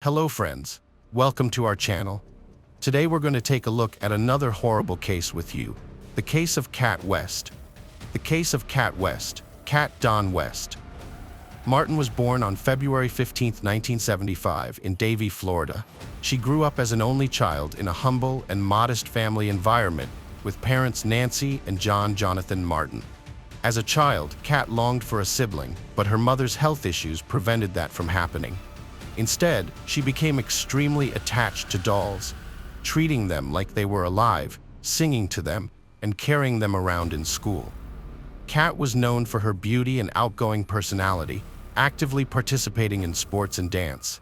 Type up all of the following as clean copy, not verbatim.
Hello friends, welcome to our channel. Today we're going to take a look at another horrible case with you, the case of Kat West. The case of Kat West, Kat Dawn West. Martin was born on February 15, 1975 in Davie, Florida. She grew up as an only child in a humble and modest family environment with parents Nancy and John Jonathan Martin. As a child, Kat longed for a sibling, but her mother's health issues prevented that from happening. Instead, she became extremely attached to dolls, treating them like they were alive, singing to them, and carrying them around in school. Kat was known for her beauty and outgoing personality, actively participating in sports and dance.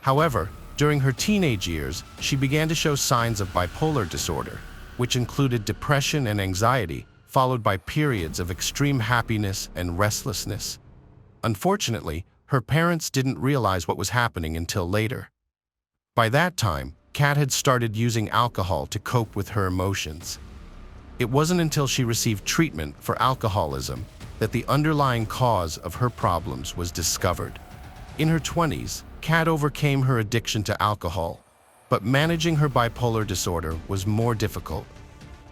However, during her teenage years, she began to show signs of bipolar disorder, which included depression and anxiety, followed by periods of extreme happiness and restlessness. Unfortunately, her parents didn't realize what was happening until later. By that time, Kat had started using alcohol to cope with her emotions. It wasn't until she received treatment for alcoholism that the underlying cause of her problems was discovered. In her 20s, Kat overcame her addiction to alcohol, but managing her bipolar disorder was more difficult.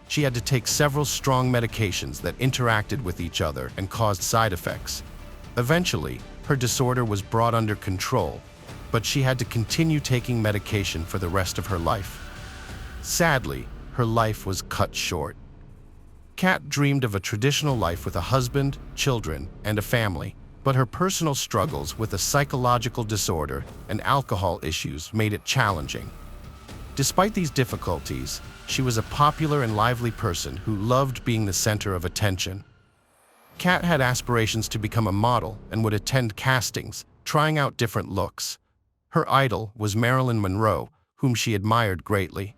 She had to take several strong medications that interacted with each other and caused side effects. Eventually, her disorder was brought under control, but she had to continue taking medication for the rest of her life. Sadly, her life was cut short. Kat dreamed of a traditional life with a husband, children, and a family, but her personal struggles with a psychological disorder and alcohol issues made it challenging. Despite these difficulties, she was a popular and lively person who loved being the center of attention. Kat had aspirations to become a model and would attend castings, trying out different looks. Her idol was Marilyn Monroe, whom she admired greatly.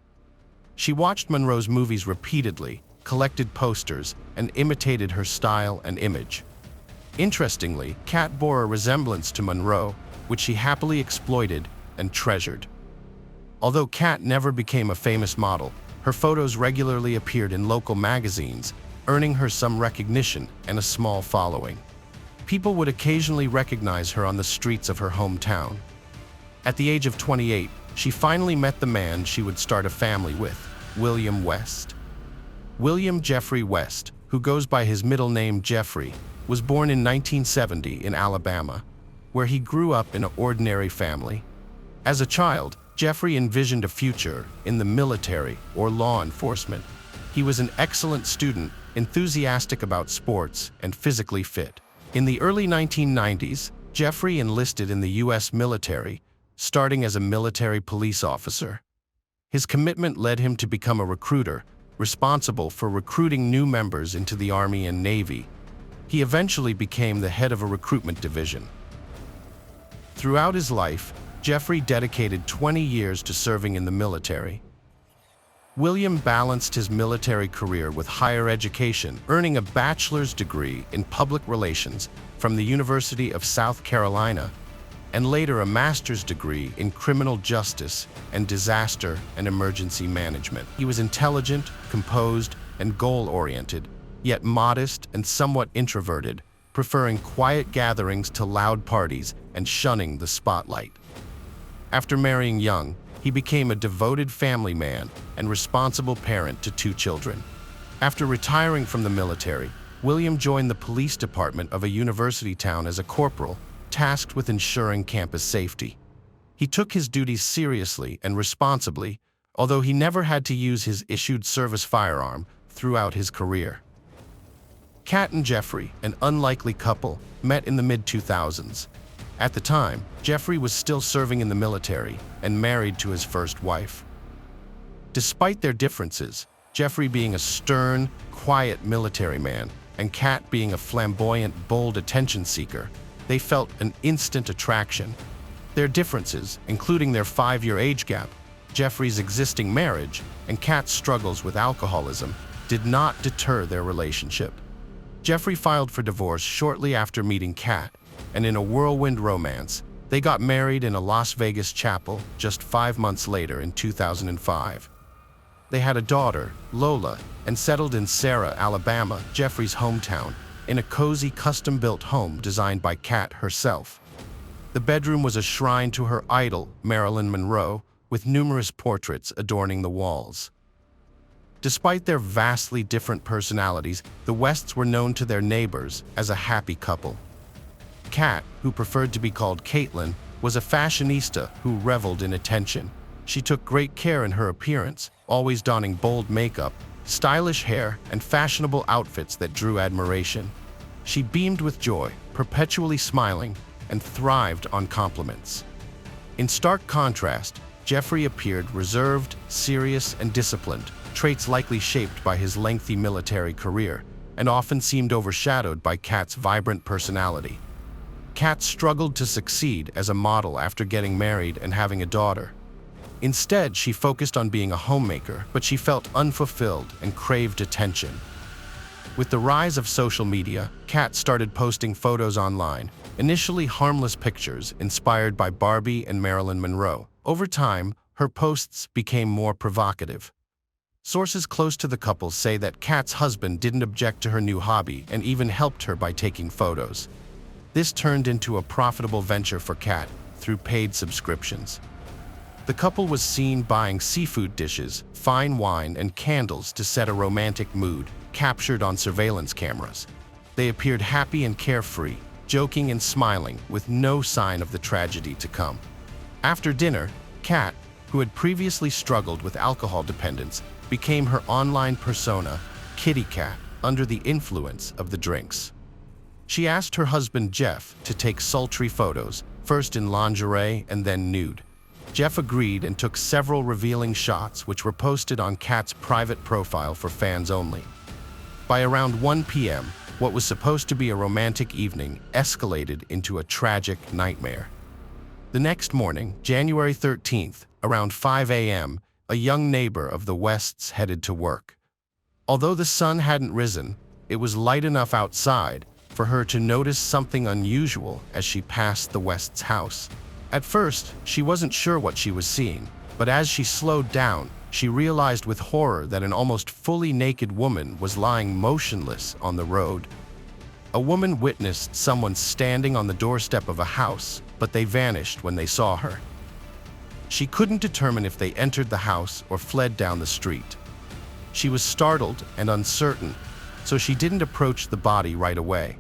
She watched Monroe's movies repeatedly, collected posters, and imitated her style and image. Interestingly, Kat bore a resemblance to Monroe, which she happily exploited and treasured. Although Kat never became a famous model, her photos regularly appeared in local magazines, earning her some recognition and a small following. People would occasionally recognize her on the streets of her hometown. At the age of 28, she finally met the man she would start a family with, William West. William Jeffrey West, who goes by his middle name Jeffrey, was born in 1970 in Alabama, where he grew up in an ordinary family. As a child, Jeffrey envisioned a future in the military or law enforcement. He was an excellent student, enthusiastic about sports, and physically fit. In the early 1990s, Jeffrey enlisted in the U.S. military, starting as a military police officer. His commitment led him to become a recruiter, responsible for recruiting new members into the Army and Navy. He eventually became the head of a recruitment division. Throughout his life, Jeffrey dedicated 20 years to serving in the military. William balanced his military career with higher education, earning a bachelor's degree in public relations from the University of South Carolina, and later a master's degree in criminal justice and disaster and emergency management. He was intelligent, composed, and goal-oriented, yet modest and somewhat introverted, preferring quiet gatherings to loud parties and shunning the spotlight. After marrying young, he became a devoted family man and responsible parent to 2 children. After retiring from the military, William joined the police department of a university town as a corporal, tasked with ensuring campus safety. He took his duties seriously and responsibly, although he never had to use his issued service firearm throughout his career. Kat and Jeffrey, an unlikely couple, met in the mid-2000s. At the time, Jeffrey was still serving in the military and married to his first wife. Despite their differences, Jeffrey being a stern, quiet military man and Kat being a flamboyant, bold attention seeker, they felt an instant attraction. Their differences, including their 5-year age gap, Jeffrey's existing marriage, and Kat's struggles with alcoholism, did not deter their relationship. Jeffrey filed for divorce shortly after meeting Kat, and in a whirlwind romance, they got married in a Las Vegas chapel just 5 months later in 2005. They had a daughter, Lola, and settled in Sarah, Alabama, Jeffrey's hometown, in a cozy custom-built home designed by Kat herself. The bedroom was a shrine to her idol, Marilyn Monroe, with numerous portraits adorning the walls. Despite their vastly different personalities, the Wests were known to their neighbors as a happy couple. Kat, who preferred to be called Caitlin, was a fashionista who reveled in attention. She took great care in her appearance, always donning bold makeup, stylish hair, and fashionable outfits that drew admiration. She beamed with joy, perpetually smiling, and thrived on compliments. In stark contrast, Jeffrey appeared reserved, serious, and disciplined, traits likely shaped by his lengthy military career, and often seemed overshadowed by Kat's vibrant personality. Kat struggled to succeed as a model after getting married and having a daughter. Instead, she focused on being a homemaker, but she felt unfulfilled and craved attention. With the rise of social media, Kat started posting photos online, initially harmless pictures inspired by Barbie and Marilyn Monroe. Over time, her posts became more provocative. Sources close to the couple say that Kat's husband didn't object to her new hobby and even helped her by taking photos. This turned into a profitable venture for Kat through paid subscriptions. The couple was seen buying seafood dishes, fine wine, and candles to set a romantic mood, captured on surveillance cameras. They appeared happy and carefree, joking and smiling, with no sign of the tragedy to come. After dinner, Kat, who had previously struggled with alcohol dependence, became her online persona, Kitty Cat, under the influence of the drinks. She asked her husband Jeff to take sultry photos, first in lingerie and then nude. Jeff agreed and took several revealing shots which were posted on Kat's private profile for fans only. By around 1 p.m., what was supposed to be a romantic evening escalated into a tragic nightmare. The next morning, January 13th, around 5 a.m., a young neighbor of the Wests headed to work. Although the sun hadn't risen, it was light enough outside for her to notice something unusual as she passed the Wests' house. At first, she wasn't sure what she was seeing, but as she slowed down, she realized with horror that an almost fully naked woman was lying motionless on the road. A woman witnessed someone standing on the doorstep of a house, but they vanished when they saw her. She couldn't determine if they entered the house or fled down the street. She was startled and uncertain, so she didn't approach the body right away.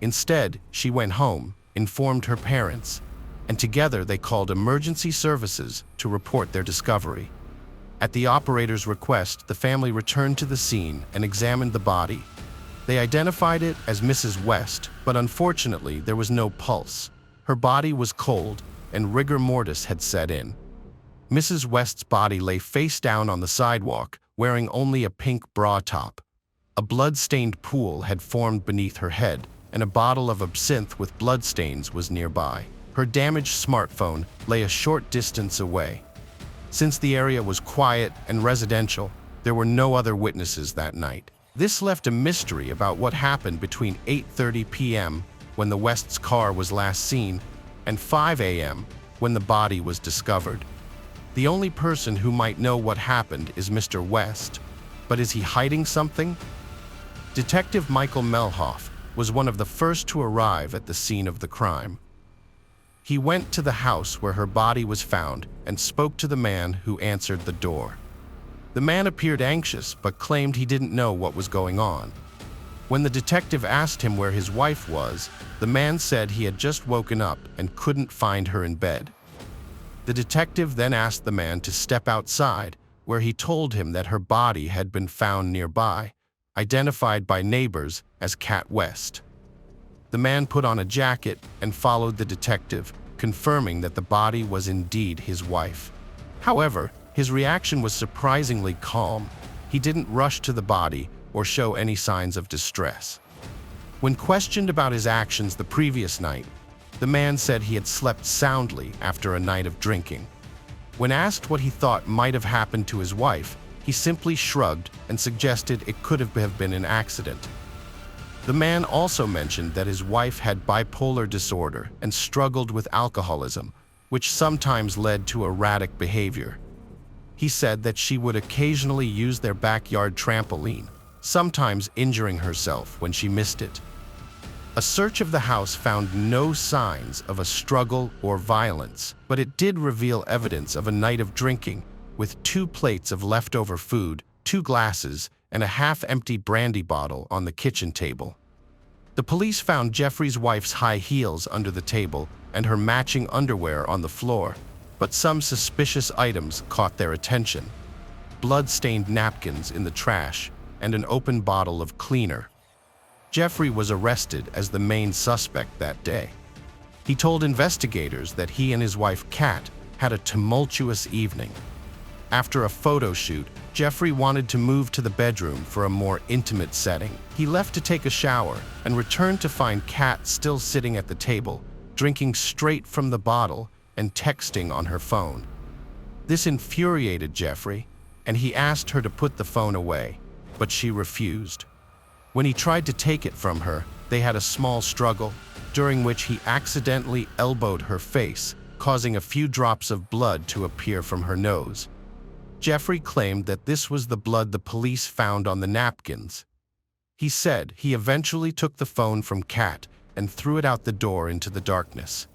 Instead, she went home, informed her parents, and together they called emergency services to report their discovery. At the operator's request, the family returned to the scene and examined the body. They identified it as Mrs. West, but unfortunately there was no pulse. Her body was cold, and rigor mortis had set in. Mrs. West's body lay face down on the sidewalk, wearing only a pink bra top. A blood-stained pool had formed beneath her head, and a bottle of absinthe with bloodstains was nearby. Her damaged smartphone lay a short distance away. Since the area was quiet and residential, there were no other witnesses that night. This left a mystery about what happened between 8:30 p.m., when the West's car was last seen, and 5 a.m., when the body was discovered. The only person who might know what happened is Mr. West, but is he hiding something? Detective Michael Melhoff was one of the first to arrive at the scene of the crime. He went to the house where her body was found and spoke to the man who answered the door. The man appeared anxious but claimed he didn't know what was going on. When the detective asked him where his wife was, the man said he had just woken up and couldn't find her in bed. The detective then asked the man to step outside, where he told him that her body had been found nearby, identified by neighbors as Kat West. The man put on a jacket and followed the detective, confirming that the body was indeed his wife. However, his reaction was surprisingly calm. He didn't rush to the body or show any signs of distress. When questioned about his actions the previous night, the man said he had slept soundly after a night of drinking. When asked what he thought might have happened to his wife, he simply shrugged and suggested it could have been an accident. The man also mentioned that his wife had bipolar disorder and struggled with alcoholism, which sometimes led to erratic behavior. He said that she would occasionally use their backyard trampoline, sometimes injuring herself when she missed it. A search of the house found no signs of a struggle or violence, but it did reveal evidence of a night of drinking, with 2 plates of leftover food, 2 glasses, and a half-empty brandy bottle on the kitchen table. The police found Jeffrey's wife's high heels under the table and her matching underwear on the floor, but some suspicious items caught their attention: blood-stained napkins in the trash and an open bottle of cleaner. Jeffrey was arrested as the main suspect that day. He told investigators that he and his wife Kat had a tumultuous evening. After a photo shoot, Jeffrey wanted to move to the bedroom for a more intimate setting. He left to take a shower and returned to find Kat still sitting at the table, drinking straight from the bottle and texting on her phone. This infuriated Jeffrey, and he asked her to put the phone away, but she refused. When he tried to take it from her, they had a small struggle, during which he accidentally elbowed her face, causing a few drops of blood to appear from her nose. Jeffrey claimed that this was the blood the police found on the napkins. He said he eventually took the phone from Kat and threw it out the door into the darkness.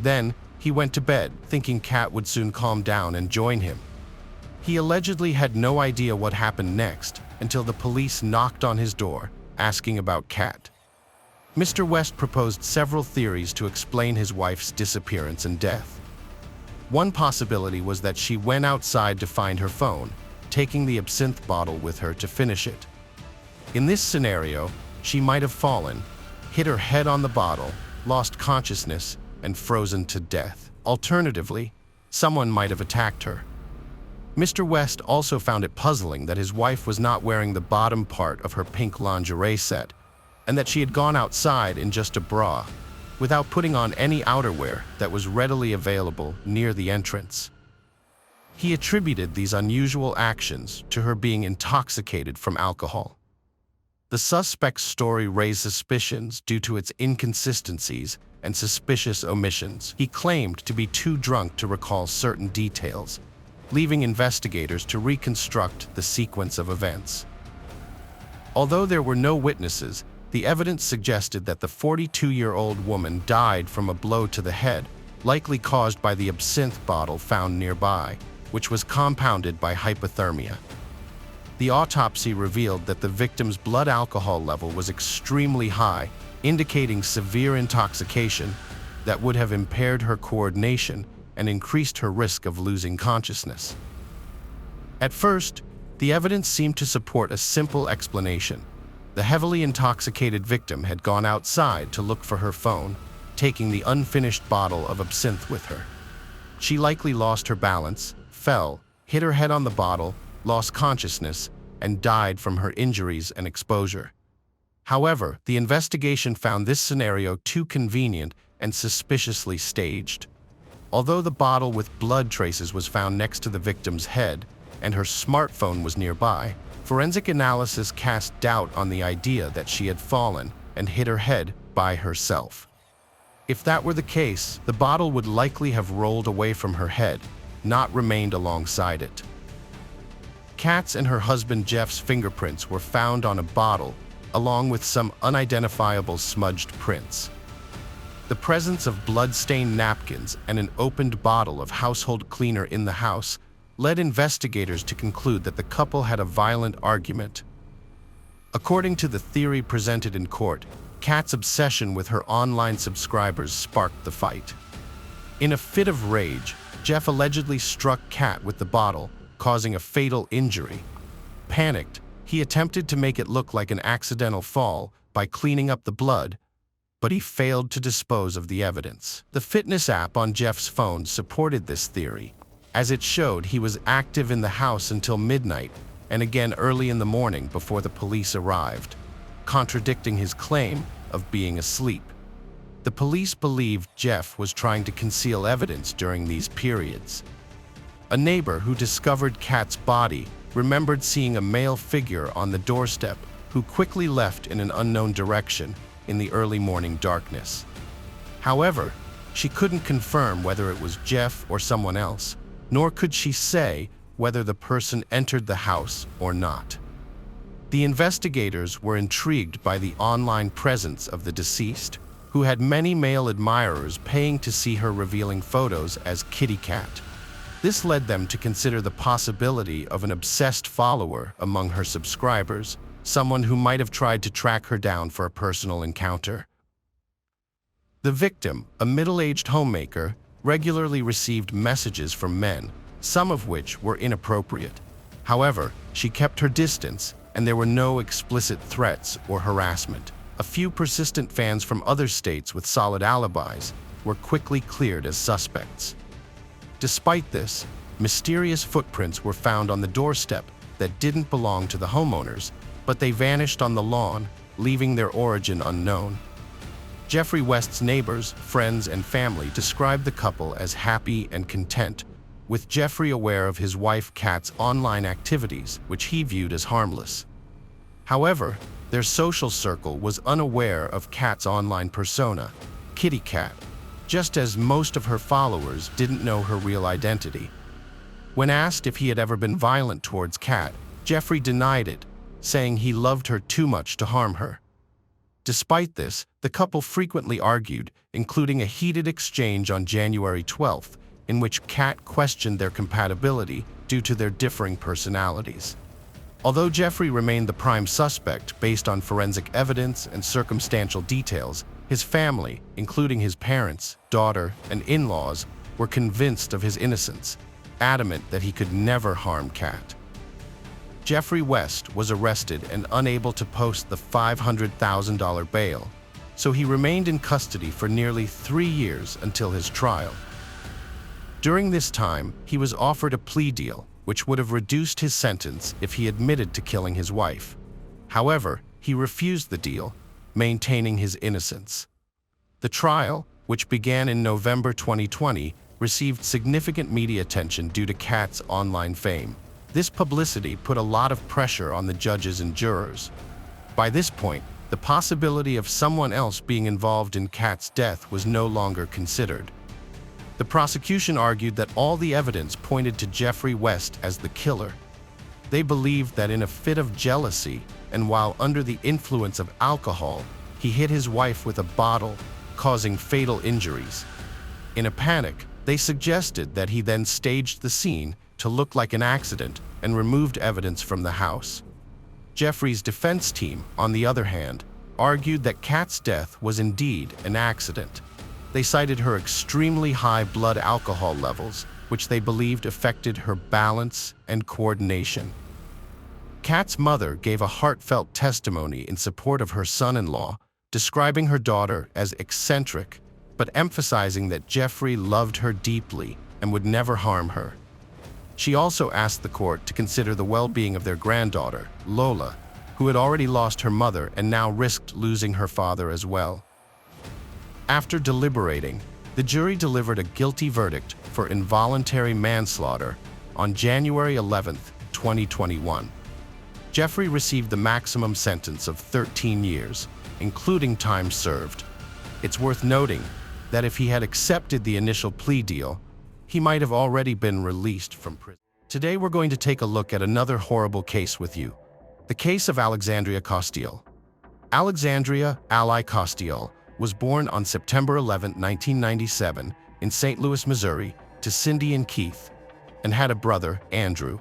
Then, he went to bed, thinking Kat would soon calm down and join him. He allegedly had no idea what happened next until the police knocked on his door, asking about Kat. Mr. West proposed several theories to explain his wife's disappearance and death. One possibility was that she went outside to find her phone, taking the absinthe bottle with her to finish it. In this scenario, she might have fallen, hit her head on the bottle, lost consciousness, and frozen to death. Alternatively, someone might have attacked her. Mr. West also found it puzzling that his wife was not wearing the bottom part of her pink lingerie set, and that she had gone outside in just a bra, without putting on any outerwear that was readily available near the entrance. He attributed these unusual actions to her being intoxicated from alcohol. The suspect's story raised suspicions due to its inconsistencies and suspicious omissions. He claimed to be too drunk to recall certain details, leaving investigators to reconstruct the sequence of events. Although there were no witnesses, the evidence suggested that the 42-year-old woman died from a blow to the head, likely caused by the absinthe bottle found nearby, which was compounded by hypothermia. The autopsy revealed that the victim's blood alcohol level was extremely high, indicating severe intoxication that would have impaired her coordination and increased her risk of losing consciousness. At first, the evidence seemed to support a simple explanation. The heavily intoxicated victim had gone outside to look for her phone, taking the unfinished bottle of absinthe with her. She likely lost her balance, fell, hit her head on the bottle, lost consciousness, and died from her injuries and exposure. However, the investigation found this scenario too convenient and suspiciously staged. Although the bottle with blood traces was found next to the victim's head and her smartphone was nearby, forensic analysis cast doubt on the idea that she had fallen and hit her head by herself. If that were the case, the bottle would likely have rolled away from her head, not remained alongside it. Kat's and her husband Jeff's fingerprints were found on a bottle, along with some unidentifiable smudged prints. The presence of blood-stained napkins and an opened bottle of household cleaner in the house led investigators to conclude that the couple had a violent argument. According to the theory presented in court, Kat's obsession with her online subscribers sparked the fight. In a fit of rage, Jeff allegedly struck Kat with the bottle, causing a fatal injury. Panicked, he attempted to make it look like an accidental fall by cleaning up the blood, but he failed to dispose of the evidence. The fitness app on Jeff's phone supported this theory, as it showed he was active in the house until midnight and again early in the morning before the police arrived, contradicting his claim of being asleep. The police believed Jeff was trying to conceal evidence during these periods. A neighbor who discovered Kat's body remembered seeing a male figure on the doorstep who quickly left in an unknown direction in the early morning darkness. However, she couldn't confirm whether it was Jeff or someone else, nor could she say whether the person entered the house or not. The investigators were intrigued by the online presence of the deceased, who had many male admirers paying to see her revealing photos as Kitty Cat. This led them to consider the possibility of an obsessed follower among her subscribers, someone who might have tried to track her down for a personal encounter. The victim, a middle-aged homemaker, regularly received messages from men, some of which were inappropriate. However, she kept her distance, and there were no explicit threats or harassment. A few persistent fans from other states with solid alibis were quickly cleared as suspects. Despite this, mysterious footprints were found on the doorstep that didn't belong to the homeowners, but they vanished on the lawn, leaving their origin unknown. Jeffrey West's neighbors, friends, and family described the couple as happy and content, with Jeffrey aware of his wife Kat's online activities, which he viewed as harmless. However, their social circle was unaware of Kat's online persona, Kitty Cat, just as most of her followers didn't know her real identity. When asked if he had ever been violent towards Kat, Jeffrey denied it, saying he loved her too much to harm her. Despite this, the couple frequently argued, including a heated exchange on January 12th, in which Kat questioned their compatibility due to their differing personalities. Although Jeffrey remained the prime suspect based on forensic evidence and circumstantial details, his family, including his parents, daughter, and in-laws, were convinced of his innocence, adamant that he could never harm Kat. Jeffrey West was arrested and unable to post the $500,000 bail, so he remained in custody for nearly 3 years until his trial. During this time, he was offered a plea deal, which would have reduced his sentence if he admitted to killing his wife. However, he refused the deal, maintaining his innocence. The trial, which began in November 2020, received significant media attention due to Kat's online fame. This publicity put a lot of pressure on the judges and jurors. By this point, the possibility of someone else being involved in Kat's death was no longer considered. The prosecution argued that all the evidence pointed to Jeffrey West as the killer. They believed that in a fit of jealousy and while under the influence of alcohol, he hit his wife with a bottle, causing fatal injuries. In a panic, they suggested that he then staged the scene to look like an accident and removed evidence from the house. Jeffrey's defense team, on the other hand, argued that Kat's death was indeed an accident. They cited her extremely high blood alcohol levels, which they believed affected her balance and coordination. Kat's mother gave a heartfelt testimony in support of her son-in-law, describing her daughter as eccentric, but emphasizing that Jeffrey loved her deeply and would never harm her. She also asked the court to consider the well-being of their granddaughter, Lola, who had already lost her mother and now risked losing her father as well. After deliberating, the jury delivered a guilty verdict for involuntary manslaughter on January 11, 2021. Jeffrey received the maximum sentence of 13 years, including time served. It's worth noting that if he had accepted the initial plea deal, he might have already been released from prison. Today we're going to take a look at another horrible case with you, the case of Alexandria Costiel. Alexandria "Ally" Costiel was born on September 11, 1997, in St. Louis, Missouri, to Cindy and Keith, and had a brother, Andrew.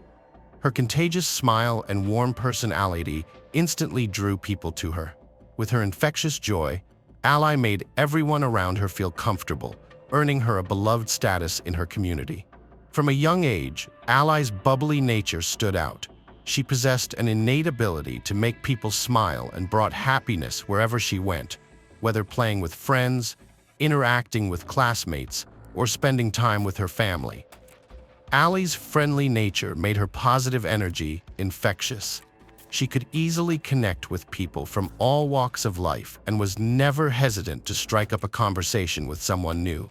Her contagious smile and warm personality instantly drew people to her. With her infectious joy, Ally made everyone around her feel comfortable, earning her a beloved status in her community. From a young age, Ally's bubbly nature stood out. She possessed an innate ability to make people smile and brought happiness wherever she went, whether playing with friends, interacting with classmates, or spending time with her family. Ally's friendly nature made her positive energy infectious. She could easily connect with people from all walks of life and was never hesitant to strike up a conversation with someone new.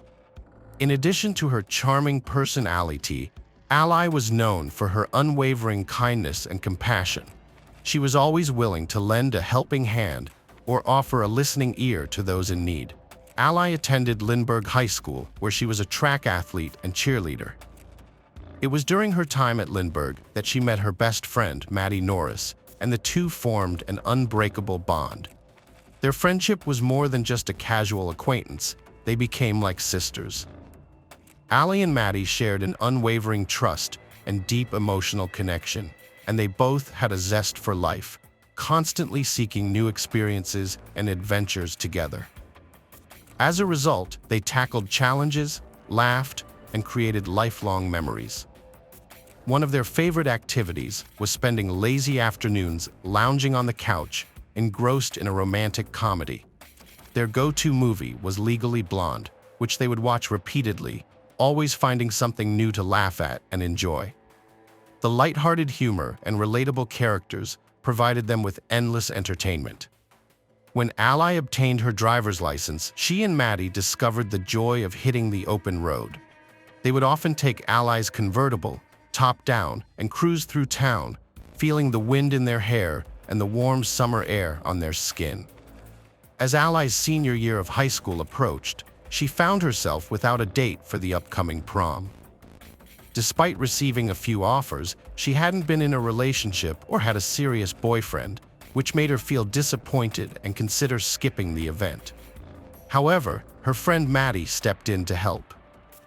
In addition to her charming personality, Ally was known for her unwavering kindness and compassion. She was always willing to lend a helping hand or offer a listening ear to those in need. Ally attended Lindbergh High School, where she was a track athlete and cheerleader. It was during her time at Lindbergh that she met her best friend, Maddie Norris, and the two formed an unbreakable bond. Their friendship was more than just a casual acquaintance. They became like sisters. Allie and Maddie shared an unwavering trust and deep emotional connection, and they both had a zest for life, constantly seeking new experiences and adventures together. As a result, they tackled challenges, laughed, and created lifelong memories. One of their favorite activities was spending lazy afternoons lounging on the couch, engrossed in a romantic comedy. Their go-to movie was Legally Blonde, which they would watch repeatedly, always finding something new to laugh at and enjoy. The lighthearted humor and relatable characters provided them with endless entertainment. When Ally obtained her driver's license, she and Maddie discovered the joy of hitting the open road. They would often take Ally's convertible, top down, and cruise through town, feeling the wind in their hair and the warm summer air on their skin. As Ally's senior year of high school approached, she found herself without a date for the upcoming prom. Despite receiving a few offers, she hadn't been in a relationship or had a serious boyfriend, which made her feel disappointed and consider skipping the event. However, her friend Maddie stepped in to help.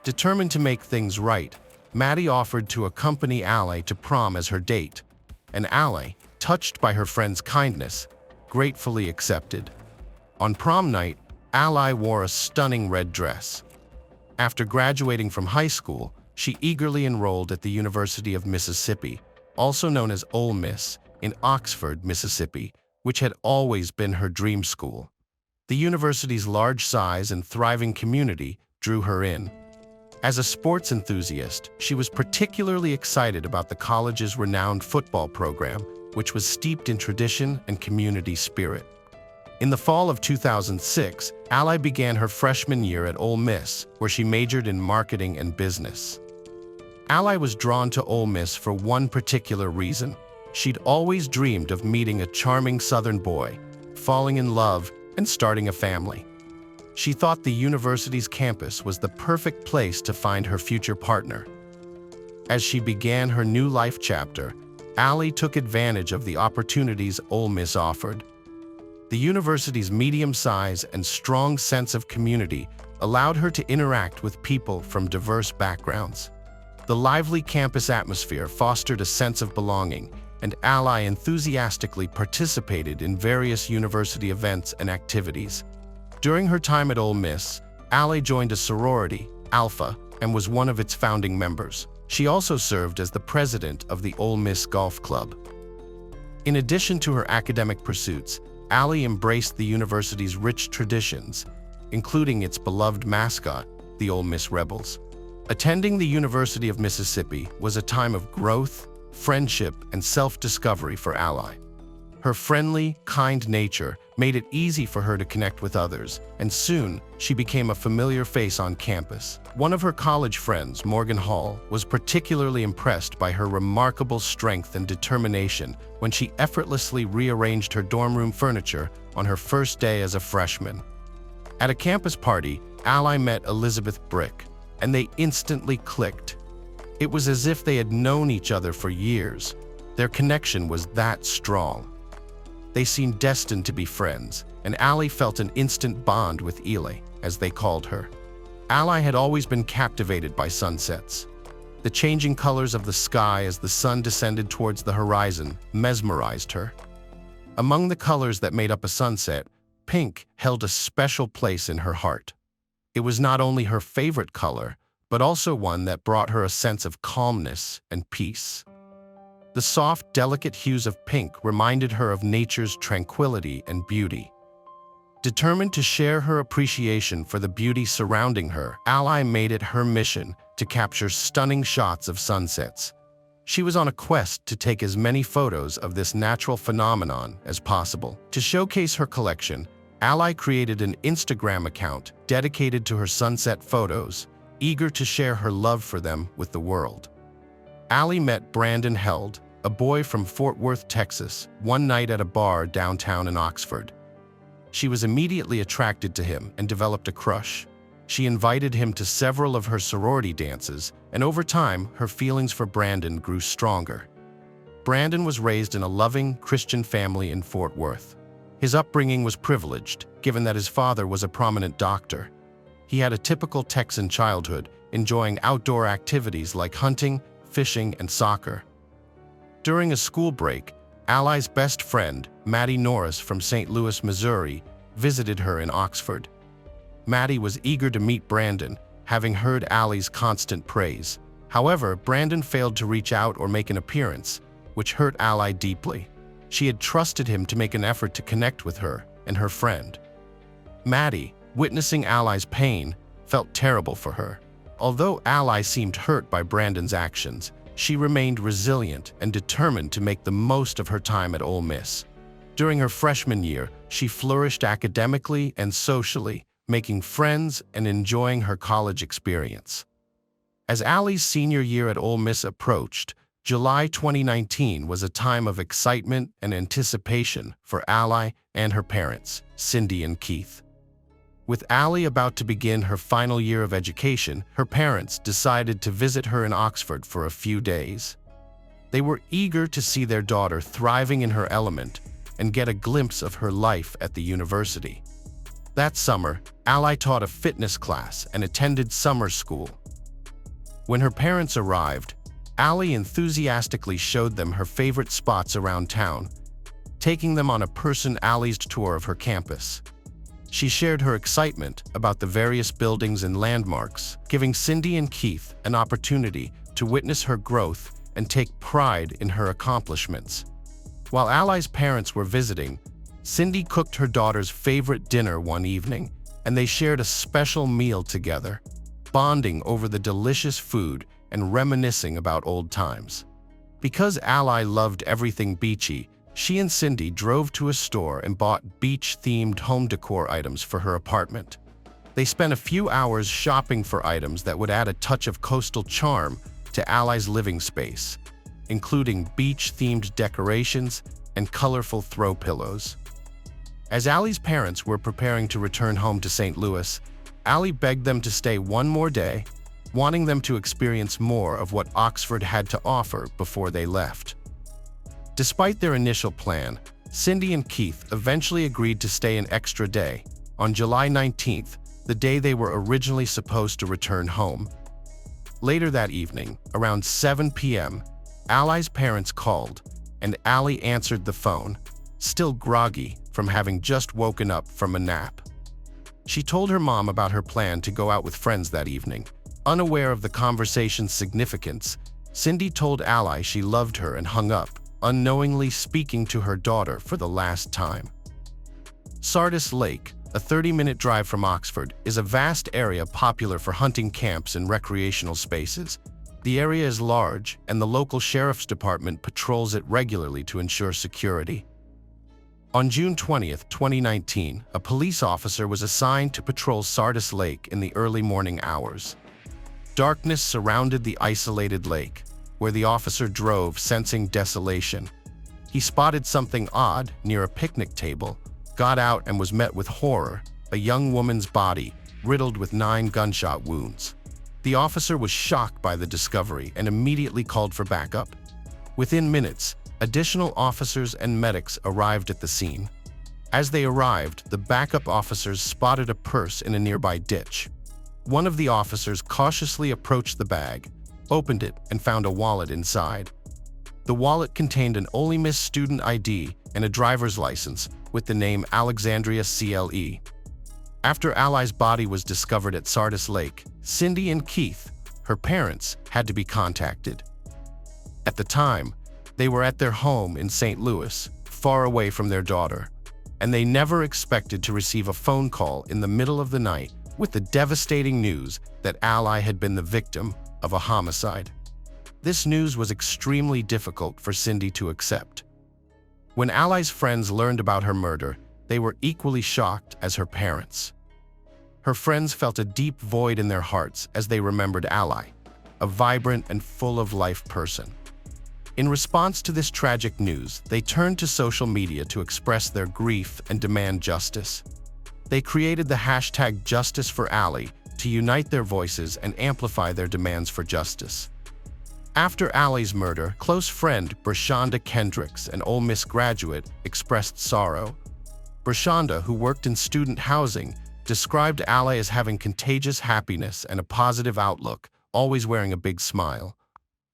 Determined to make things right, Maddie offered to accompany Ally to prom as her date, and Ally, touched by her friend's kindness, gratefully accepted. On prom night, Ally wore a stunning red dress. After graduating from high school, she eagerly enrolled at the University of Mississippi, also known as Ole Miss, in Oxford, Mississippi, which had always been her dream school. The university's large size and thriving community drew her in. As a sports enthusiast, she was particularly excited about the college's renowned football program, which was steeped in tradition and community spirit. In the fall of 2006, Ally began her freshman year at Ole Miss, where she majored in marketing and business. Ally was drawn to Ole Miss for one particular reason. She'd always dreamed of meeting a charming Southern boy, falling in love, and starting a family. She thought the university's campus was the perfect place to find her future partner. As she began her new life chapter, Ally took advantage of the opportunities Ole Miss offered. The university's medium size and strong sense of community allowed her to interact with people from diverse backgrounds. The lively campus atmosphere fostered a sense of belonging, and Ally enthusiastically participated in various university events and activities. During her time at Ole Miss, Ally joined a sorority, Alpha, and was one of its founding members. She also served as the president of the Ole Miss Golf Club. In addition to her academic pursuits, Ally embraced the university's rich traditions, including its beloved mascot, the Ole Miss Rebels. Attending the University of Mississippi was a time of growth, friendship, and self-discovery for Ally. Her friendly, kind nature made it easy for her to connect with others, and soon she became a familiar face on campus. One of her college friends, Morgan Hall, was particularly impressed by her remarkable strength and determination when she effortlessly rearranged her dorm room furniture on her first day as a freshman. At a campus party, Ally met Elizabeth Brick, and they instantly clicked. It was as if they had known each other for years. Their connection was that strong. They seemed destined to be friends, and Ally felt an instant bond with Ely, as they called her. Ally had always been captivated by sunsets. The changing colors of the sky as the sun descended towards the horizon mesmerized her. Among the colors that made up a sunset, pink held a special place in her heart. It was not only her favorite color, but also one that brought her a sense of calmness and peace. The soft, delicate hues of pink reminded her of nature's tranquility and beauty. Determined to share her appreciation for the beauty surrounding her, Ally made it her mission to capture stunning shots of sunsets. She was on a quest to take as many photos of this natural phenomenon as possible. To showcase her collection, Ally created an Instagram account dedicated to her sunset photos, eager to share her love for them with the world. Ally met Brandon Held, a boy from Fort Worth, Texas, one night at a bar downtown in Oxford. She was immediately attracted to him and developed a crush. She invited him to several of her sorority dances, and over time, her feelings for Brandon grew stronger. Brandon was raised in a loving Christian family in Fort Worth. His upbringing was privileged, given that his father was a prominent doctor. He had a typical Texan childhood, enjoying outdoor activities like hunting, fishing, and soccer. During a school break, Allie's best friend, Maddie Norris from St. Louis, Missouri, visited her in Oxford. Maddie was eager to meet Brandon, having heard Allie's constant praise. However, Brandon failed to reach out or make an appearance, which hurt Allie deeply. She had trusted him to make an effort to connect with her and her friend. Maddie, witnessing Allie's pain, felt terrible for her. Although Allie seemed hurt by Brandon's actions, she remained resilient and determined to make the most of her time at Ole Miss. During her freshman year, she flourished academically and socially, making friends and enjoying her college experience. As Allie's senior year at Ole Miss approached, July 2019 was a time of excitement and anticipation for Allie and her parents, Cindy and Keith. With Allie about to begin her final year of education, her parents decided to visit her in Oxford for a few days. They were eager to see their daughter thriving in her element and get a glimpse of her life at the university. That summer, Allie taught a fitness class and attended summer school. When her parents arrived, Allie enthusiastically showed them her favorite spots around town, taking them on a personalized tour of her campus. She shared her excitement about the various buildings and landmarks, giving Cindy and Keith an opportunity to witness her growth and take pride in her accomplishments. While Allie's parents were visiting, Cindy cooked her daughter's favorite dinner one evening, and they shared a special meal together, bonding over the delicious food and reminiscing about old times. Because Allie loved everything beachy, she and Cindy drove to a store and bought beach-themed home decor items for her apartment. They spent a few hours shopping for items that would add a touch of coastal charm to Allie's living space, including beach-themed decorations and colorful throw pillows. As Allie's parents were preparing to return home to St. Louis, Allie begged them to stay one more day, wanting them to experience more of what Oxford had to offer before they left. Despite their initial plan, Cindy and Keith eventually agreed to stay an extra day, on July 19th, the day they were originally supposed to return home. Later that evening, around 7 p.m., Allie's parents called, and Allie answered the phone, still groggy from having just woken up from a nap. She told her mom about her plan to go out with friends that evening. Unaware of the conversation's significance, Cindy told Allie she loved her and hung up, unknowingly speaking to her daughter for the last time. Sardis Lake, a 30-minute drive from Oxford, is a vast area popular for hunting camps and recreational spaces. The area is large, and the local sheriff's department patrols it regularly to ensure security. On June 20, 2019, a police officer was assigned to patrol Sardis Lake in the early morning hours. Darkness surrounded the isolated lake, where the officer drove, sensing desolation. He spotted something odd near a picnic table, got out and was met with horror, a young woman's body riddled with 9 gunshot wounds. The officer was shocked by the discovery and immediately called for backup. Within minutes, additional officers and medics arrived at the scene. As they arrived, the backup officers spotted a purse in a nearby ditch. One of the officers cautiously approached the bag, opened it, and found a wallet inside. The wallet contained an Ole Miss student ID and a driver's license with the name Alexandria CLE. After Allie's body was discovered at Sardis Lake, Cindy and Keith, her parents, had to be contacted. At the time, they were at their home in St. Louis, far away from their daughter, and they never expected to receive a phone call in the middle of the night with the devastating news that Allie had been the victim of a homicide. This news was extremely difficult for Cindy to accept. When Allie's friends learned about her murder, they were equally shocked as her parents. Her friends felt a deep void in their hearts as they remembered Allie, a vibrant and full-of-life person. In response to this tragic news, they turned to social media to express their grief and demand justice. They created the hashtag #JusticeForAllie to unite their voices and amplify their demands for justice. After Allie's murder, close friend Brashonda Kendricks, an Ole Miss graduate, expressed sorrow. Brashonda, who worked in student housing, described Allie as having contagious happiness and a positive outlook, always wearing a big smile.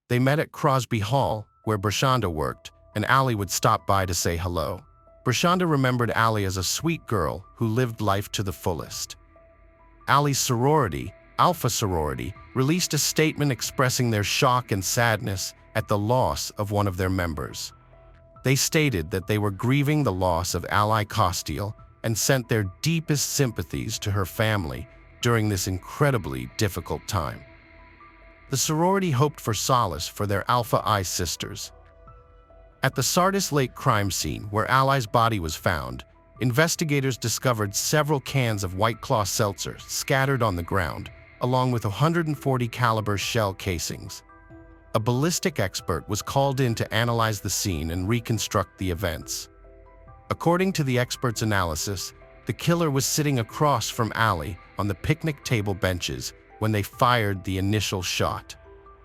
They met at Crosby Hall, where Brashonda worked, and Allie would stop by to say hello. Brashonda remembered Allie as a sweet girl who lived life to the fullest. Allie's sorority, Alpha Sorority, released a statement expressing their shock and sadness at the loss of one of their members. They stated that they were grieving the loss of Allie Costiel and sent their deepest sympathies to her family during this incredibly difficult time. The sorority hoped for solace for their Alpha I sisters. At the Sardis Lake crime scene, where Allie's body was found, investigators discovered several cans of White Claw seltzer scattered on the ground, along with 140 caliber shell casings. A ballistic expert was called in to analyze the scene and reconstruct the events. According to the expert's analysis, the killer was sitting across from Allie on the picnic table benches when they fired the initial shot.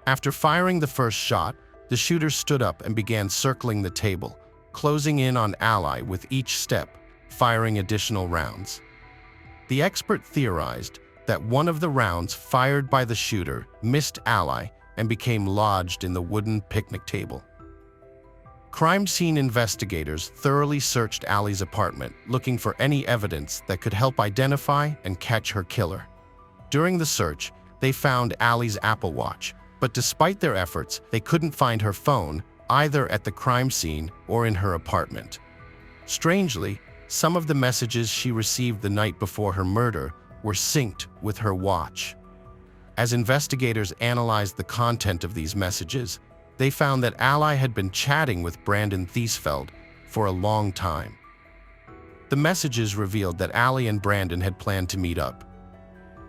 After firing the first shot, the shooter stood up and began circling the table, closing in on Allie with each step, firing additional rounds. The expert theorized that one of the rounds fired by the shooter missed Allie and became lodged in the wooden picnic table. Crime scene investigators thoroughly searched Allie's apartment, looking for any evidence that could help identify and catch her killer. During the search, they found Allie's Apple Watch, but despite their efforts, they couldn't find her phone either at the crime scene or in her apartment. Strangely, some of the messages she received the night before her murder were synced with her watch. As investigators analyzed the content of these messages, they found that Allie had been chatting with Brandon Thiesfeld for a long time. The messages revealed that Allie and Brandon had planned to meet up.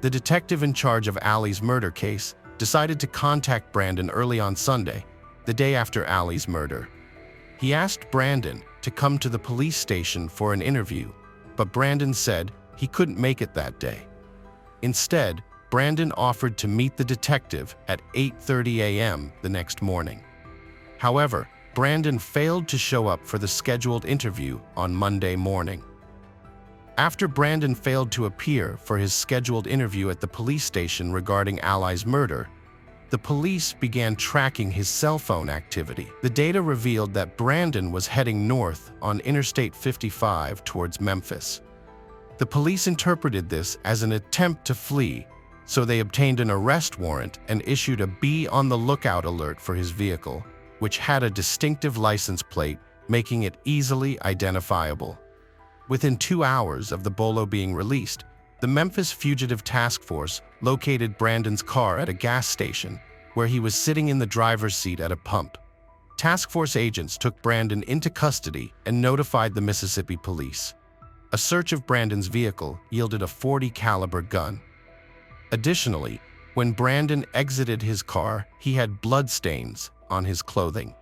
The detective in charge of Allie's murder case decided to contact Brandon early on Sunday, the day after Allie's murder. He asked Brandon to come to the police station for an interview, but Brandon said he couldn't make it that day. Instead, Brandon offered to meet the detective at 8:30 a.m. the next morning. However, Brandon failed to show up for the scheduled interview on Monday morning. After Brandon failed to appear for his scheduled interview at the police station regarding Allie's murder, the police began tracking his cell phone activity. The data revealed that Brandon was heading north on Interstate 55 towards Memphis. The police interpreted this as an attempt to flee, so they obtained an arrest warrant and issued a be on the lookout alert for his vehicle, which had a distinctive license plate, making it easily identifiable. Within 2 hours of the bolo being released, the Memphis Fugitive Task Force located Brandon's car at a gas station, where he was sitting in the driver's seat at a pump. Task Force agents took Brandon into custody and notified the Mississippi police. A search of Brandon's vehicle yielded a .40 caliber gun. Additionally, when Brandon exited his car, he had bloodstains on his clothing.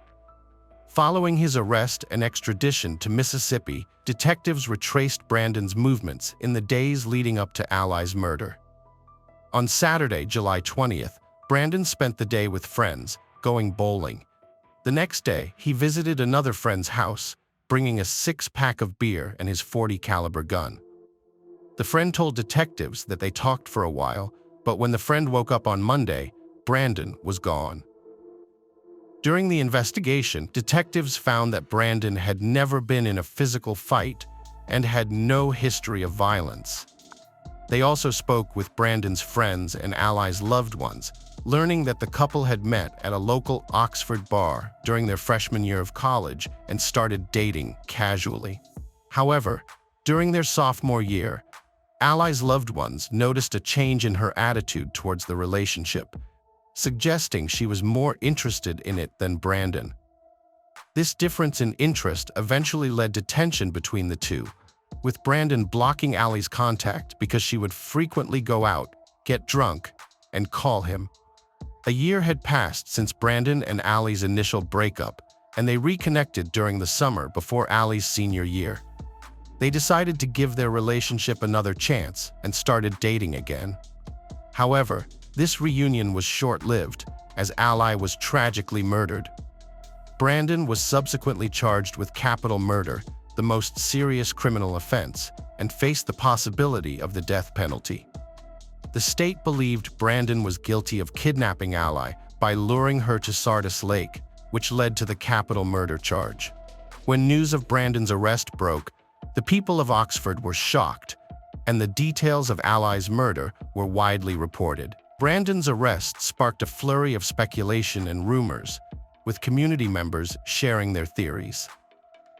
Following his arrest and extradition to Mississippi, detectives retraced Brandon's movements in the days leading up to Allie's murder. On Saturday, July 20th, Brandon spent the day with friends, going bowling. The next day, he visited another friend's house, bringing a 6-pack of beer and his .40 caliber gun. The friend told detectives that they talked for a while, but when the friend woke up on Monday, Brandon was gone. During the investigation, detectives found that Brandon had never been in a physical fight and had no history of violence. They also spoke with Brandon's friends and Allie's loved ones, learning that the couple had met at a local Oxford bar during their freshman year of college and started dating casually. However, during their sophomore year, Allie's loved ones noticed a change in her attitude towards the relationship, suggesting she was more interested in it than Brandon. This difference in interest eventually led to tension between the two, with Brandon blocking Allie's contact because she would frequently go out, get drunk, and call him. A year had passed since Brandon and Allie's initial breakup, and they reconnected during the summer before Allie's senior year. They decided to give their relationship another chance and started dating again. However, this reunion was short-lived, as Ally was tragically murdered. Brandon was subsequently charged with capital murder, the most serious criminal offense, and faced the possibility of the death penalty. The state believed Brandon was guilty of kidnapping Ally by luring her to Sardis Lake, which led to the capital murder charge. When news of Brandon's arrest broke, the people of Oxford were shocked, and the details of Ally's murder were widely reported. Brandon's arrest sparked a flurry of speculation and rumors, with community members sharing their theories.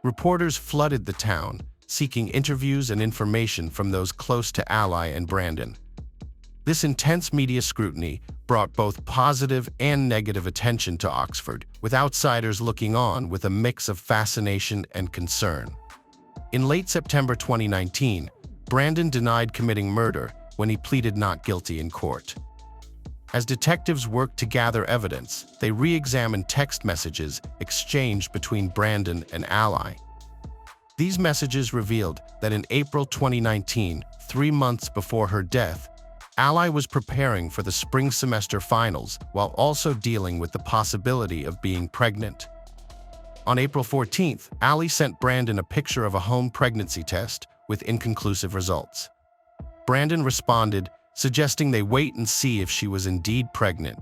Reporters flooded the town, seeking interviews and information from those close to Ally and Brandon. This intense media scrutiny brought both positive and negative attention to Oxford, with outsiders looking on with a mix of fascination and concern. In late September 2019, Brandon denied committing murder when he pleaded not guilty in court. As detectives worked to gather evidence, they re-examined text messages exchanged between Brandon and Ally. These messages revealed that in April 2019, 3 months before her death, Ally was preparing for the spring semester finals while also dealing with the possibility of being pregnant. On April 14th, Ally sent Brandon a picture of a home pregnancy test with inconclusive results. Brandon responded, suggesting they wait and see if she was indeed pregnant.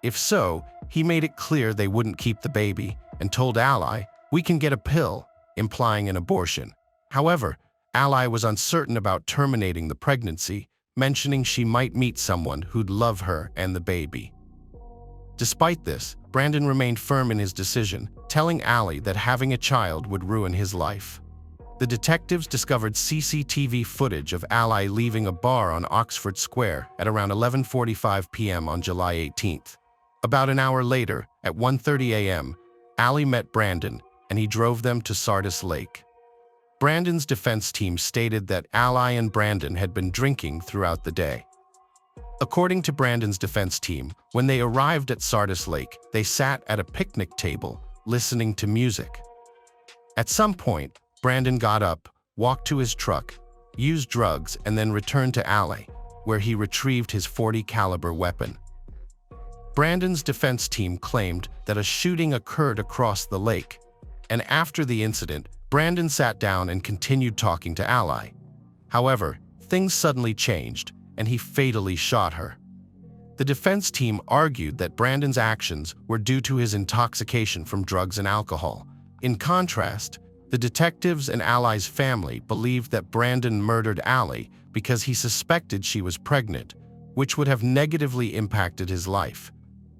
If so, he made it clear they wouldn't keep the baby and told Ally, "We can get a pill," implying an abortion. However, Ally was uncertain about terminating the pregnancy, mentioning she might meet someone who'd love her and the baby. Despite this, Brandon remained firm in his decision, telling Ally that having a child would ruin his life. The detectives discovered CCTV footage of Ally leaving a bar on Oxford Square at around 11:45 p.m. on July 18th. About an hour later, at 1:30 a.m., Ally met Brandon, and he drove them to Sardis Lake. Brandon's defense team stated that Ally and Brandon had been drinking throughout the day. According to Brandon's defense team, when they arrived at Sardis Lake, they sat at a picnic table, listening to music. At some point, Brandon got up, walked to his truck, used drugs, and then returned to Ally, where he retrieved his .40 caliber weapon. Brandon's defense team claimed that a shooting occurred across the lake, and after the incident, Brandon sat down and continued talking to Ally. However, things suddenly changed, and he fatally shot her. The defense team argued that Brandon's actions were due to his intoxication from drugs and alcohol. In contrast, the detectives and Ally's family believed that Brandon murdered Ally because he suspected she was pregnant, which would have negatively impacted his life.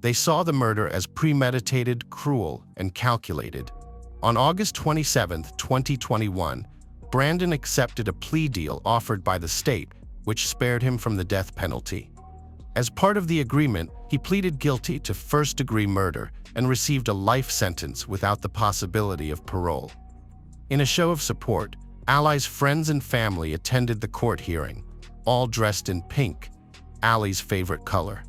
They saw the murder as premeditated, cruel, and calculated. On August 27, 2021, Brandon accepted a plea deal offered by the state, which spared him from the death penalty. As part of the agreement, he pleaded guilty to first-degree murder and received a life sentence without the possibility of parole. In a show of support, Ally's friends and family attended the court hearing, all dressed in pink, Ally's favorite color.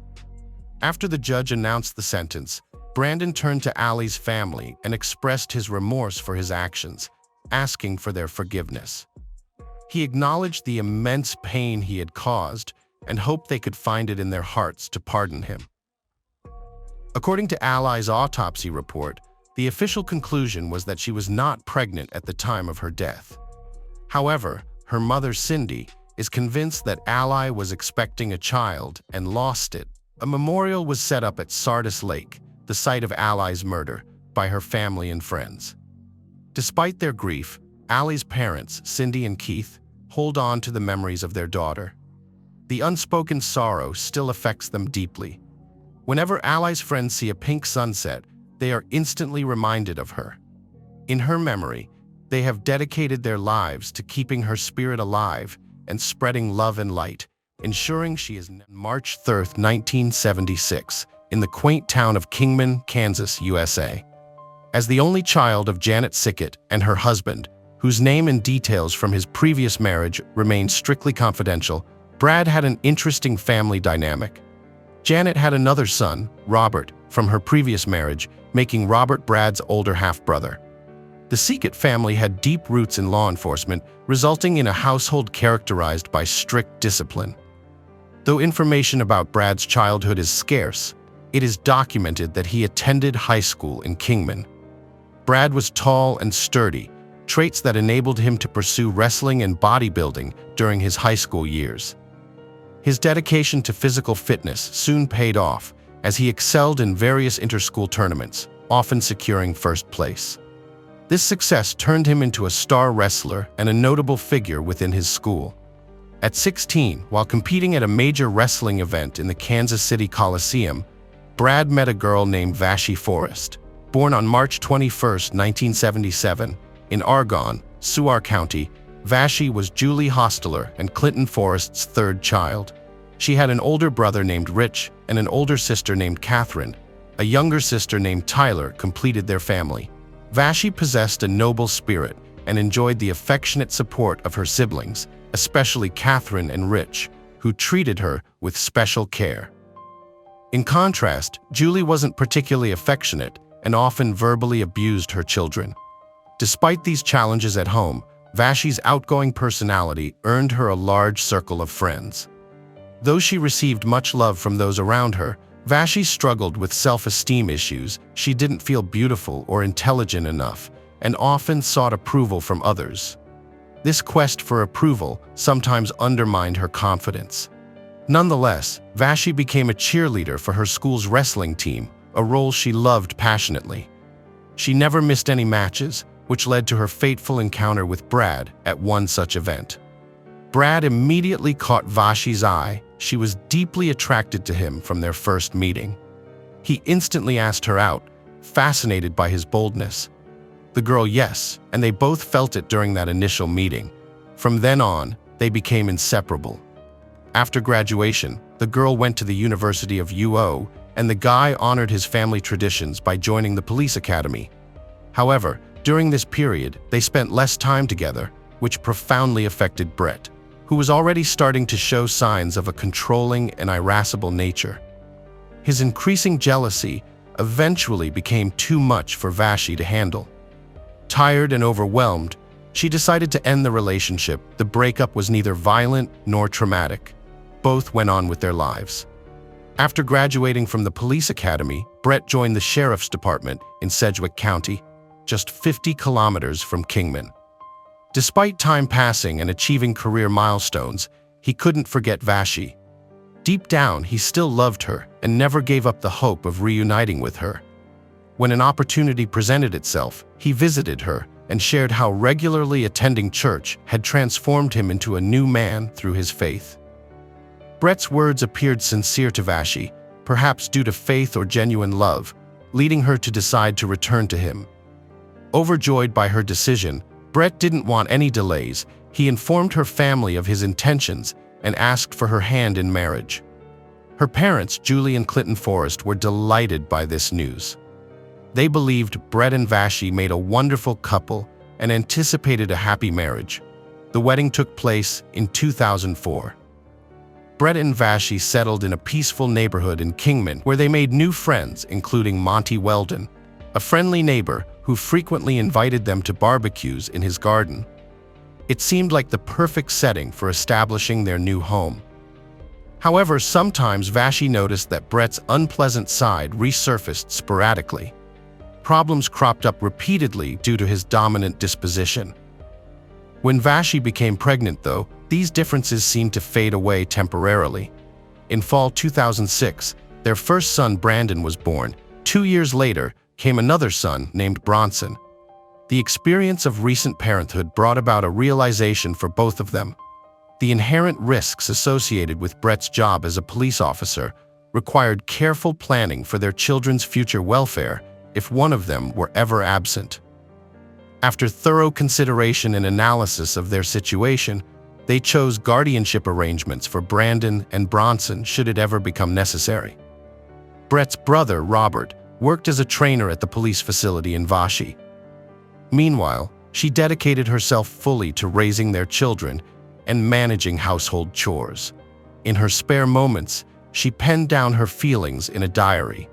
After the judge announced the sentence, Brandon turned to Ally's family and expressed his remorse for his actions, asking for their forgiveness. He acknowledged the immense pain he had caused and hoped they could find it in their hearts to pardon him. According to Ally's autopsy report, the official conclusion was that she was not pregnant at the time of her death. However, her mother, Cindy, is convinced that Ally was expecting a child and lost it. A memorial was set up at Sardis Lake, the site of Ally's murder, by her family and friends. Despite their grief, Ally's parents, Cindy and Keith, hold on to the memories of their daughter. The unspoken sorrow still affects them deeply. Whenever Ally's friends see a pink sunset, they are instantly reminded of her. In her memory, they have dedicated their lives to keeping her spirit alive and spreading love and light, ensuring she is March 3, 1976, in the quaint town of Kingman, Kansas, USA. As the only child of Janet Sickett and her husband, whose name and details from his previous marriage remain strictly confidential, Brad had an interesting family dynamic. Janet had another son, Robert, from her previous marriage, making Robert Brad's older half-brother. The Sickett family had deep roots in law enforcement, resulting in a household characterized by strict discipline. Though information about Brad's childhood is scarce, It is documented that he attended high school in Kingman. Brad was tall and sturdy, traits that enabled him to pursue wrestling and bodybuilding during his high school years. His dedication to physical fitness soon paid off, as he excelled in various inter-school tournaments, often securing first place. This success turned him into a star wrestler and a notable figure within his school. At 16, while competing at a major wrestling event in the Kansas City Coliseum, Brad met a girl named Vashie Forrest. Born on March 21, 1977, in Argonne, Seward County, Vashie was Julie Hostler and Clinton Forrest's third child. She had an older brother named Rich and an older sister named Catherine. A younger sister named Tyler completed their family. Vashie possessed a noble spirit and enjoyed the affectionate support of her siblings, especially Catherine and Rich, who treated her with special care. In contrast, Julie wasn't particularly affectionate and often verbally abused her children. Despite these challenges at home, Vashie's outgoing personality earned her a large circle of friends. Though she received much love from those around her, Vashie struggled with self-esteem issues. She didn't feel beautiful or intelligent enough, and often sought approval from others. This quest for approval sometimes undermined her confidence. Nonetheless, Vashie became a cheerleader for her school's wrestling team, a role she loved passionately. She never missed any matches, which led to her fateful encounter with Brad at one such event. Brad immediately caught Vashie's eye. She was deeply attracted to him from their first meeting. He instantly asked her out, fascinated by his boldness. The girl yes, and they both felt it during that initial meeting. From then on, they became inseparable. After graduation, the girl went to the University of UO, and the guy honored his family traditions by joining the police academy. However, during this period, they spent less time together, which profoundly affected Brett, who was already starting to show signs of a controlling and irascible nature. His increasing jealousy eventually became too much for Vashie to handle. Tired and overwhelmed, she decided to end the relationship. The breakup was neither violent nor traumatic. Both went on with their lives. After graduating from the police academy, Brett joined the sheriff's department in Sedgwick County, just 50 kilometers from Kingman. Despite time passing and achieving career milestones, he couldn't forget Vashie. Deep down, he still loved her and never gave up the hope of reuniting with her. When an opportunity presented itself, he visited her and shared how regularly attending church had transformed him into a new man through his faith. Brett's words appeared sincere to Vashie, perhaps due to faith or genuine love, leading her to decide to return to him. Overjoyed by her decision, Brett didn't want any delays. He informed her family of his intentions and asked for her hand in marriage. Her parents, Julie and Clinton Forrest, were delighted by this news. They believed Brett and Vashie made a wonderful couple and anticipated a happy marriage. The wedding took place in 2004. Brett and Vashie settled in a peaceful neighborhood in Kingman, where they made new friends, including Monty Weldon, a friendly neighbor who frequently invited them to barbecues in his garden. It seemed like the perfect setting for establishing their new home. However, sometimes Vashie noticed that Brett's unpleasant side resurfaced sporadically. Problems cropped up repeatedly due to his dominant disposition. When Vashie became pregnant, though, these differences seemed to fade away temporarily. In fall 2006, their first son Brandon was born. 2 years later, came another son named Bronson. The experience of recent parenthood brought about a realization for both of them. The inherent risks associated with Brett's job as a police officer required careful planning for their children's future welfare if one of them were ever absent. After thorough consideration and analysis of their situation, they chose guardianship arrangements for Brandon and Bronson should it ever become necessary. Brett's brother, Robert, worked as a trainer at the police facility in Vashie. Meanwhile, she dedicated herself fully to raising their children and managing household chores. In her spare moments, she penned down her feelings in a diary.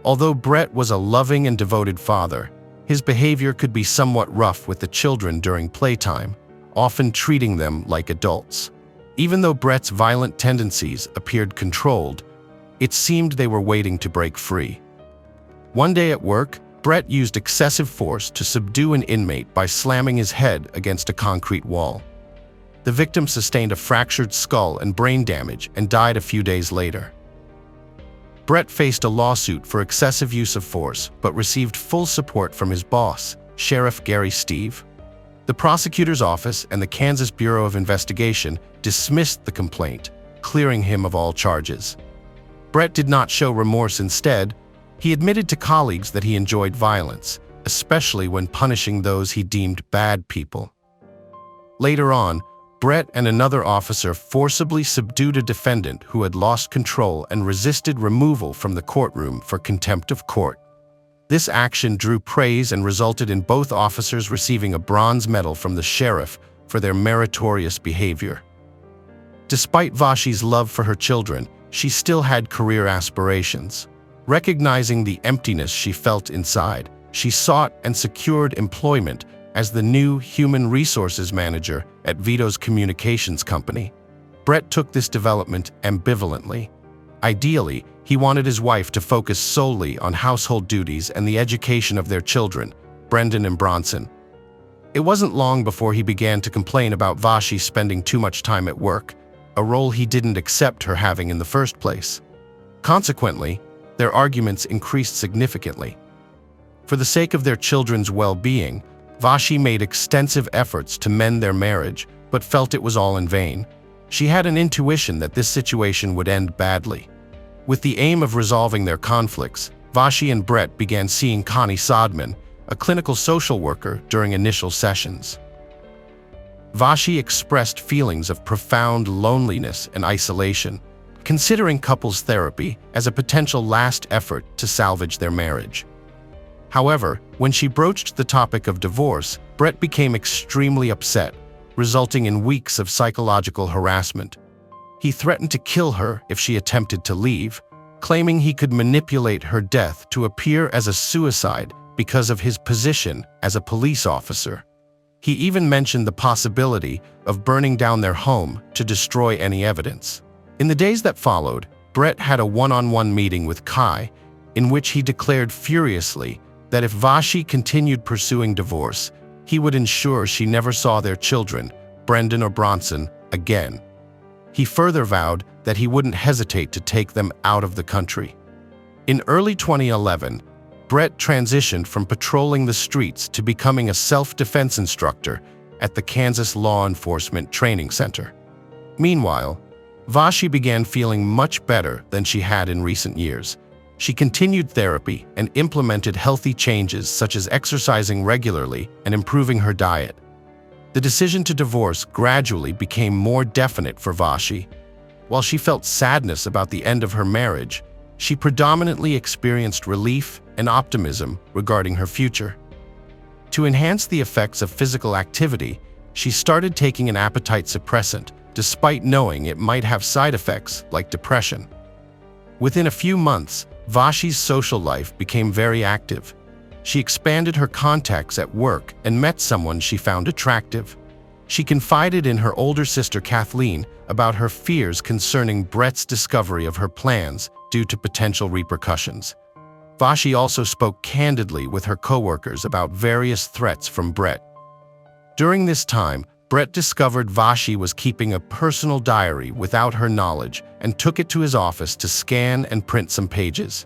Although Brett was a loving and devoted father, his behavior could be somewhat rough with the children during playtime, often treating them like adults. Even though Brett's violent tendencies appeared controlled, It seemed they were waiting to break free. One day at work, Brett used excessive force to subdue an inmate by slamming his head against a concrete wall. The victim sustained a fractured skull and brain damage and died a few days later. Brett faced a lawsuit for excessive use of force but received full support from his boss, Sheriff Gary Steve. The prosecutor's office and the Kansas Bureau of Investigation dismissed the complaint, clearing him of all charges. Brett did not show remorse. Instead, he admitted to colleagues that he enjoyed violence, especially when punishing those he deemed bad people. Later on, Brett and another officer forcibly subdued a defendant who had lost control and resisted removal from the courtroom for contempt of court. This action drew praise and resulted in both officers receiving a bronze medal from the sheriff for their meritorious behavior. Despite Vashi's love for her children, she still had career aspirations. Recognizing the emptiness she felt inside, she sought and secured employment as the new human resources manager at Vito's communications company. Brett took this development ambivalently. Ideally, he wanted his wife to focus solely on household duties and the education of their children, Brendan and Bronson. It wasn't long before he began to complain about Vashi spending too much time at work, a role he didn't accept her having in the first place. Consequently, their arguments increased significantly. For the sake of their children's well-being, Vashi made extensive efforts to mend their marriage, but felt it was all in vain. She had an intuition that this situation would end badly. With the aim of resolving their conflicts, Vashi and Brett began seeing Connie Sodman, a clinical social worker, during initial sessions. Vashi expressed feelings of profound loneliness and isolation, considering couples therapy as a potential last effort to salvage their marriage. However, when she broached the topic of divorce, Brett became extremely upset, resulting in weeks of psychological harassment. He threatened to kill her if she attempted to leave, claiming he could manipulate her death to appear as a suicide because of his position as a police officer. He even mentioned the possibility of burning down their home to destroy any evidence. In the days that followed, Brett had a one-on-one meeting with Kai, in which he declared furiously that if Vashi continued pursuing divorce, he would ensure she never saw their children, Brendan or Bronson, again. He further vowed that he wouldn't hesitate to take them out of the country. In early 2011, Brett transitioned from patrolling the streets to becoming a self-defense instructor at the Kansas Law Enforcement Training Center. Meanwhile, Vashi began feeling much better than she had in recent years. She continued therapy and implemented healthy changes such as exercising regularly and improving her diet. The decision to divorce gradually became more definite for Vashi. While she felt sadness about the end of her marriage, she predominantly experienced relief and optimism regarding her future. To enhance the effects of physical activity, she started taking an appetite suppressant, despite knowing it might have side effects like depression. Within a few months, Vashi's social life became very active. She expanded her contacts at work and met someone she found attractive. She confided in her older sister Kathleen about her fears concerning Brett's discovery of her plans due to potential repercussions. Vashi also spoke candidly with her coworkers about various threats from Brett. During this time, Brett discovered Vashi was keeping a personal diary without her knowledge and took it to his office to scan and print some pages.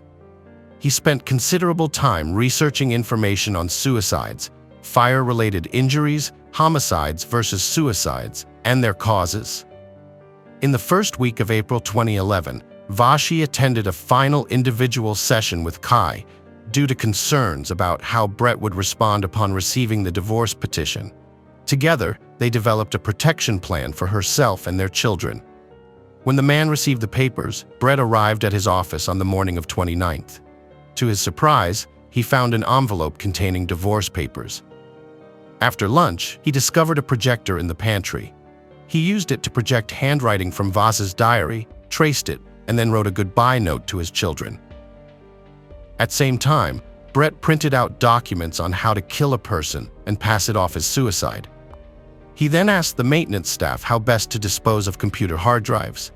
He spent considerable time researching information on suicides, fire-related injuries, homicides versus suicides, and their causes. In the first week of April 2011, Vashi attended a final individual session with Kai due to concerns about how Brett would respond upon receiving the divorce petition. Together, they developed a protection plan for herself and their children. When the man received the papers, Brett arrived at his office on the morning of 29th. To his surprise, he found an envelope containing divorce papers. After lunch, he discovered a projector in the pantry. He used it to project handwriting from Vasa's diary, traced it, and then wrote a goodbye note to his children. At the same time, Brett printed out documents on how to kill a person and pass it off as suicide. He then asked the maintenance staff how best to dispose of computer hard drives.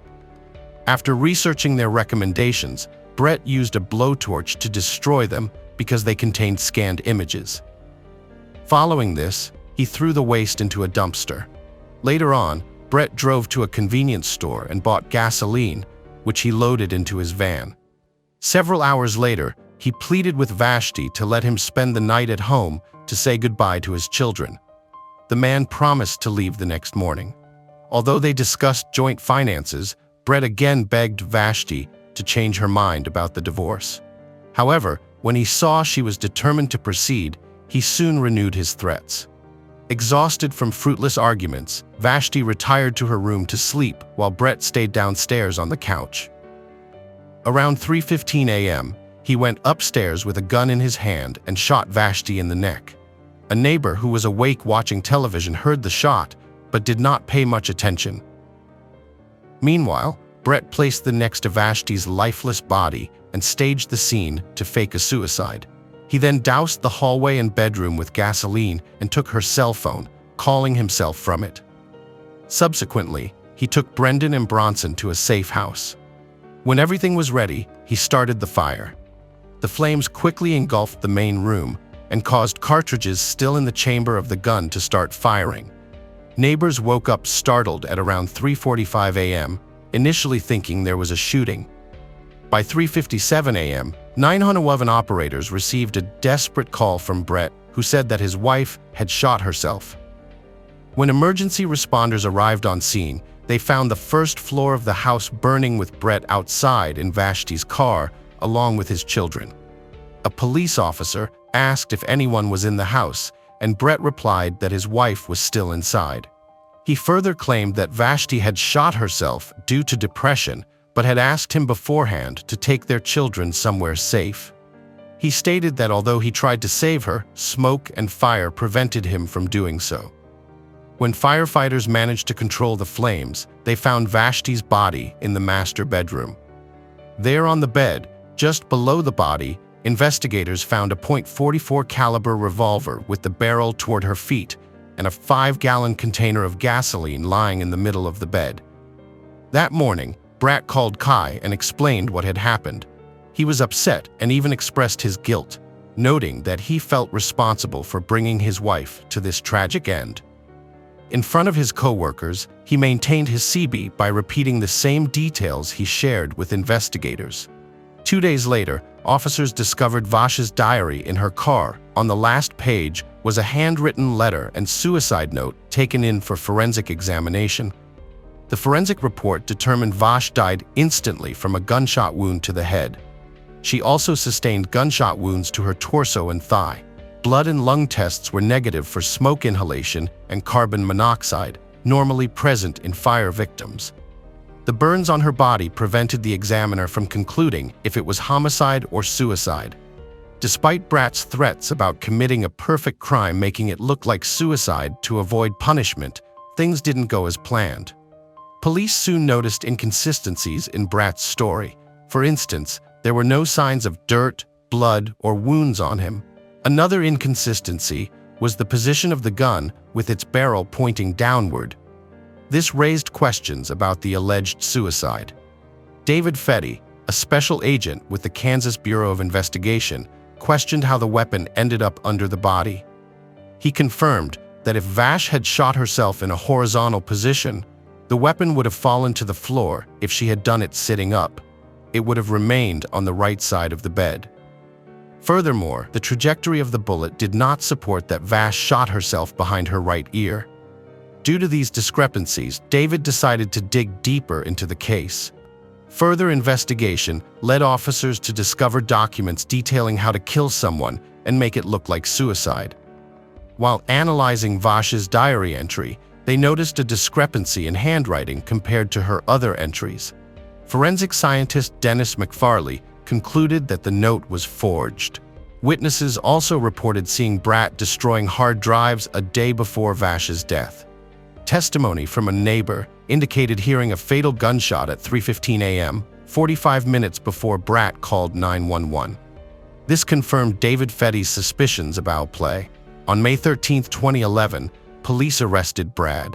After researching their recommendations, Brett used a blowtorch to destroy them because they contained scanned images. Following this, he threw the waste into a dumpster. Later on, Brett drove to a convenience store and bought gasoline, which he loaded into his van. Several hours later, he pleaded with Vashti to let him spend the night at home to say goodbye to his children. The man promised to leave the next morning. Although they discussed joint finances, Brett again begged Vashti to change her mind about the divorce. However, when he saw she was determined to proceed, he soon renewed his threats. Exhausted from fruitless arguments, Vashti retired to her room to sleep while Brett stayed downstairs on the couch. Around 3:15 a.m., he went upstairs with a gun in his hand and shot Vashti in the neck. A neighbor who was awake watching television heard the shot, but did not pay much attention. Meanwhile, Brett placed the next to Vashti's lifeless body and staged the scene to fake a suicide. He then doused the hallway and bedroom with gasoline and took her cell phone, calling himself from it. Subsequently, he took Brendan and Bronson to a safe house. When everything was ready, he started the fire. The flames quickly engulfed the main room and caused cartridges still in the chamber of the gun to start firing. Neighbors woke up startled at around 3:45 a.m., initially thinking there was a shooting. By 3:57 a.m., 911 operators received a desperate call from Brett, who said that his wife had shot herself. When emergency responders arrived on scene, they found the first floor of the house burning with Brett outside in Vashti's car, along with his children. A police officer asked if anyone was in the house, and Brett replied that his wife was still inside. He further claimed that Vashti had shot herself due to depression, but had asked him beforehand to take their children somewhere safe. He stated that although he tried to save her, smoke and fire prevented him from doing so. When firefighters managed to control the flames, they found Vashti's body in the master bedroom. There on the bed, just below the body, investigators found a .44 caliber revolver with the barrel toward her feet and a 5-gallon container of gasoline lying in the middle of the bed. That morning, Brett called Kai and explained what had happened. He was upset and even expressed his guilt, noting that he felt responsible for bringing his wife to this tragic end. In front of his co-workers, he maintained his CB by repeating the same details he shared with investigators. 2 days later, officers discovered Vash's diary in her car. On the last page was a handwritten letter and suicide note taken in for forensic examination. The forensic report determined Vash died instantly from a gunshot wound to the head. She also sustained gunshot wounds to her torso and thigh. Blood and lung tests were negative for smoke inhalation and carbon monoxide, normally present in fire victims. The burns on her body prevented the examiner from concluding if it was homicide or suicide. Despite Brett's threats about committing a perfect crime making it look like suicide to avoid punishment, things didn't go as planned. Police soon noticed inconsistencies in Brett's story. For instance, there were no signs of dirt, blood, or wounds on him. Another inconsistency was the position of the gun with its barrel pointing downward. This raised questions about the alleged suicide. David Fetty, a special agent with the Kansas Bureau of Investigation, questioned how the weapon ended up under the body. He confirmed that if Vash had shot herself in a horizontal position, the weapon would have fallen to the floor. If she had done it sitting up, it would have remained on the right side of the bed. Furthermore, the trajectory of the bullet did not support that Vash shot herself behind her right ear. Due to these discrepancies, David decided to dig deeper into the case. Further investigation led officers to discover documents detailing how to kill someone and make it look like suicide. While analyzing Vash's diary entry, they noticed a discrepancy in handwriting compared to her other entries. Forensic scientist Dennis McFarley concluded that the note was forged. Witnesses also reported seeing Brett destroying hard drives a day before Vash's death. Testimony from a neighbor indicated hearing a fatal gunshot at 3:15 a.m., 45 minutes before Brett called 911. This confirmed David Fetty's suspicions about play. On May 13, 2011, police arrested Brad.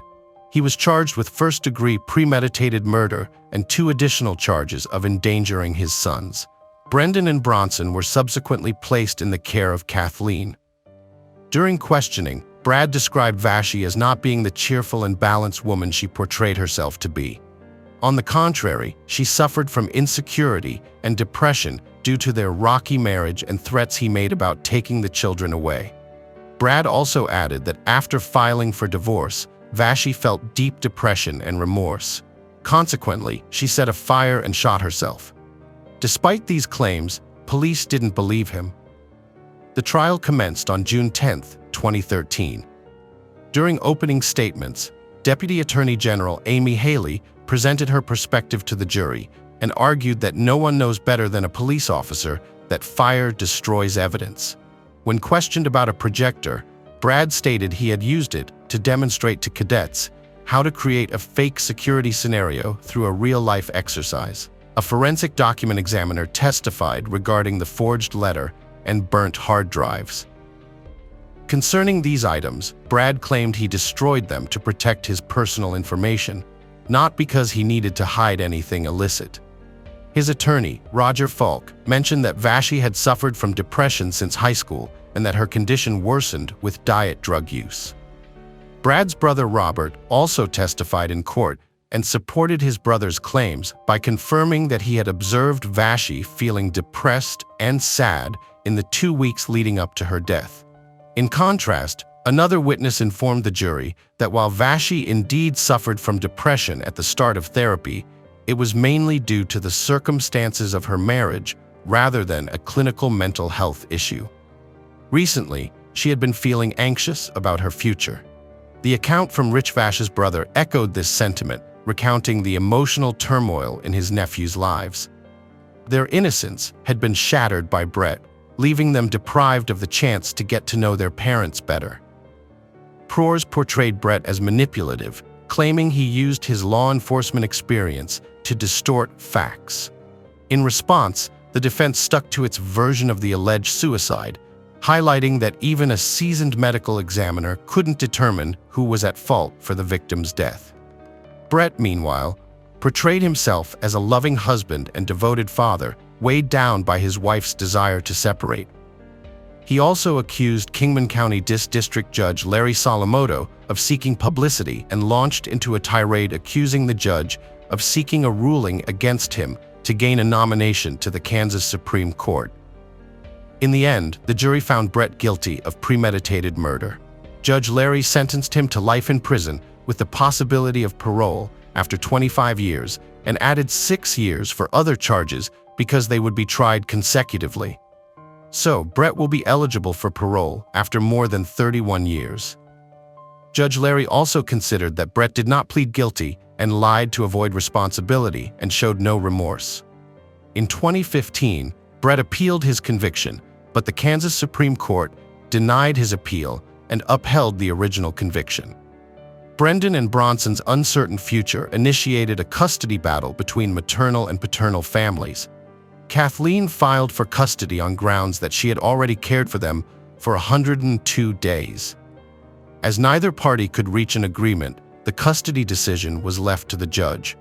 He was charged with first-degree premeditated murder and 2 additional charges of endangering his sons. Brendan and Bronson were subsequently placed in the care of Kathleen. During questioning, Brad described Vashti as not being the cheerful and balanced woman she portrayed herself to be. On the contrary, she suffered from insecurity and depression due to their rocky marriage and threats he made about taking the children away. Brad also added that after filing for divorce, Vashti felt deep depression and remorse. Consequently, she set a fire and shot herself. Despite these claims, police didn't believe him. The trial commenced on June 10, 2013. During opening statements, Deputy Attorney General Amy Haley presented her perspective to the jury and argued that no one knows better than a police officer that fire destroys evidence. When questioned about a projector, Brad stated he had used it to demonstrate to cadets how to create a fake security scenario through a real-life exercise. A forensic document examiner testified regarding the forged letter and burnt hard drives. Concerning these items, Brad claimed he destroyed them to protect his personal information, not because he needed to hide anything illicit. His attorney, Roger Falk, mentioned that Vashti had suffered from depression since high school and that her condition worsened with diet drug use. Brad's brother Robert also testified in court and supported his brother's claims by confirming that he had observed Vashti feeling depressed and sad in the 2 weeks leading up to her death. In contrast, another witness informed the jury that while Vashti indeed suffered from depression at the start of therapy, it was mainly due to the circumstances of her marriage rather than a clinical mental health issue. Recently, she had been feeling anxious about her future. The account from Rich Vash's brother echoed this sentiment, recounting the emotional turmoil in his nephews' lives. Their innocence had been shattered by Brett, leaving them deprived of the chance to get to know their parents better. Prors portrayed Brett as manipulative, claiming he used his law enforcement experience to distort facts. In response, the defense stuck to its version of the alleged suicide, highlighting that even a seasoned medical examiner couldn't determine who was at fault for the victim's death. Brett, meanwhile, portrayed himself as a loving husband and devoted father, weighed down by his wife's desire to separate. He also accused Kingman County District Judge Larry Solomoto of seeking publicity and launched into a tirade accusing the judge of seeking a ruling against him to gain a nomination to the Kansas Supreme Court. In the end, the jury found Brett guilty of premeditated murder. Judge Larry sentenced him to life in prison with the possibility of parole after 25 years and added 6 years for other charges because they would be tried consecutively. So, Brett will be eligible for parole after more than 31 years. Judge Larry also considered that Brett did not plead guilty and lied to avoid responsibility and showed no remorse. In 2015, Brett appealed his conviction, but the Kansas Supreme Court denied his appeal and upheld the original conviction. Brendan and Bronson's uncertain future initiated a custody battle between maternal and paternal families. Kathleen filed for custody on grounds that she had already cared for them for 102 days. As neither party could reach an agreement, the custody decision was left to the judge.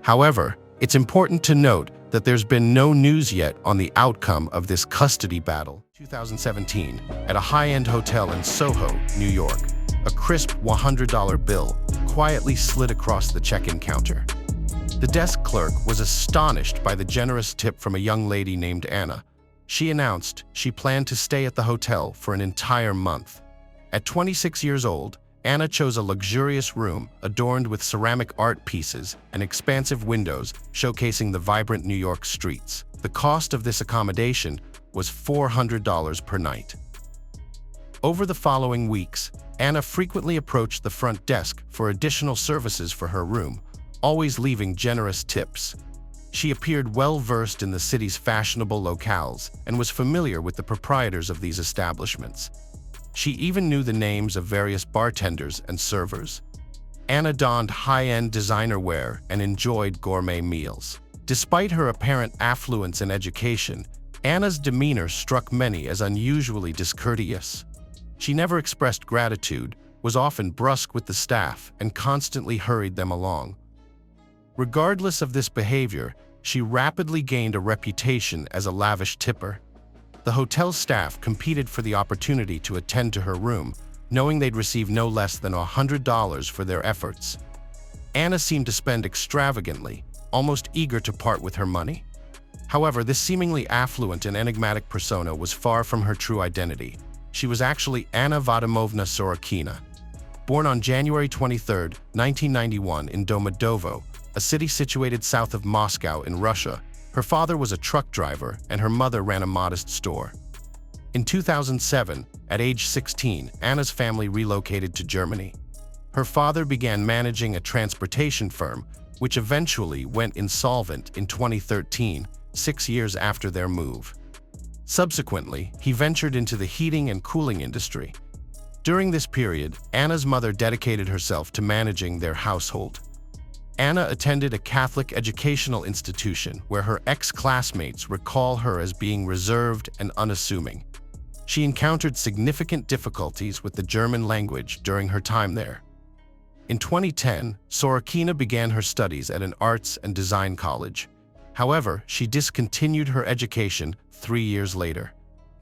However, it's important to note that there's been no news yet on the outcome of this custody battle. 2017, at a high-end hotel in Soho, New York, a crisp $100 bill quietly slid across the check-in counter. The desk clerk was astonished by the generous tip from a young lady named Anna. She announced she planned to stay at the hotel for an entire month. At 26 years old, Anna chose a luxurious room adorned with ceramic art pieces and expansive windows showcasing the vibrant New York streets. The cost of this accommodation was $400 per night. Over the following weeks, Anna frequently approached the front desk for additional services for her room, always leaving generous tips. She appeared well-versed in the city's fashionable locales and was familiar with the proprietors of these establishments. She even knew the names of various bartenders and servers. Anna donned high-end designer wear and enjoyed gourmet meals. Despite her apparent affluence and education, Anna's demeanor struck many as unusually discourteous. She never expressed gratitude, was often brusque with the staff and constantly hurried them along. Regardless of this behavior, she rapidly gained a reputation as a lavish tipper. The hotel staff competed for the opportunity to attend to her room, knowing they'd receive no less than $100 for their efforts. Anna seemed to spend extravagantly, almost eager to part with her money. However, this seemingly affluent and enigmatic persona was far from her true identity. She was actually Anna Vadimovna Sorokina. Born on January 23, 1991 in Domodedovo, a city situated south of Moscow in Russia, her father was a truck driver and her mother ran a modest store. In 2007, at age 16, Anna's family relocated to Germany. Her father began managing a transportation firm, which eventually went insolvent in 2013, 6 years after their move. Subsequently, he ventured into the heating and cooling industry. During this period, Anna's mother dedicated herself to managing their household. Anna attended a Catholic educational institution where her ex-classmates recall her as being reserved and unassuming. She encountered significant difficulties with the German language during her time there. In 2010, Sorokina began her studies at an arts and design college. However, she discontinued her education 3 years later.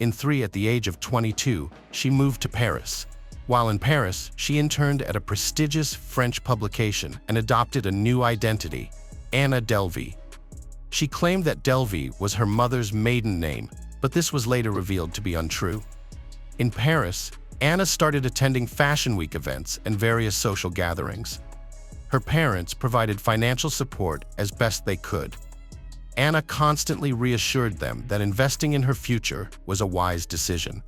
At the age of 22, she moved to Paris. While in Paris, she interned at a prestigious French publication and adopted a new identity, Anna Delvey. She claimed that Delvey was her mother's maiden name, but this was later revealed to be untrue. In Paris, Anna started attending Fashion Week events and various social gatherings. Her parents provided financial support as best they could. Anna constantly reassured them that investing in her future was a wise decision.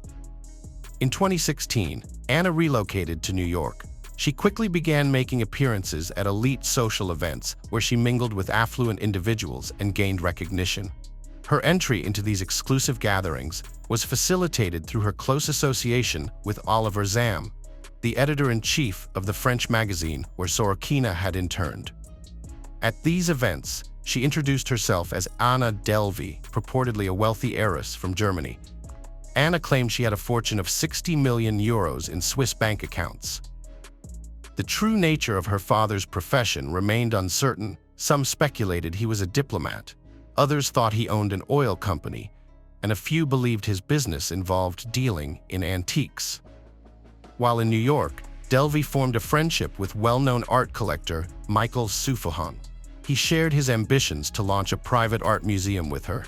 In 2016, Anna relocated to New York. She quickly began making appearances at elite social events where she mingled with affluent individuals and gained recognition. Her entry into these exclusive gatherings was facilitated through her close association with Oliver Zam, the editor-in-chief of the French magazine where Sorokina had interned. At these events, she introduced herself as Anna Delvey, purportedly a wealthy heiress from Germany. Anna claimed she had a fortune of 60 million euros in Swiss bank accounts. The true nature of her father's profession remained uncertain. Some speculated he was a diplomat, others thought he owned an oil company, and a few believed his business involved dealing in antiques. While in New York, Delvey formed a friendship with well-known art collector Michael Souffahon. He shared his ambitions to launch a private art museum with her.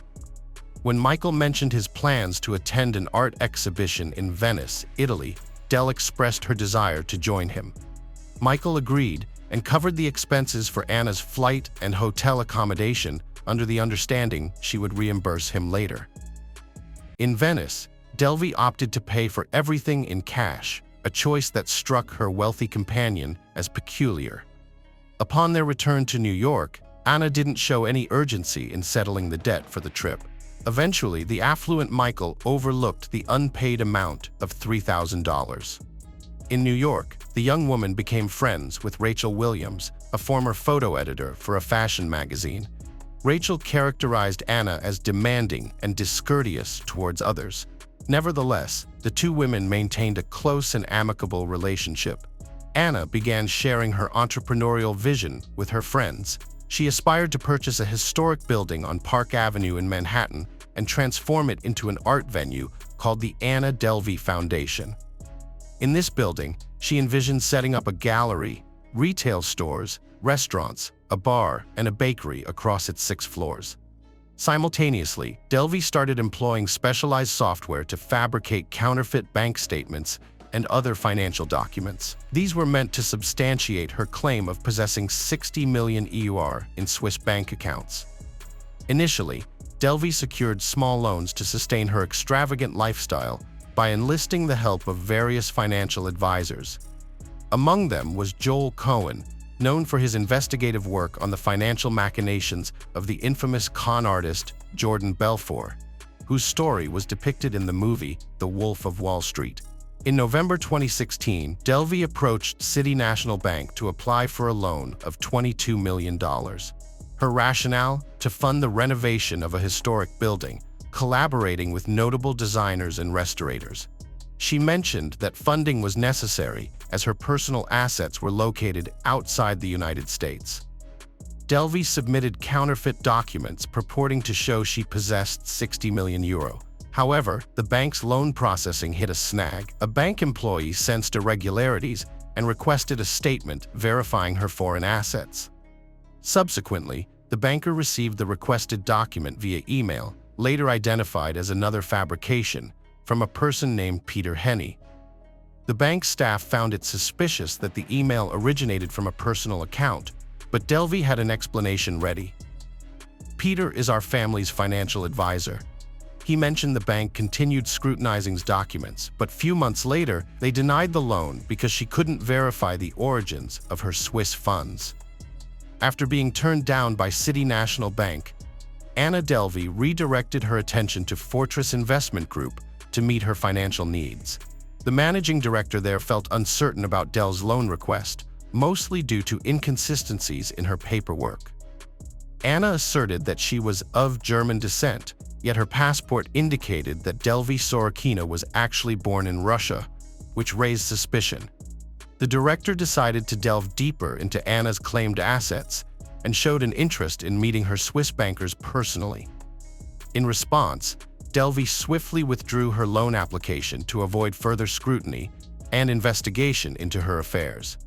When Michael mentioned his plans to attend an art exhibition in Venice, Italy, Del expressed her desire to join him. Michael agreed and covered the expenses for Anna's flight and hotel accommodation under the understanding she would reimburse him later. In Venice, Delvey opted to pay for everything in cash, a choice that struck her wealthy companion as peculiar. Upon their return to New York, Anna didn't show any urgency in settling the debt for the trip. Eventually, the affluent Michael overlooked the unpaid amount of $3,000. In New York, the young woman became friends with Rachel Williams, a former photo editor for a fashion magazine. Rachel characterized Anna as demanding and discourteous towards others. Nevertheless, the two women maintained a close and amicable relationship. Anna began sharing her entrepreneurial vision with her friends. She aspired to purchase a historic building on Park Avenue in Manhattan and transform it into an art venue called the Anna Delvey Foundation. In this building, she envisioned setting up a gallery, retail stores, restaurants, a bar, and a bakery across its 6 floors. Simultaneously, Delvey started employing specialized software to fabricate counterfeit bank statements and other financial documents. These were meant to substantiate her claim of possessing 60 million EUR in Swiss bank accounts. Initially, Delvey secured small loans to sustain her extravagant lifestyle by enlisting the help of various financial advisors. Among them was Joel Cohen, known for his investigative work on the financial machinations of the infamous con artist Jordan Belfort, whose story was depicted in the movie The Wolf of Wall Street. In November 2016, Delvey approached City National Bank to apply for a loan of $22 million. Her rationale? To fund the renovation of a historic building, collaborating with notable designers and restorators. She mentioned that funding was necessary as her personal assets were located outside the United States. Delvey submitted counterfeit documents purporting to show she possessed €60 million. However, the bank's loan processing hit a snag. A bank employee sensed irregularities and requested a statement verifying her foreign assets. Subsequently, the banker received the requested document via email, later identified as another fabrication, from a person named Peter Henney. The bank staff found it suspicious that the email originated from a personal account, but Delvey had an explanation ready. "Peter is our family's financial advisor. He mentioned the bank continued scrutinizing documents, but few months later, they denied the loan because she couldn't verify the origins of her Swiss funds." After being turned down by City National Bank, Anna Delvey redirected her attention to Fortress Investment Group to meet her financial needs. The managing director there felt uncertain about Del's loan request, mostly due to inconsistencies in her paperwork. Anna asserted that she was of German descent, yet her passport indicated that Delvey Sorokina was actually born in Russia, which raised suspicion. The director decided to delve deeper into Anna's claimed assets and showed an interest in meeting her Swiss bankers personally. In response, Delvey swiftly withdrew her loan application to avoid further scrutiny and investigation into her affairs.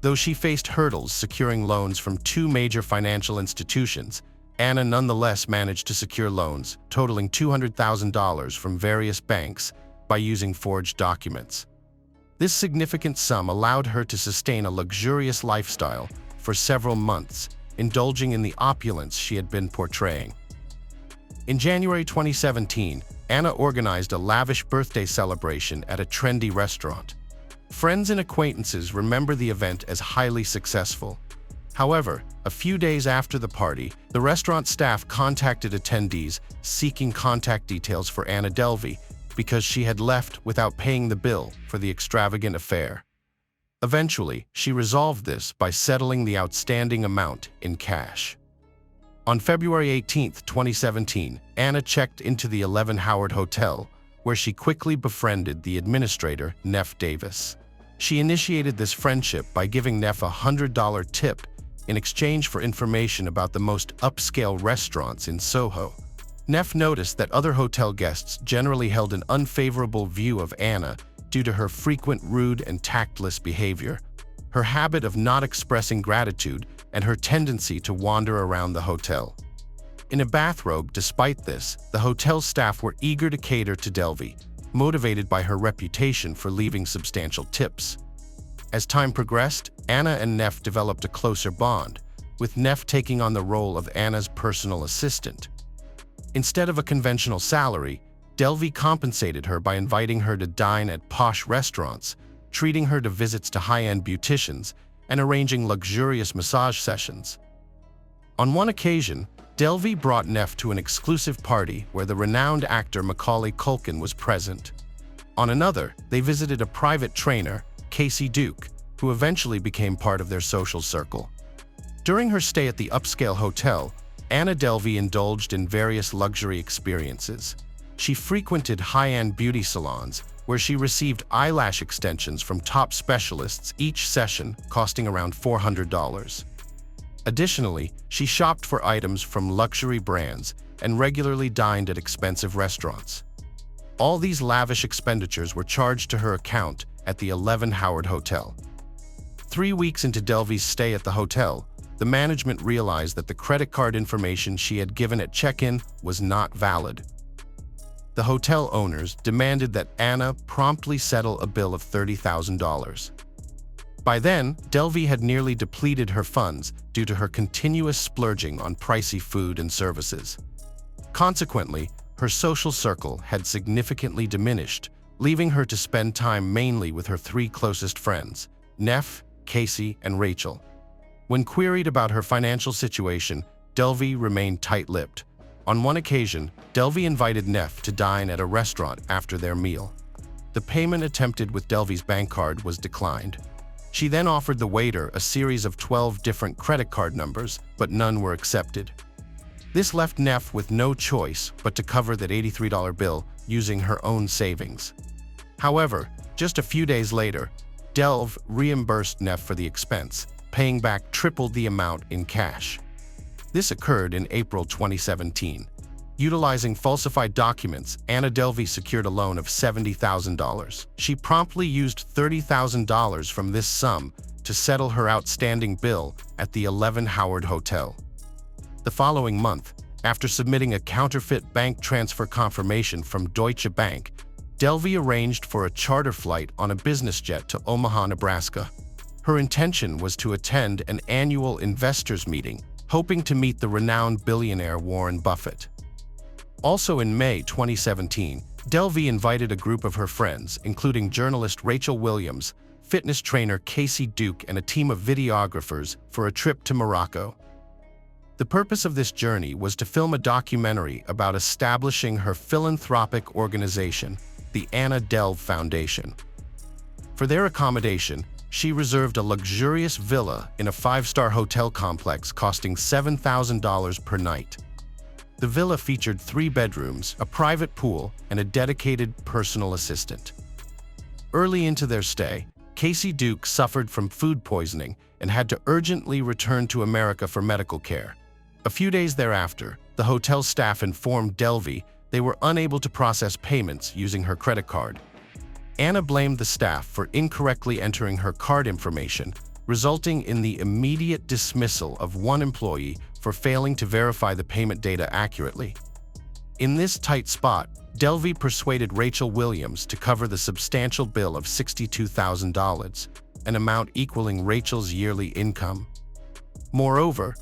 Though she faced hurdles securing loans from two major financial institutions, Anna nonetheless managed to secure loans totaling $200,000 from various banks by using forged documents. This significant sum allowed her to sustain a luxurious lifestyle for several months, indulging in the opulence she had been portraying. In January 2017, Anna organized a lavish birthday celebration at a trendy restaurant. Friends and acquaintances remember the event as highly successful. However, a few days after the party, the restaurant staff contacted attendees seeking contact details for Anna Delvey because she had left without paying the bill for the extravagant affair. Eventually, she resolved this by settling the outstanding amount in cash. On February 18, 2017, Anna checked into the 11 Howard Hotel, where she quickly befriended the administrator, Neff Davis. She initiated this friendship by giving Neff a $100 tip in exchange for information about the most upscale restaurants in Soho. Neff noticed that other hotel guests generally held an unfavorable view of Anna due to her frequent rude and tactless behavior, her habit of not expressing gratitude, and her tendency to wander around the hotel. In a bathrobe, despite this, the hotel staff were eager to cater to Delvey, motivated by her reputation for leaving substantial tips. As time progressed, Anna and Neff developed a closer bond, with Neff taking on the role of Anna's personal assistant. Instead of a conventional salary, Delvey compensated her by inviting her to dine at posh restaurants, treating her to visits to high-end beauticians, and arranging luxurious massage sessions. On one occasion, Delvey brought Neff to an exclusive party where the renowned actor Macaulay Culkin was present. On another, they visited a private trainer, Casey Duke, who eventually became part of their social circle. During her stay at the upscale hotel, Anna Delvey indulged in various luxury experiences. She frequented high-end beauty salons, where she received eyelash extensions from top specialists, each session costing around $400. Additionally, she shopped for items from luxury brands and regularly dined at expensive restaurants. All these lavish expenditures were charged to her account at the 11 Howard Hotel. 3 weeks into Delvey's stay at the hotel, the management realized that the credit card information she had given at check-in was not valid. The hotel owners demanded that Anna promptly settle a bill of $30,000. By then, Delvey had nearly depleted her funds due to her continuous splurging on pricey food and services. Consequently, her social circle had significantly diminished, leaving her to spend time mainly with her 3 closest friends, Neff, Casey, and Rachel. When queried about her financial situation, Delvey remained tight-lipped. On one occasion, Delvey invited Neff to dine at a restaurant after their meal. The payment attempted with Delvey's bank card was declined. She then offered the waiter a series of 12 different credit card numbers, but none were accepted. This left Neff with no choice but to cover that $83 bill using her own savings. However, just a few days later, Delve reimbursed Neff for the expense, paying back triple the amount in cash. This occurred in April 2017. Utilizing falsified documents, Anna Delvey secured a loan of $70,000. She promptly used $30,000 from this sum to settle her outstanding bill at the 11 Howard Hotel. The following month, after submitting a counterfeit bank transfer confirmation from Deutsche Bank, Delvey arranged for a charter flight on a business jet to Omaha, Nebraska. Her intention was to attend an annual investors meeting, hoping to meet the renowned billionaire Warren Buffett. Also in May 2017, Delvey invited a group of her friends, including journalist Rachel Williams, fitness trainer Casey Duke, and a team of videographers for a trip to Morocco. The purpose of this journey was to film a documentary about establishing her philanthropic organization, the Anna Delvey Foundation. For their accommodation, she reserved a luxurious villa in a 5-star hotel complex costing $7,000 per night. The villa featured 3 bedrooms, a private pool, and a dedicated personal assistant. Early into their stay, Casey Duke suffered from food poisoning and had to urgently return to America for medical care. A few days thereafter, the hotel staff informed Delvey they were unable to process payments using her credit card. Anna blamed the staff for incorrectly entering her card information, resulting in the immediate dismissal of one employee for failing to verify the payment data accurately. In this tight spot, Delvey persuaded Rachel Williams to cover the substantial bill of $62,000, an amount equaling Rachel's yearly income. Moreover,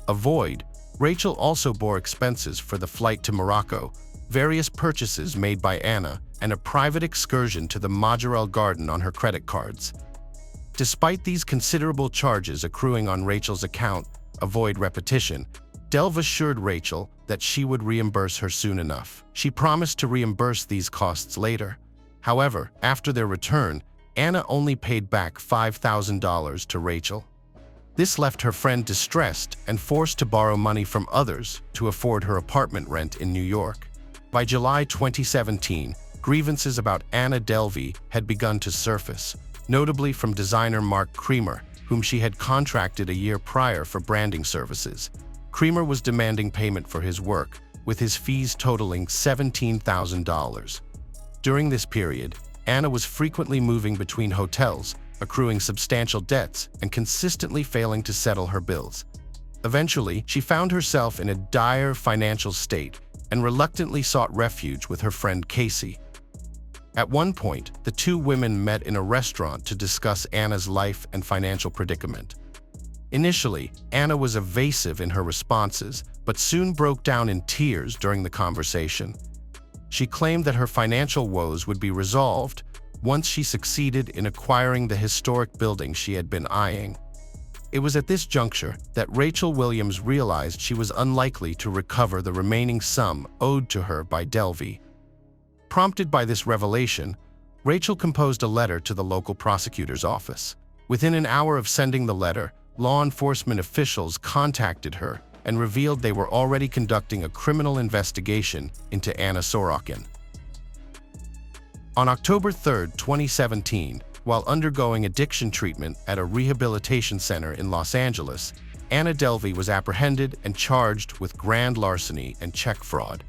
Rachel also bore expenses for the flight to Morocco, various purchases made by Anna, and a private excursion to the Majorelle Garden on her credit cards. Despite these considerable charges accruing on Rachel's account, avoid repetition, Delvey assured Rachel that she would reimburse her soon enough. She promised to reimburse these costs later. However, after their return, Anna only paid back $5,000 to Rachel. This left her friend distressed and forced to borrow money from others to afford her apartment rent in New York. By July 2017, grievances about Anna Delvey had begun to surface, notably from designer Mark Creamer, whom she had contracted a year prior for branding services. Creamer was demanding payment for his work, with his fees totaling $17,000. During this period, Anna was frequently moving between hotels, accruing substantial debts and consistently failing to settle her bills. Eventually, she found herself in a dire financial state and reluctantly sought refuge with her friend Casey. At one point, the 2 women met in a restaurant to discuss Anna's life and financial predicament. Initially, Anna was evasive in her responses, but soon broke down in tears during the conversation. She claimed that her financial woes would be resolved once she succeeded in acquiring the historic building she had been eyeing. It was at this juncture that Rachel Williams realized she was unlikely to recover the remaining sum owed to her by Delvey. Prompted by this revelation, Rachel composed a letter to the local prosecutor's office. Within an hour of sending the letter, law enforcement officials contacted her and revealed they were already conducting a criminal investigation into Anna Sorokin. On October 3, 2017, while undergoing addiction treatment at a rehabilitation center in Los Angeles, Anna Delvey was apprehended and charged with grand larceny and check fraud.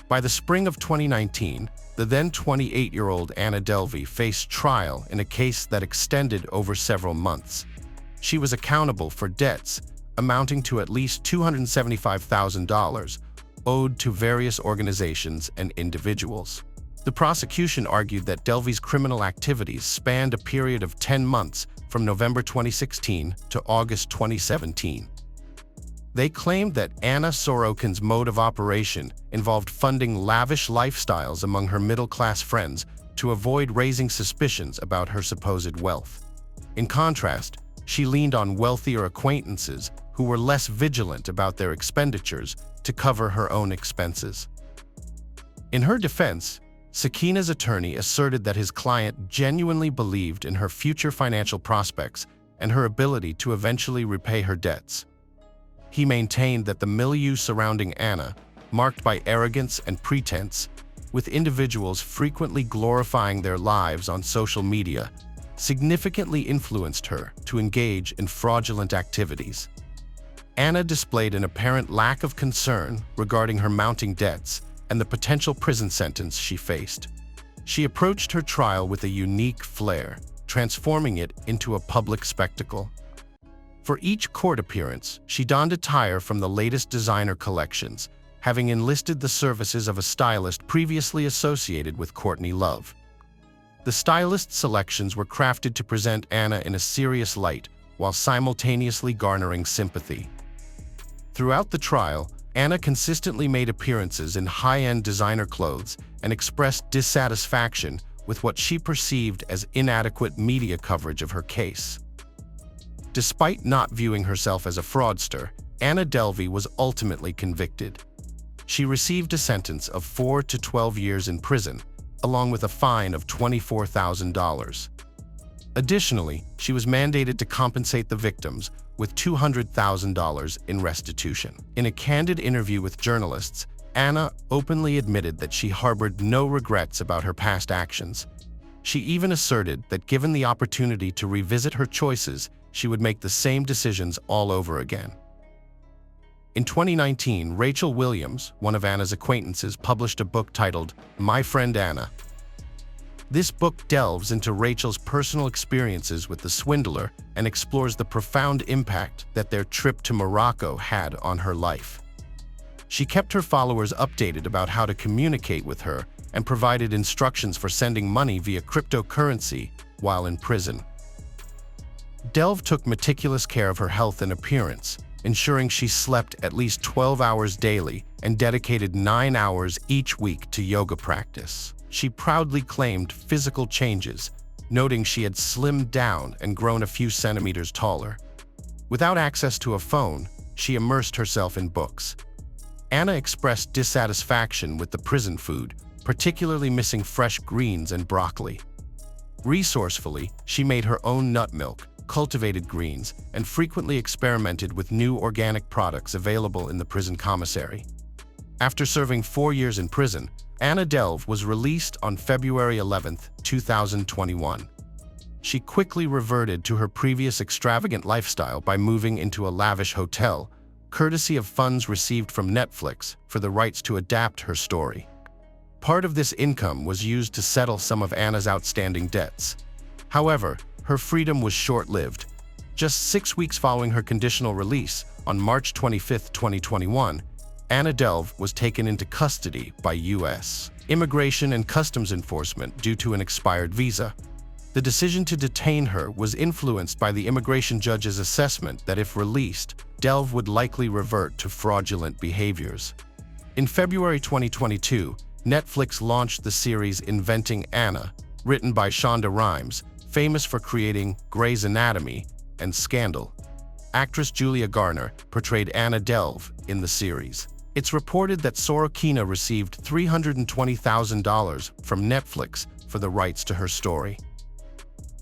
By the spring of 2019, the then 28-year-old Anna Delvey faced trial in a case that extended over several months. She was accountable for debts amounting to at least $275,000 owed to various organizations and individuals. The prosecution argued that Delvey's criminal activities spanned a period of 10 months from November 2016 to August 2017. They claimed that Anna Sorokin's mode of operation involved funding lavish lifestyles among her middle-class friends to avoid raising suspicions about her supposed wealth. In contrast, she leaned on wealthier acquaintances who were less vigilant about their expenditures to cover her own expenses. In her defense, Sakina's attorney asserted that his client genuinely believed in her future financial prospects and her ability to eventually repay her debts. He maintained that the milieu surrounding Anna, marked by arrogance and pretense, with individuals frequently glorifying their lives on social media, significantly influenced her to engage in fraudulent activities. Anna displayed an apparent lack of concern regarding her mounting debts and the potential prison sentence she faced. She approached her trial with a unique flair, transforming it into a public spectacle. For each court appearance, she donned attire from the latest designer collections, having enlisted the services of a stylist previously associated with Courtney Love. The stylist's selections were crafted to present Anna in a serious light while simultaneously garnering sympathy. Throughout the trial, Anna consistently made appearances in high-end designer clothes and expressed dissatisfaction with what she perceived as inadequate media coverage of her case. Despite not viewing herself as a fraudster, Anna Delvey was ultimately convicted. She received a sentence of 4 to 12 years in prison, along with a fine of $24,000. Additionally, she was mandated to compensate the victims with $200,000 in restitution. In a candid interview with journalists, Anna openly admitted that she harbored no regrets about her past actions. She even asserted that given the opportunity to revisit her choices, she would make the same decisions all over again. In 2019, Rachel Williams, one of Anna's acquaintances, published a book titled My Friend Anna. This book delves into Rachel's personal experiences with the swindler and explores the profound impact that their trip to Morocco had on her life. She kept her followers updated about how to communicate with her and provided instructions for sending money via cryptocurrency while in prison. Delve took meticulous care of her health and appearance, ensuring she slept at least 12 hours daily and dedicated 9 hours each week to yoga practice. She proudly claimed physical changes, noting she had slimmed down and grown a few centimeters taller. Without access to a phone, she immersed herself in books. Anna expressed dissatisfaction with the prison food, particularly missing fresh greens and broccoli. Resourcefully, she made her own nut milk, cultivated greens, and frequently experimented with new organic products available in the prison commissary. After serving 4 years in prison, Anna Delve was released on February 11, 2021. She quickly reverted to her previous extravagant lifestyle by moving into a lavish hotel, courtesy of funds received from Netflix for the rights to adapt her story. Part of this income was used to settle some of Anna's outstanding debts. However, her freedom was short-lived. Just 6 weeks following her conditional release, on March 25, 2021, Anna Delve was taken into custody by U.S. Immigration and Customs Enforcement due to an expired visa. The decision to detain her was influenced by the immigration judge's assessment that if released, Delve would likely revert to fraudulent behaviors. In February 2022, Netflix launched the series Inventing Anna, written by Shonda Rhimes, famous for creating Grey's Anatomy and Scandal. Actress Julia Garner portrayed Anna Delve in the series. It's reported that Sorokina received $320,000 from Netflix for the rights to her story.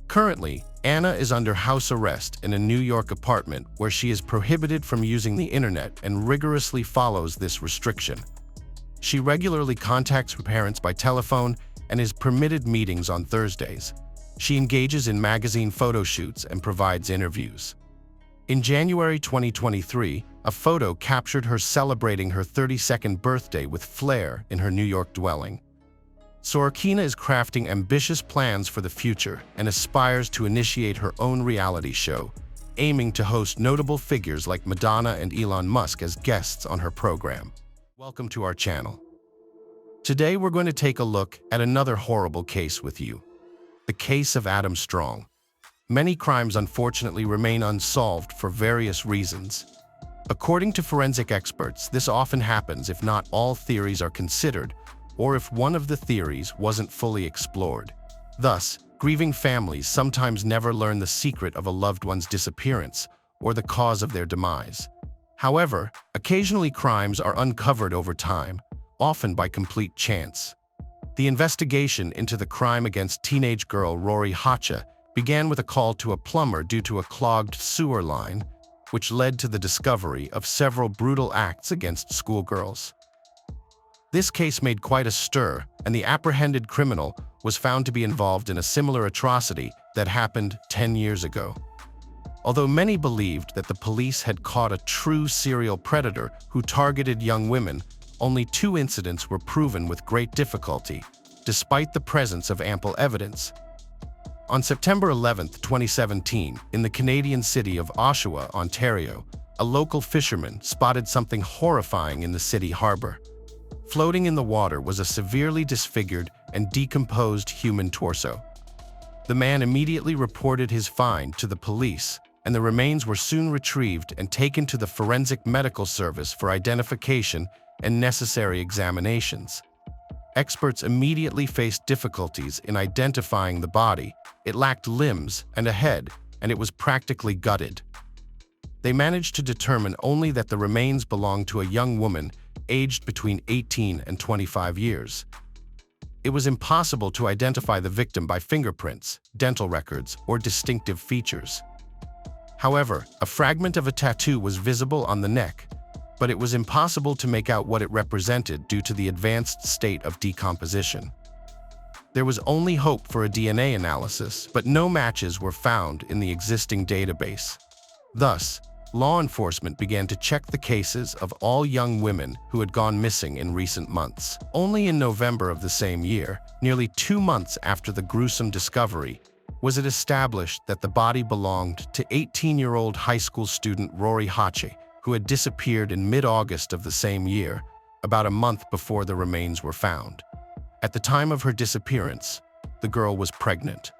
Currently, Anna is under house arrest in a New York apartment where she is prohibited from using the internet and rigorously follows this restriction. She regularly contacts her parents by telephone and is permitted meetings on Thursdays. She engages in magazine photo shoots and provides interviews. In January 2023, a photo captured her celebrating her 32nd birthday with flair in her New York dwelling. Sorokina is crafting ambitious plans for the future and aspires to initiate her own reality show, aiming to host notable figures like Madonna and Elon Musk as guests on her program. Welcome to our channel. Today we're going to take a look at another horrible case with you. The case of Adam Strong. Many crimes unfortunately remain unsolved for various reasons. According to forensic experts, this often happens if not all theories are considered, or if one of the theories wasn't fully explored. Thus, grieving families sometimes never learn the secret of a loved one's disappearance or the cause of their demise. However, occasionally crimes are uncovered over time, often by complete chance. The investigation into the crime against teenage girl Rory Hacha began with a call to a plumber due to a clogged sewer line, which led to the discovery of several brutal acts against schoolgirls. This case made quite a stir, and the apprehended criminal was found to be involved in a similar atrocity that happened 10 years ago. Although many believed that the police had caught a true serial predator who targeted young women, only 2 incidents were proven with great difficulty, despite the presence of ample evidence. On September 11, 2017, in the Canadian city of Oshawa, Ontario, a local fisherman spotted something horrifying in the city harbor. Floating in the water was a severely disfigured and decomposed human torso. The man immediately reported his find to the police, and the remains were soon retrieved and taken to the forensic medical service for identification and necessary examinations. Experts immediately faced difficulties in identifying the body. It lacked limbs and a head, and it was practically gutted. They managed to determine only that the remains belonged to a young woman aged between 18 and 25 years. It was impossible to identify the victim by fingerprints, dental records, or distinctive features. However, a fragment of a tattoo was visible on the neck, but it was impossible to make out what it represented due to the advanced state of decomposition. There was only hope for a DNA analysis, but no matches were found in the existing database. Thus, law enforcement began to check the cases of all young women who had gone missing in recent months. Only in November of the same year, nearly 2 months after the gruesome discovery, was it established that the body belonged to 18-year-old high school student Rory Hache, who had disappeared in mid-August of the same year, about a month before the remains were found. At the time of her disappearance, the girl was pregnant.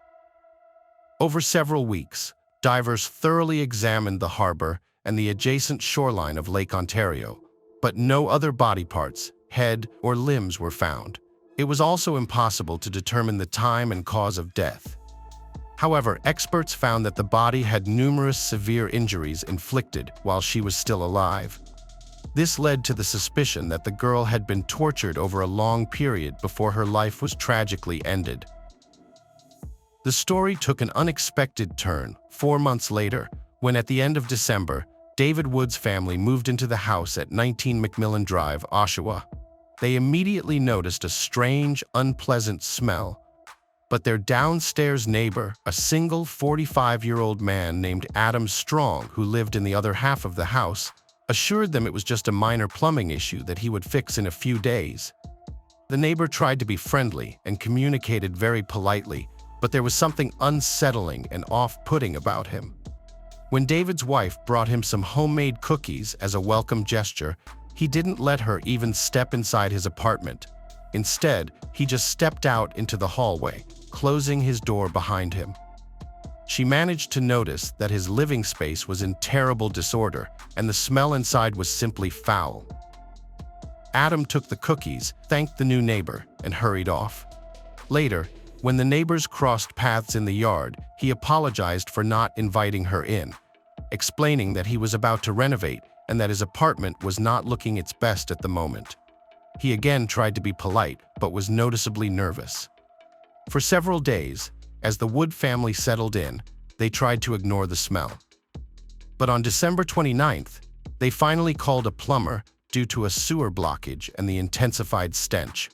Over several weeks, divers thoroughly examined the harbor and the adjacent shoreline of Lake Ontario, but no other body parts, head, or limbs were found. It was also impossible to determine the time and cause of death. However, experts found that the body had numerous severe injuries inflicted while she was still alive. This led to the suspicion that the girl had been tortured over a long period before her life was tragically ended. The story took an unexpected turn 4 months later, when at the end of December, David Wood's family moved into the house at 19 McMillan Drive, Oshawa. They immediately noticed a strange, unpleasant smell, but their downstairs neighbor, a single 45-year-old man named Adam Strong, who lived in the other half of the house, assured them it was just a minor plumbing issue that he would fix in a few days. The neighbor tried to be friendly and communicated very politely, but there was something unsettling and off-putting about him. When David's wife brought him some homemade cookies as a welcome gesture, he didn't let her even step inside his apartment. Instead, he just stepped out into the hallway, closing his door behind him. She managed to notice that his living space was in terrible disorder, and the smell inside was simply foul. Adam took the cookies, thanked the new neighbor, and hurried off. Later, when the neighbors crossed paths in the yard, he apologized for not inviting her in, explaining that he was about to renovate and that his apartment was not looking its best at the moment. He again tried to be polite, but was noticeably nervous. For several days, as the Wood family settled in, they tried to ignore the smell. But on December 29th, they finally called a plumber due to a sewer blockage and the intensified stench.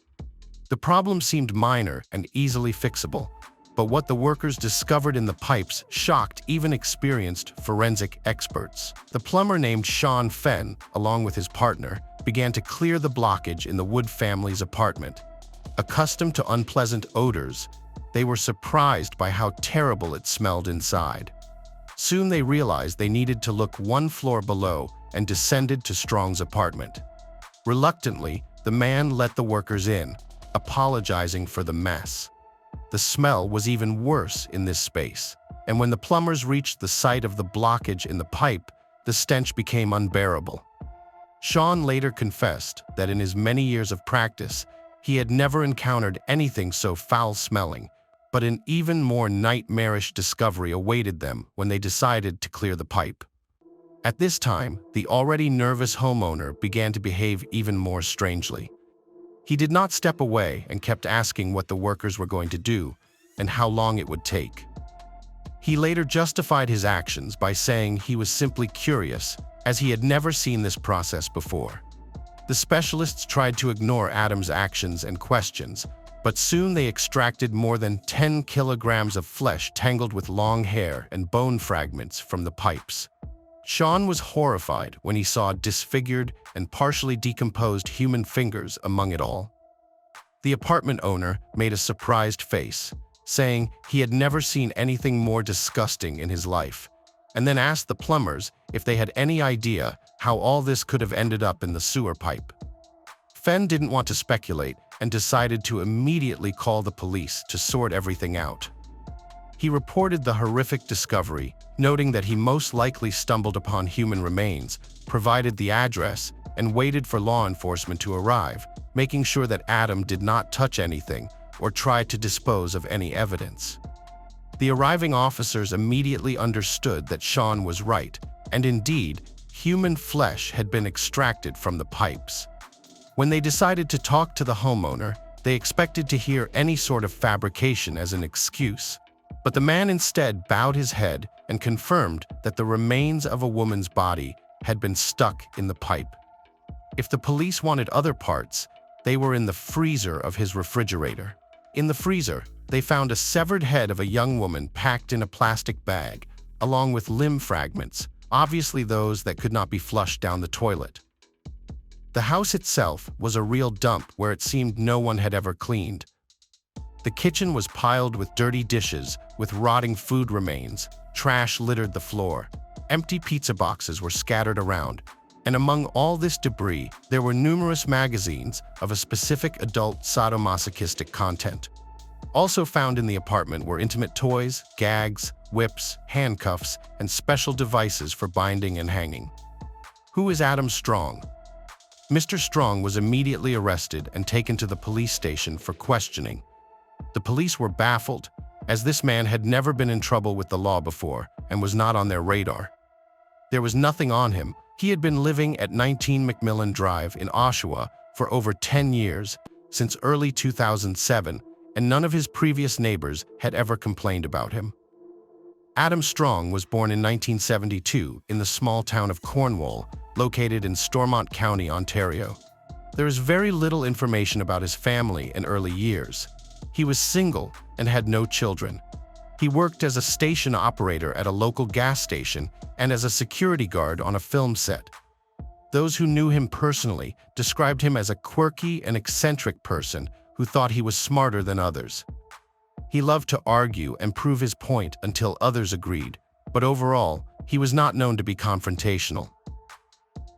The problem seemed minor and easily fixable, but what the workers discovered in the pipes shocked even experienced forensic experts. The plumber named Sean Fenn, along with his partner, began to clear the blockage in the Wood family's apartment. Accustomed to unpleasant odors, they were surprised by how terrible it smelled inside. Soon they realized they needed to look 1 floor below and descended to Strong's apartment. Reluctantly, the man let the workers in, apologizing for the mess. The smell was even worse in this space, and when the plumbers reached the site of the blockage in the pipe, the stench became unbearable. Sean later confessed that in his many years of practice, he had never encountered anything so foul-smelling, but an even more nightmarish discovery awaited them when they decided to clear the pipe. At this time, the already nervous homeowner began to behave even more strangely. He did not step away and kept asking what the workers were going to do and how long it would take. He later justified his actions by saying he was simply curious, as he had never seen this process before. The specialists tried to ignore Adam's actions and questions, but soon they extracted more than 10 kilograms of flesh tangled with long hair and bone fragments from the pipes. Sean was horrified when he saw disfigured and partially decomposed human fingers among it all. The apartment owner made a surprised face, saying he had never seen anything more disgusting in his life, and then asked the plumbers if they had any idea how all this could have ended up in the sewer pipe. Fenn didn't want to speculate and decided to immediately call the police to sort everything out. He reported the horrific discovery, noting that he most likely stumbled upon human remains, provided the address, and waited for law enforcement to arrive, making sure that Adam did not touch anything or try to dispose of any evidence. The arriving officers immediately understood that Sean was right, and indeed, human flesh had been extracted from the pipes. When they decided to talk to the homeowner, they expected to hear any sort of fabrication as an excuse. But the man instead bowed his head and confirmed that the remains of a woman's body had been stuck in the pipe. If the police wanted other parts, they were in the freezer of his refrigerator. In the freezer, they found a severed head of a young woman packed in a plastic bag, along with limb fragments, obviously those that could not be flushed down the toilet. The house itself was a real dump where it seemed no one had ever cleaned. The kitchen was piled with dirty dishes, with rotting food remains. Trash littered the floor. Empty pizza boxes were scattered around. And among all this debris, there were numerous magazines of a specific adult sadomasochistic content. Also found in the apartment were intimate toys, gags, whips, handcuffs, and special devices for binding and hanging. Who is Adam Strong? Mr. Strong was immediately arrested and taken to the police station for questioning. The police were baffled, as this man had never been in trouble with the law before and was not on their radar. There was nothing on him. He had been living at 19 McMillan Drive in Oshawa for over 10 years, since early 2007, and none of his previous neighbors had ever complained about him. Adam Strong was born in 1972 in the small town of Cornwall, located in Stormont County, Ontario. There is very little information about his family and early years. He was single and had no children. He worked as a station operator at a local gas station and as a security guard on a film set. Those who knew him personally described him as a quirky and eccentric person who thought he was smarter than others. He loved to argue and prove his point until others agreed, but overall, he was not known to be confrontational.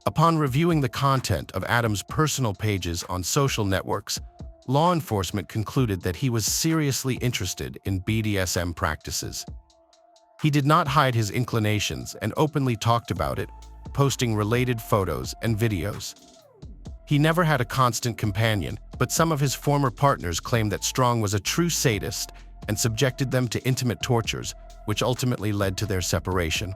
Upon reviewing the content of Adam's personal pages on social networks, law enforcement concluded that he was seriously interested in BDSM practices. He did not hide his inclinations and openly talked about it, posting related photos and videos. He never had a constant companion, but some of his former partners claimed that Strong was a true sadist and subjected them to intimate tortures, which ultimately led to their separation.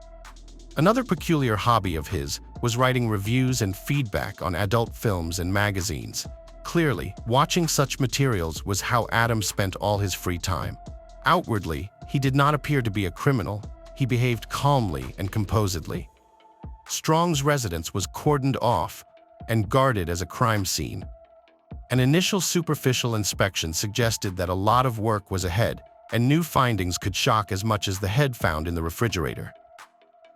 Another peculiar hobby of his was writing reviews and feedback on adult films and magazines. Clearly, watching such materials was how Adam spent all his free time. Outwardly, he did not appear to be a criminal. He behaved calmly and composedly. Strong's residence was cordoned off and guarded as a crime scene. An initial superficial inspection suggested that a lot of work was ahead, and new findings could shock as much as the head found in the refrigerator.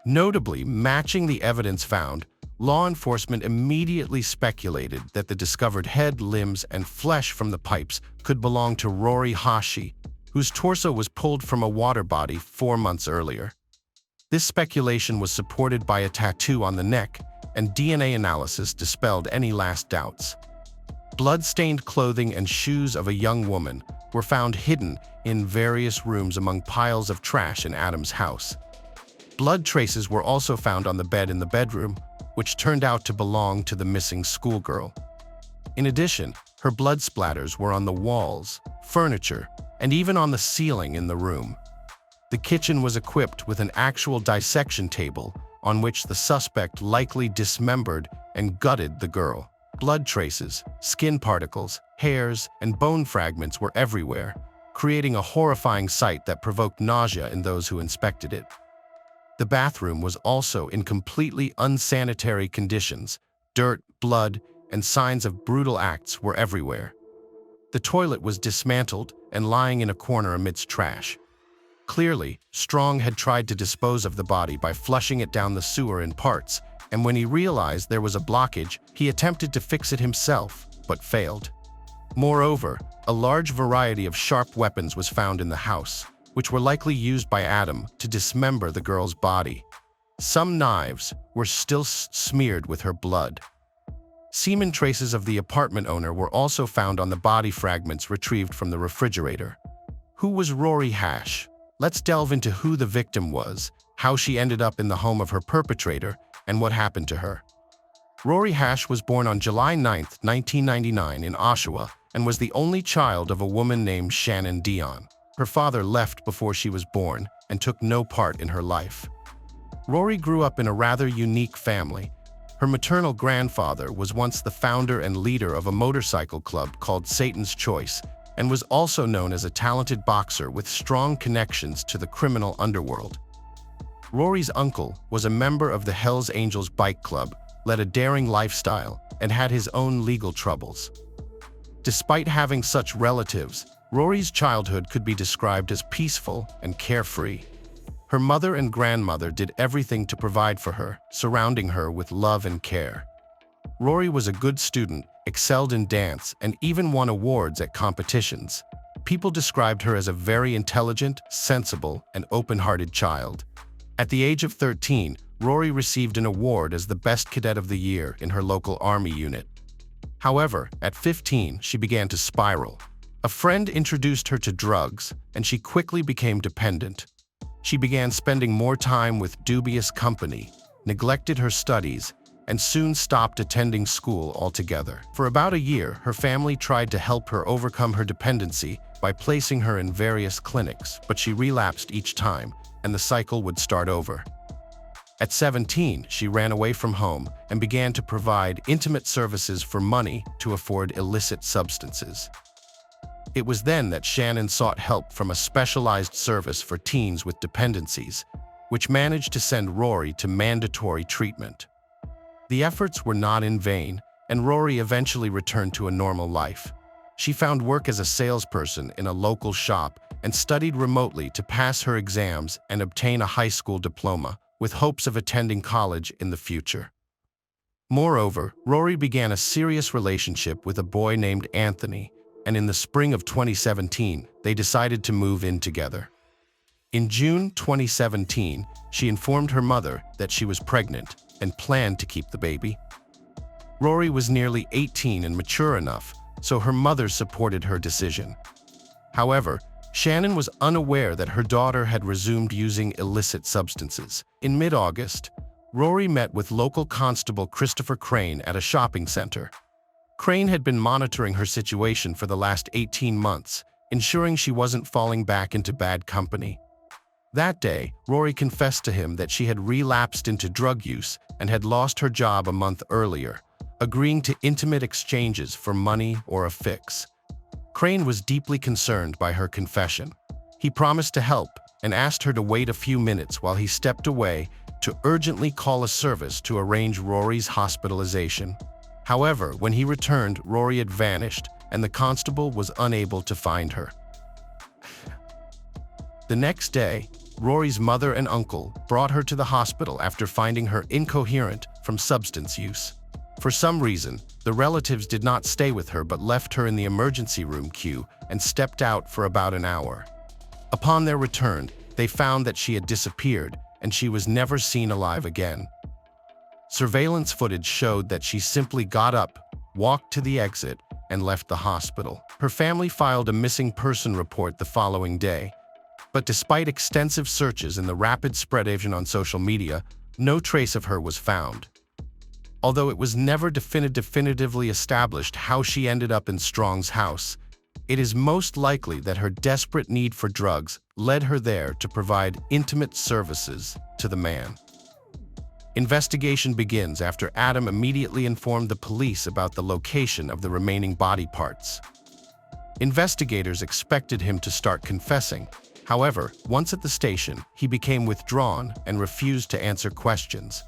Notably, matching the evidence found, law enforcement immediately speculated that the discovered head, limbs, and flesh from the pipes could belong to Rory Hashi, whose torso was pulled from a water body 4 months earlier. This speculation was supported by a tattoo on the neck, and DNA analysis dispelled any last doubts. Blood-stained clothing and shoes of a young woman were found hidden in various rooms among piles of trash in Adam's house. Blood traces were also found on the bed in the bedroom, which turned out to belong to the missing schoolgirl. In addition, her blood splatters were on the walls, furniture, and even on the ceiling in the room. The kitchen was equipped with an actual dissection table on which the suspect likely dismembered and gutted the girl. Blood traces, skin particles, hairs, and bone fragments were everywhere, creating a horrifying sight that provoked nausea in those who inspected it. The bathroom was also in completely unsanitary conditions. Dirt, blood, and signs of brutal acts were everywhere. The toilet was dismantled and lying in a corner amidst trash. Clearly, Strong had tried to dispose of the body by flushing it down the sewer in parts, and when he realized there was a blockage, he attempted to fix it himself, but failed. Moreover, a large variety of sharp weapons was found in the house, which were likely used by Adam to dismember the girl's body. Some knives were still smeared with her blood. Semen traces of the apartment owner were also found on the body fragments retrieved from the refrigerator. Who was Rory Hash? Let's delve into who the victim was, how she ended up in the home of her perpetrator, and what happened to her. Rory Hash was born on July 9, 1999 in Oshawa, and was the only child of a woman named Shannon Dion. Her father left before she was born and took no part in her life. Rory grew up in a rather unique family. Her maternal grandfather was once the founder and leader of a motorcycle club called Satan's Choice, and was also known as a talented boxer with strong connections to the criminal underworld. Rory's uncle was a member of the Hells Angels bike club, led a daring lifestyle, and had his own legal troubles. Despite having such relatives, Rory's childhood could be described as peaceful and carefree. Her mother and grandmother did everything to provide for her, surrounding her with love and care. Rory was a good student, excelled in dance, and even won awards at competitions. People described her as a very intelligent, sensible, and open-hearted child. At the age of 13, Rory received an award as the Best Cadet of the Year in her local army unit. However, at 15, she began to spiral. A friend introduced her to drugs, and she quickly became dependent. She began spending more time with dubious company, neglected her studies, and soon stopped attending school altogether. For about a year, her family tried to help her overcome her dependency by placing her in various clinics, but she relapsed each time, and the cycle would start over. At 17, she ran away from home and began to provide intimate services for money to afford illicit substances. It was then that Shannon sought help from a specialized service for teens with dependencies, which managed to send Rory to mandatory treatment. The efforts were not in vain, and Rory eventually returned to a normal life. She found work as a salesperson in a local shop and studied remotely to pass her exams and obtain a high school diploma, with hopes of attending college in the future. Moreover, Rory began a serious relationship with a boy named Anthony, and in the spring of 2017, they decided to move in together. In June 2017, she informed her mother that she was pregnant and planned to keep the baby. Rory was nearly 18 and mature enough, so her mother supported her decision. However, Shannon was unaware that her daughter had resumed using illicit substances. In mid-August, Rory met with local constable Christopher Crane at a shopping center. Crane had been monitoring her situation for the last 18 months, ensuring she wasn't falling back into bad company. That day, Rory confessed to him that she had relapsed into drug use and had lost her job a month earlier, agreeing to intimate exchanges for money or a fix. Crane was deeply concerned by her confession. He promised to help and asked her to wait a few minutes while he stepped away to urgently call a service to arrange Rory's hospitalization. However, when he returned, Rory had vanished, and the constable was unable to find her. The next day, Rory's mother and uncle brought her to the hospital after finding her incoherent from substance use. For some reason, the relatives did not stay with her but left her in the emergency room queue and stepped out for about an hour. Upon their return, they found that she had disappeared and she was never seen alive again. Surveillance footage showed that she simply got up, walked to the exit, and left the hospital. Her family filed a missing person report the following day, but despite extensive searches and the rapid spread on social media, no trace of her was found. Although it was never definitively established how she ended up in Strong's house, it is most likely that her desperate need for drugs led her there to provide intimate services to the man. Investigation begins after Adam immediately informed the police about the location of the remaining body parts. Investigators expected him to start confessing. However, once at the station, he became withdrawn and refused to answer questions.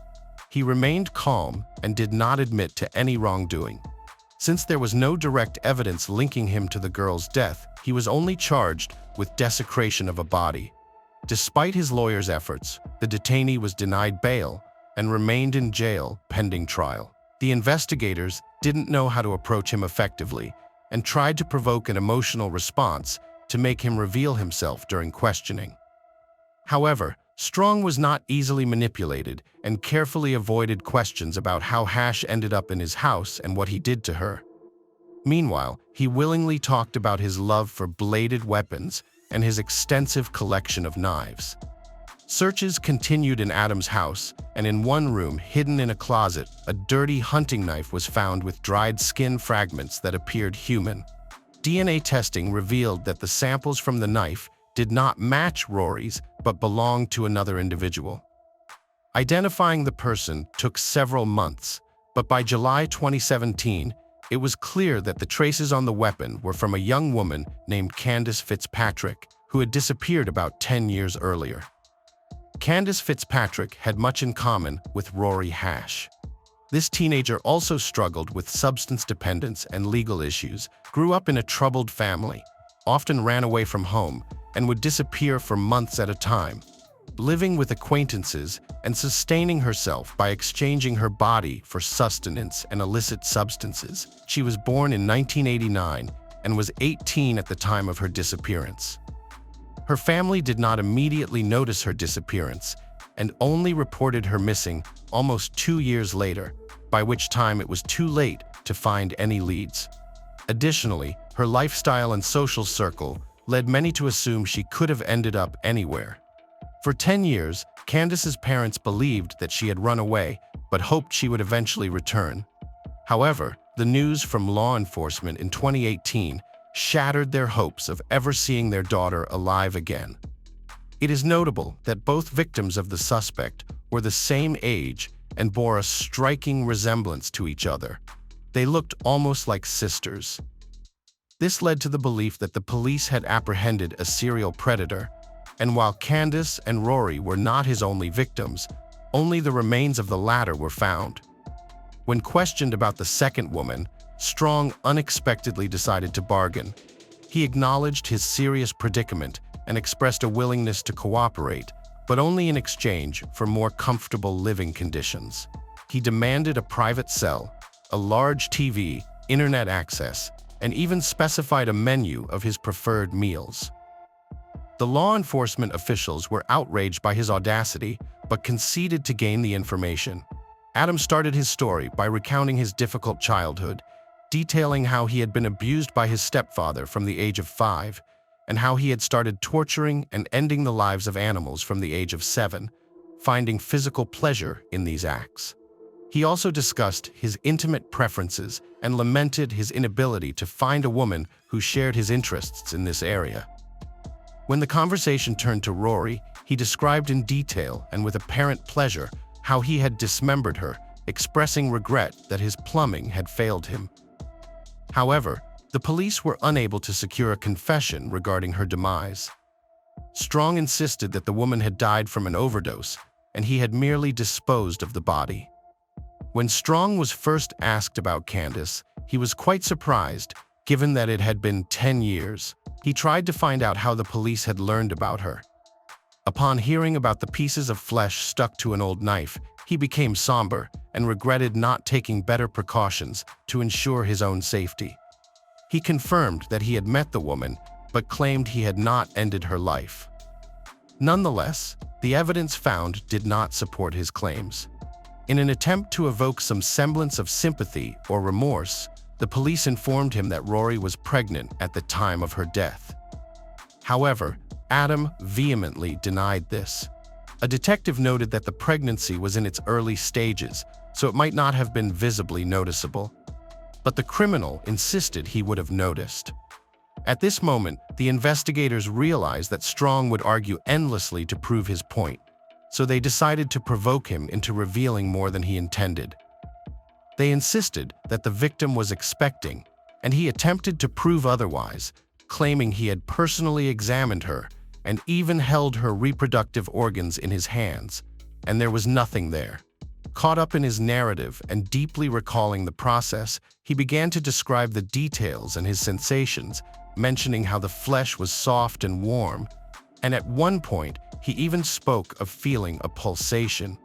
He remained calm and did not admit to any wrongdoing, Since there was no direct evidence linking him to the girl's death, he was only charged with desecration of a body. Despite his lawyer's efforts, the detainee was denied bail and remained in jail pending trial. The investigators didn't know how to approach him effectively and tried to provoke an emotional response to make him reveal himself during questioning. However, Strong was not easily manipulated and carefully avoided questions about how Hash ended up in his house and what he did to her. Meanwhile, he willingly talked about his love for bladed weapons and his extensive collection of knives. Searches continued in Adam's house, and in one room, hidden in a closet, a dirty hunting knife was found with dried skin fragments that appeared human. DNA testing revealed that the samples from the knife did not match Rory's but belonged to another individual. Identifying the person took several months, but by July 2017, it was clear that the traces on the weapon were from a young woman named Candace Fitzpatrick, who had disappeared about 10 years earlier. Candace Fitzpatrick had much in common with Rory Hash. This teenager also struggled with substance dependence and legal issues, grew up in a troubled family, often ran away from home, and would disappear for months at a time, living with acquaintances and sustaining herself by exchanging her body for sustenance and illicit substances. She was born in 1989 and was 18 at the time of her disappearance. Her family did not immediately notice her disappearance and only reported her missing almost 2 years later, by which time it was too late to find any leads. Additionally, her lifestyle and social circle led many to assume she could have ended up anywhere. For 10 years, Candace's parents believed that she had run away, but hoped she would eventually return. However, the news from law enforcement in 2018 shattered their hopes of ever seeing their daughter alive again. It is notable that both victims of the suspect were the same age and bore a striking resemblance to each other. They looked almost like sisters. This led to the belief that the police had apprehended a serial predator, and while Candace and Rory were not his only victims, only the remains of the latter were found. When questioned about the second woman, Strong unexpectedly decided to bargain. He acknowledged his serious predicament and expressed a willingness to cooperate, but only in exchange for more comfortable living conditions. He demanded a private cell, a large TV, internet access, and even specified a menu of his preferred meals. The law enforcement officials were outraged by his audacity, but conceded to gain the information. Adam started his story by recounting his difficult childhood, detailing how he had been abused by his stepfather from the age of 5, and how he had started torturing and ending the lives of animals from the age of 7, finding physical pleasure in these acts. He also discussed his intimate preferences and lamented his inability to find a woman who shared his interests in this area. When the conversation turned to Rory, he described in detail and with apparent pleasure how he had dismembered her, expressing regret that his plumbing had failed him. However, the police were unable to secure a confession regarding her demise. Strong insisted that the woman had died from an overdose, and he had merely disposed of the body. When Strong was first asked about Candace, he was quite surprised, given that it had been 10 years. He tried to find out how the police had learned about her. Upon hearing about the pieces of flesh stuck to an old knife, he became somber and regretted not taking better precautions to ensure his own safety. He confirmed that he had met the woman, but claimed he had not ended her life. Nonetheless, the evidence found did not support his claims. In an attempt to evoke some semblance of sympathy or remorse, the police informed him that Rory was pregnant at the time of her death. However, Adam vehemently denied this. A detective noted that the pregnancy was in its early stages, so it might not have been visibly noticeable. But the criminal insisted he would have noticed. At this moment, the investigators realized that Strong would argue endlessly to prove his point, so they decided to provoke him into revealing more than he intended. They insisted that the victim was expecting, and he attempted to prove otherwise, claiming he had personally examined her and even held her reproductive organs in his hands, and there was nothing there. Caught up in his narrative and deeply recalling the process, he began to describe the details and his sensations, mentioning how the flesh was soft and warm, and at one point, he even spoke of feeling a pulsation.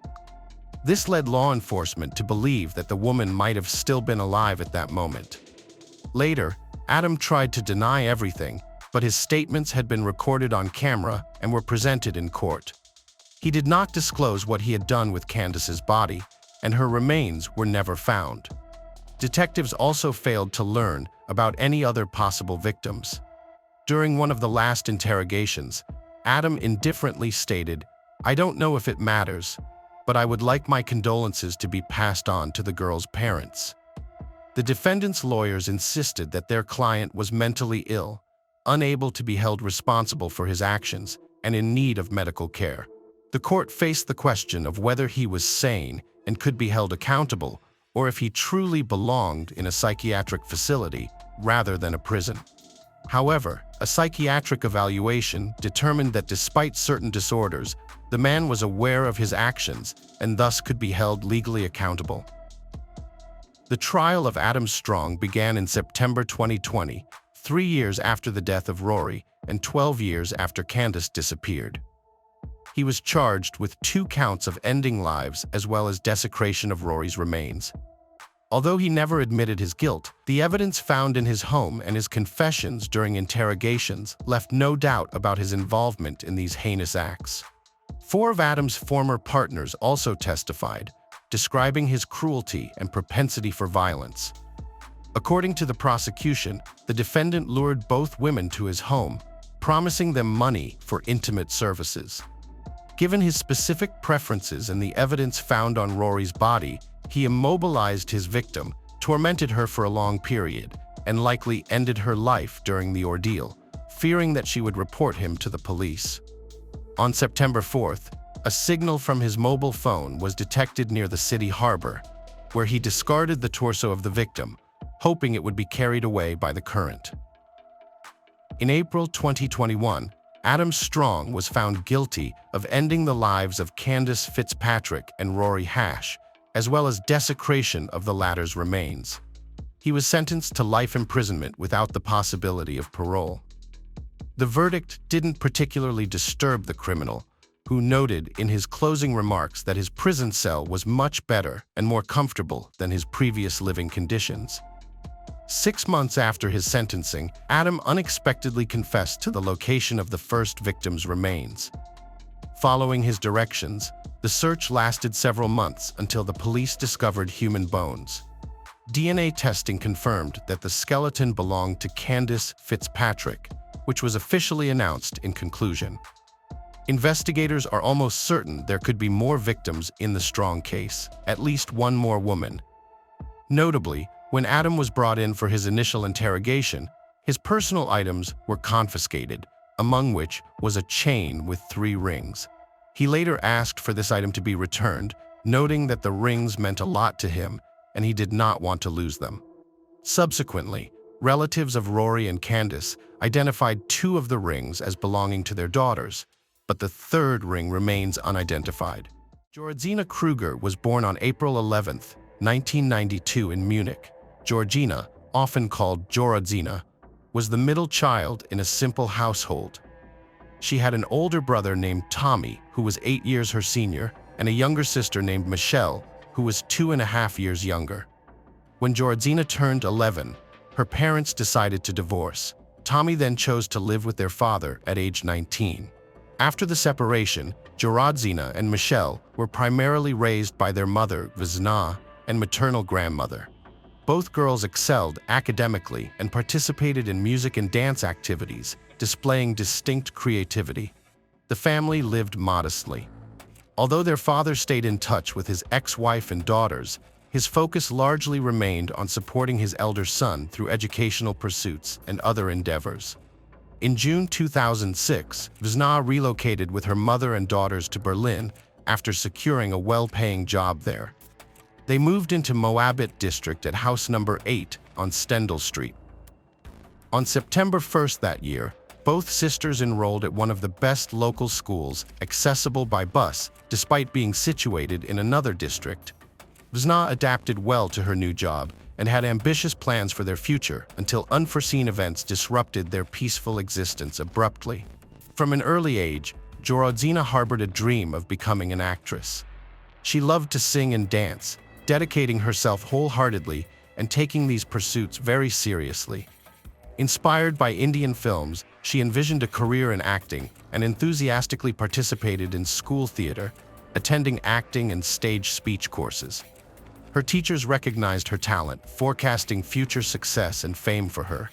This led law enforcement to believe that the woman might have still been alive at that moment. Later, Adam tried to deny everything, but his statements had been recorded on camera and were presented in court. He did not disclose what he had done with Candace's body, and her remains were never found. Detectives also failed to learn about any other possible victims. During one of the last interrogations, Adam indifferently stated, "I don't know if it matters, but I would like my condolences to be passed on to the girl's parents." The defendant's lawyers insisted that their client was mentally ill, unable to be held responsible for his actions, and in need of medical care. The court faced the question of whether he was sane and could be held accountable, or if he truly belonged in a psychiatric facility rather than a prison. However, a psychiatric evaluation determined that despite certain disorders, the man was aware of his actions and thus could be held legally accountable. The trial of Adam Strong began in September 2020, 3 years after the death of Rory and 12 years after Candace disappeared. He was charged with 2 counts of ending lives as well as desecration of Rory's remains. Although he never admitted his guilt, the evidence found in his home and his confessions during interrogations left no doubt about his involvement in these heinous acts. 4 of Adam's former partners also testified, describing his cruelty and propensity for violence. According to the prosecution, the defendant lured both women to his home, promising them money for intimate services. Given his specific preferences and the evidence found on Rory's body, he immobilized his victim, tormented her for a long period, and likely ended her life during the ordeal, fearing that she would report him to the police. On September 4th, a signal from his mobile phone was detected near the city harbor, where he discarded the torso of the victim, hoping it would be carried away by the current. In April 2021, Adam Strong was found guilty of ending the lives of Candace Fitzpatrick and Rory Hash, as well as desecration of the latter's remains. He was sentenced to life imprisonment without the possibility of parole. The verdict didn't particularly disturb the criminal, who noted in his closing remarks that his prison cell was much better and more comfortable than his previous living conditions. 6 months after his sentencing, Adam unexpectedly confessed to the location of the first victim's remains. Following his directions, the search lasted several months until the police discovered human bones. DNA testing confirmed that the skeleton belonged to Candace Fitzpatrick, which was officially announced in conclusion. Investigators are almost certain there could be more victims in the Strong case, at least one more woman. Notably, when Adam was brought in for his initial interrogation, his personal items were confiscated, among which was a chain with 3 rings. He later asked for this item to be returned, noting that the rings meant a lot to him and he did not want to lose them. Subsequently, relatives of Rory and Candace identified 2 of the rings as belonging to their daughters, but the 3rd ring remains unidentified. Georgina Kruger was born on April 11, 1992 in Munich. Georgina, often called Jorodzina, was the middle child in a simple household. She had an older brother named Tommy, who was 8 years her senior, and a younger sister named Michelle, who was 2.5 years younger. When Jorodzina turned 11, her parents decided to divorce. Tommy then chose to live with their father at age 19. After the separation, Jorodzina and Michelle were primarily raised by their mother, Vesna, and maternal grandmother. Both girls excelled academically and participated in music and dance activities, displaying distinct creativity. The family lived modestly. Although their father stayed in touch with his ex-wife and daughters, his focus largely remained on supporting his elder son through educational pursuits and other endeavors. In June 2006, Vesna relocated with her mother and daughters to Berlin after securing a well-paying job there. They moved into Moabit district at house number 8 on Stendal Street. On September 1st that year, both sisters enrolled at one of the best local schools accessible by bus, despite being situated in another district, Vzna adapted well to her new job and had ambitious plans for their future until unforeseen events disrupted their peaceful existence abruptly. From an early age, Jorodzina harbored a dream of becoming an actress. She loved to sing and dance, dedicating herself wholeheartedly and taking these pursuits very seriously. Inspired by Indian films, she envisioned a career in acting and enthusiastically participated in school theater, attending acting and stage speech courses. Her teachers recognized her talent, forecasting future success and fame for her.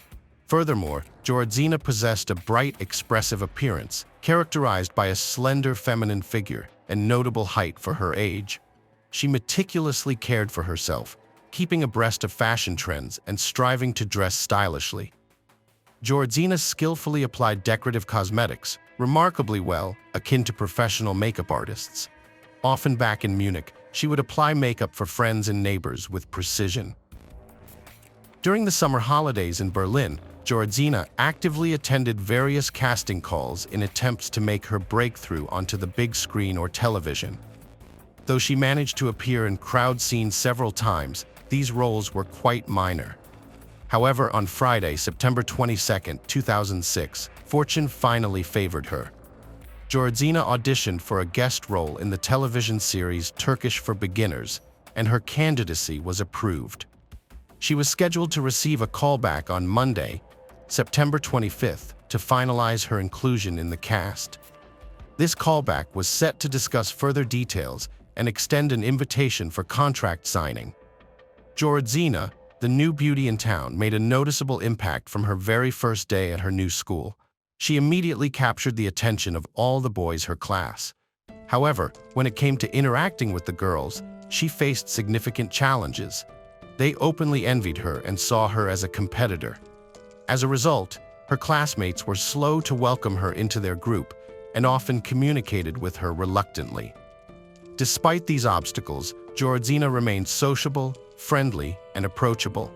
Furthermore, Jorodzina possessed a bright, expressive appearance, characterized by a slender feminine figure and notable height for her age. She meticulously cared for herself, keeping abreast of fashion trends and striving to dress stylishly. Jorodzina skillfully applied decorative cosmetics, remarkably well, akin to professional makeup artists. Often back in Munich, she would apply makeup for friends and neighbors with precision. During the summer holidays in Berlin, Jorodzina actively attended various casting calls in attempts to make her breakthrough onto the big screen or television. Though she managed to appear in crowd scenes several times, these roles were quite minor. However, on Friday, September 22, 2006, fortune finally favored her. Jorodzina auditioned for a guest role in the television series Turkish for Beginners, and her candidacy was approved. She was scheduled to receive a callback on Monday, September 25th, to finalize her inclusion in the cast. This callback was set to discuss further details and extend an invitation for contract signing. Jorodzina, the new beauty in town, made a noticeable impact from her very first day at her new school. She immediately captured the attention of all the boys in her class. However, when it came to interacting with the girls, she faced significant challenges. They openly envied her and saw her as a competitor. As a result, her classmates were slow to welcome her into their group and often communicated with her reluctantly. Despite these obstacles, Jorodzina remained sociable, friendly, and approachable.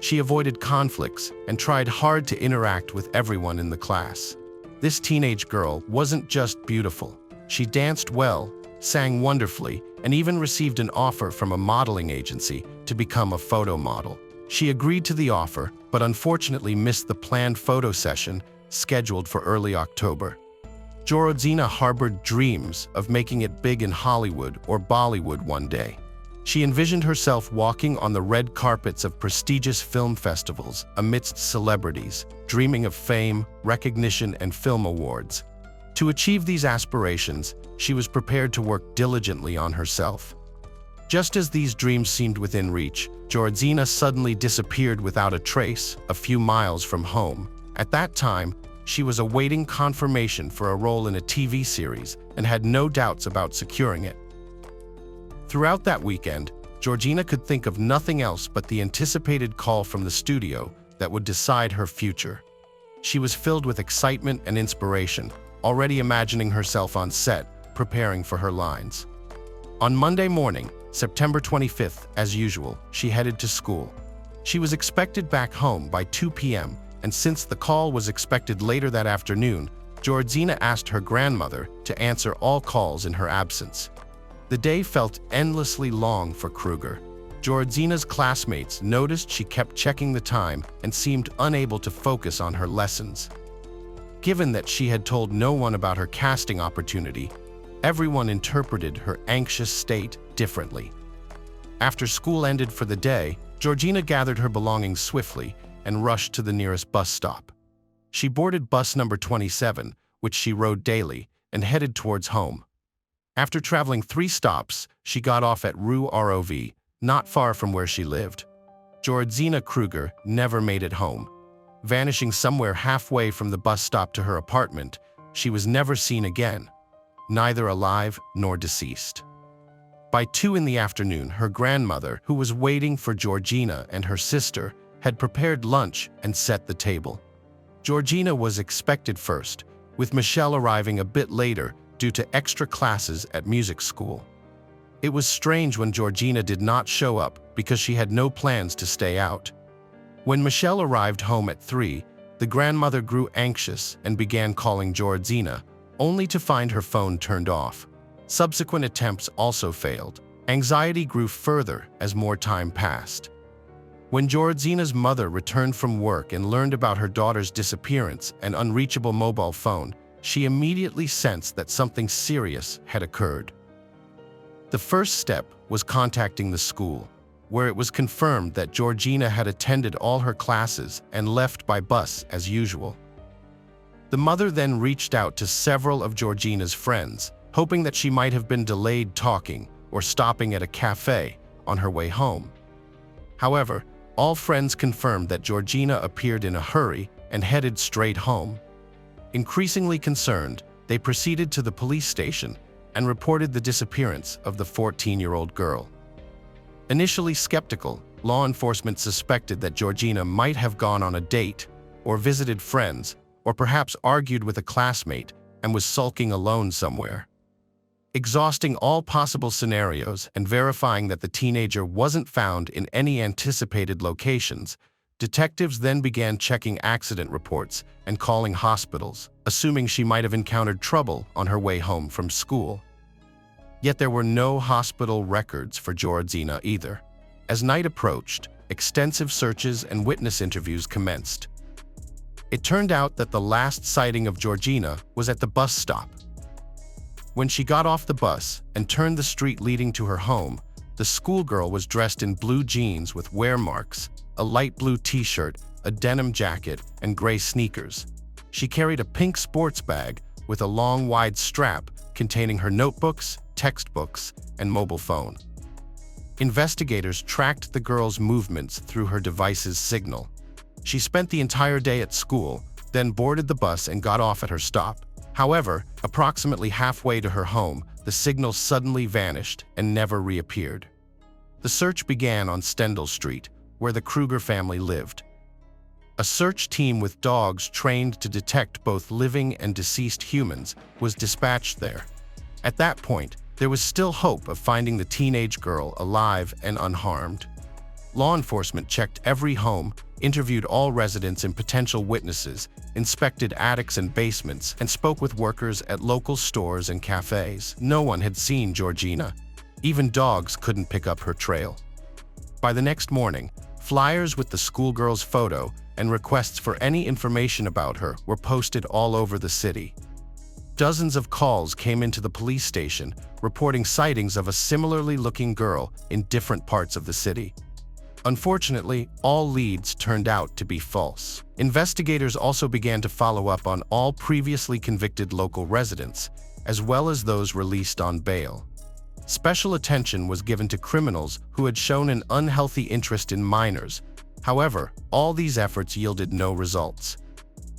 She avoided conflicts and tried hard to interact with everyone in the class. This teenage girl wasn't just beautiful. She danced well, sang wonderfully, and even received an offer from a modeling agency to become a photo model. She agreed to the offer, but unfortunately missed the planned photo session scheduled for early October. Jorodzina harbored dreams of making it big in Hollywood or Bollywood one day. She envisioned herself walking on the red carpets of prestigious film festivals amidst celebrities, dreaming of fame, recognition, and film awards. To achieve these aspirations, she was prepared to work diligently on herself. Just as these dreams seemed within reach, Jorodzina suddenly disappeared without a trace, a few miles from home. At that time, she was awaiting confirmation for a role in a TV series and had no doubts about securing it. Throughout that weekend, Jorodzina could think of nothing else but the anticipated call from the studio that would decide her future. She was filled with excitement and inspiration, already imagining herself on set, preparing for her lines. On Monday morning, September 25th, as usual, she headed to school. She was expected back home by 2 p.m., and since the call was expected later that afternoon, Jorodzina asked her grandmother to answer all calls in her absence. The day felt endlessly long for Kruger. Jorodzina's classmates noticed she kept checking the time and seemed unable to focus on her lessons. Given that she had told no one about her casting opportunity, everyone interpreted her anxious state differently. After school ended for the day, Jorodzina gathered her belongings swiftly and rushed to the nearest bus stop. She boarded bus number 27, which she rode daily, and headed towards home. After traveling 3 stops, she got off at Rue Rov, not far from where she lived. Jorodzina Kruger never made it home. Vanishing somewhere halfway from the bus stop to her apartment, she was never seen again, neither alive nor deceased. By 2 in the afternoon, her grandmother, who was waiting for Jorodzina and her sister, had prepared lunch and set the table. Jorodzina was expected first, with Michelle arriving a bit later due to extra classes at music school. It was strange when Jorodzina did not show up because she had no plans to stay out. When Michelle arrived home at 3, the grandmother grew anxious and began calling Jorodzina, only to find her phone turned off. Subsequent attempts also failed. Anxiety grew further as more time passed. When Georgina's mother returned from work and learned about her daughter's disappearance and unreachable mobile phone, she immediately sensed that something serious had occurred. The first step was contacting the school, where it was confirmed that Georgina had attended all her classes and left by bus as usual. The mother then reached out to several of Georgina's friends, hoping that she might have been delayed talking or stopping at a cafe on her way home. However, all friends confirmed that Georgina appeared in a hurry and headed straight home. Increasingly concerned, they proceeded to the police station and reported the disappearance of the 14-year-old girl. Initially skeptical, law enforcement suspected that Georgina might have gone on a date or visited friends or perhaps argued with a classmate and was sulking alone somewhere. Exhausting all possible scenarios and verifying that the teenager wasn't found in any anticipated locations, detectives then began checking accident reports and calling hospitals, assuming she might have encountered trouble on her way home from school. Yet there were no hospital records for Georgina either. As night approached, extensive searches and witness interviews commenced. It turned out that the last sighting of Georgina was at the bus stop. When she got off the bus and turned the street leading to her home, the schoolgirl was dressed in blue jeans with wear marks, a light blue t-shirt, a denim jacket, and gray sneakers. She carried a pink sports bag with a long, wide strap containing her notebooks, textbooks, and mobile phone. Investigators tracked the girl's movements through her device's signal. She spent the entire day at school, then boarded the bus and got off at her stop. However, approximately halfway to her home, the signal suddenly vanished and never reappeared. The search began on Stendhal Street, where the Kruger family lived. A search team with dogs trained to detect both living and deceased humans was dispatched there. At that point, there was still hope of finding the teenage girl alive and unharmed. Law enforcement checked every home, interviewed all residents and potential witnesses, inspected attics and basements, and spoke with workers at local stores and cafes. No one had seen Georgina. Even dogs couldn't pick up her trail. By the next morning, flyers with the schoolgirl's photo and requests for any information about her were posted all over the city. Dozens of calls came into the police station, reporting sightings of a similarly looking girl in different parts of the city. Unfortunately, all leads turned out to be false. Investigators also began to follow up on all previously convicted local residents, as well as those released on bail. Special attention was given to criminals who had shown an unhealthy interest in minors. However, all these efforts yielded no results.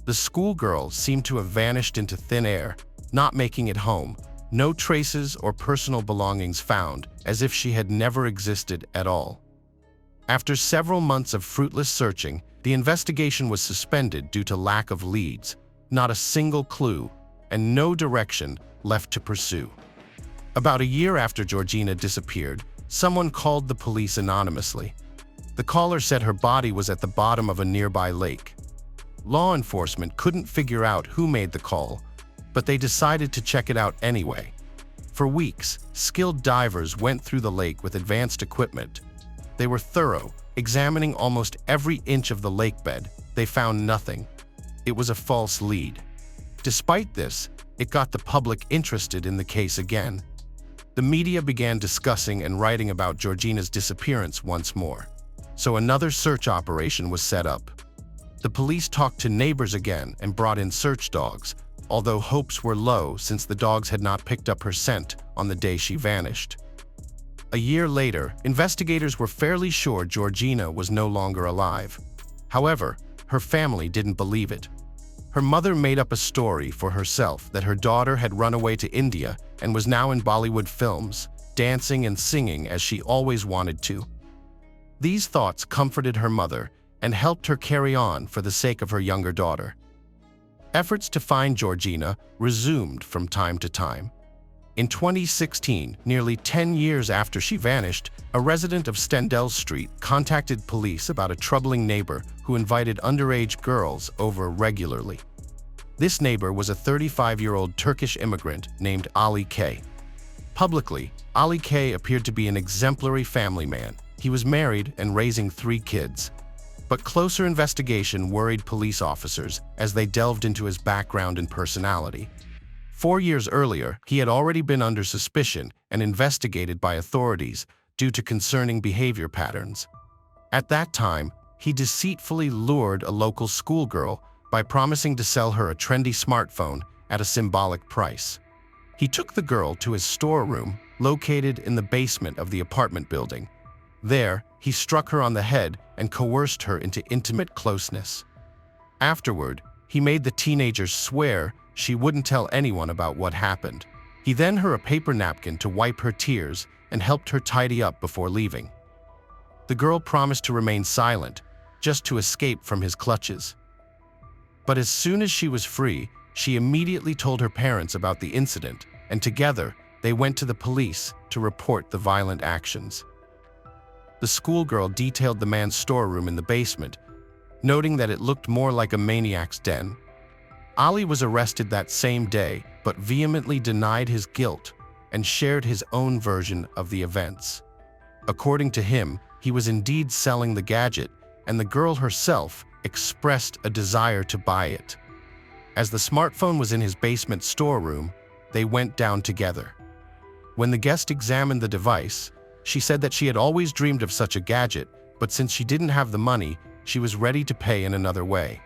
The schoolgirl seemed to have vanished into thin air, not making it home. No traces or personal belongings found, as if she had never existed at all. After several months of fruitless searching, the investigation was suspended due to lack of leads, not a single clue, and no direction left to pursue. About a year after Georgina disappeared, someone called the police anonymously. The caller said her body was at the bottom of a nearby lake. Law enforcement couldn't figure out who made the call, but they decided to check it out anyway. For weeks, skilled divers went through the lake with advanced equipment. They were thorough, examining almost every inch of the lake bed. They found nothing. It was a false lead. Despite this, it got the public interested in the case again. The media began discussing and writing about Georgina's disappearance once more. So another search operation was set up. The police talked to neighbors again and brought in search dogs, although hopes were low since the dogs had not picked up her scent on the day she vanished. A year later, investigators were fairly sure Georgina was no longer alive. However, her family didn't believe it. Her mother made up a story for herself that her daughter had run away to India and was now in Bollywood films, dancing and singing as she always wanted to. These thoughts comforted her mother and helped her carry on for the sake of her younger daughter. Efforts to find Georgina resumed from time to time. In 2016, nearly 10 years after she vanished, a resident of Stendhal Street contacted police about a troubling neighbor who invited underage girls over regularly. This neighbor was a 35-year-old Turkish immigrant named Ali K. Publicly, Ali K appeared to be an exemplary family man. He was married and raising 3 kids. But closer investigation worried police officers as they delved into his background and personality. 4 years earlier, he had already been under suspicion and investigated by authorities due to concerning behavior patterns. At that time, he deceitfully lured a local schoolgirl by promising to sell her a trendy smartphone at a symbolic price. He took the girl to his storeroom, located in the basement of the apartment building. There, he struck her on the head and coerced her into intimate closeness. Afterward, he made the teenager swear she wouldn't tell anyone about what happened. He then her a paper napkin to wipe her tears and helped her tidy up before leaving. The girl promised to remain silent, just to escape from his clutches. But as soon as she was free, she immediately told her parents about the incident, and together, they went to the police to report the violent actions. The schoolgirl detailed the man's storeroom in the basement, noting that it looked more like a maniac's den. Ali was arrested that same day, but vehemently denied his guilt and shared his own version of the events. According to him, he was indeed selling the gadget, and the girl herself expressed a desire to buy it. As the smartphone was in his basement storeroom, they went down together. When the guest examined the device, she said that she had always dreamed of such a gadget, but since she didn't have the money, she was ready to pay in another way.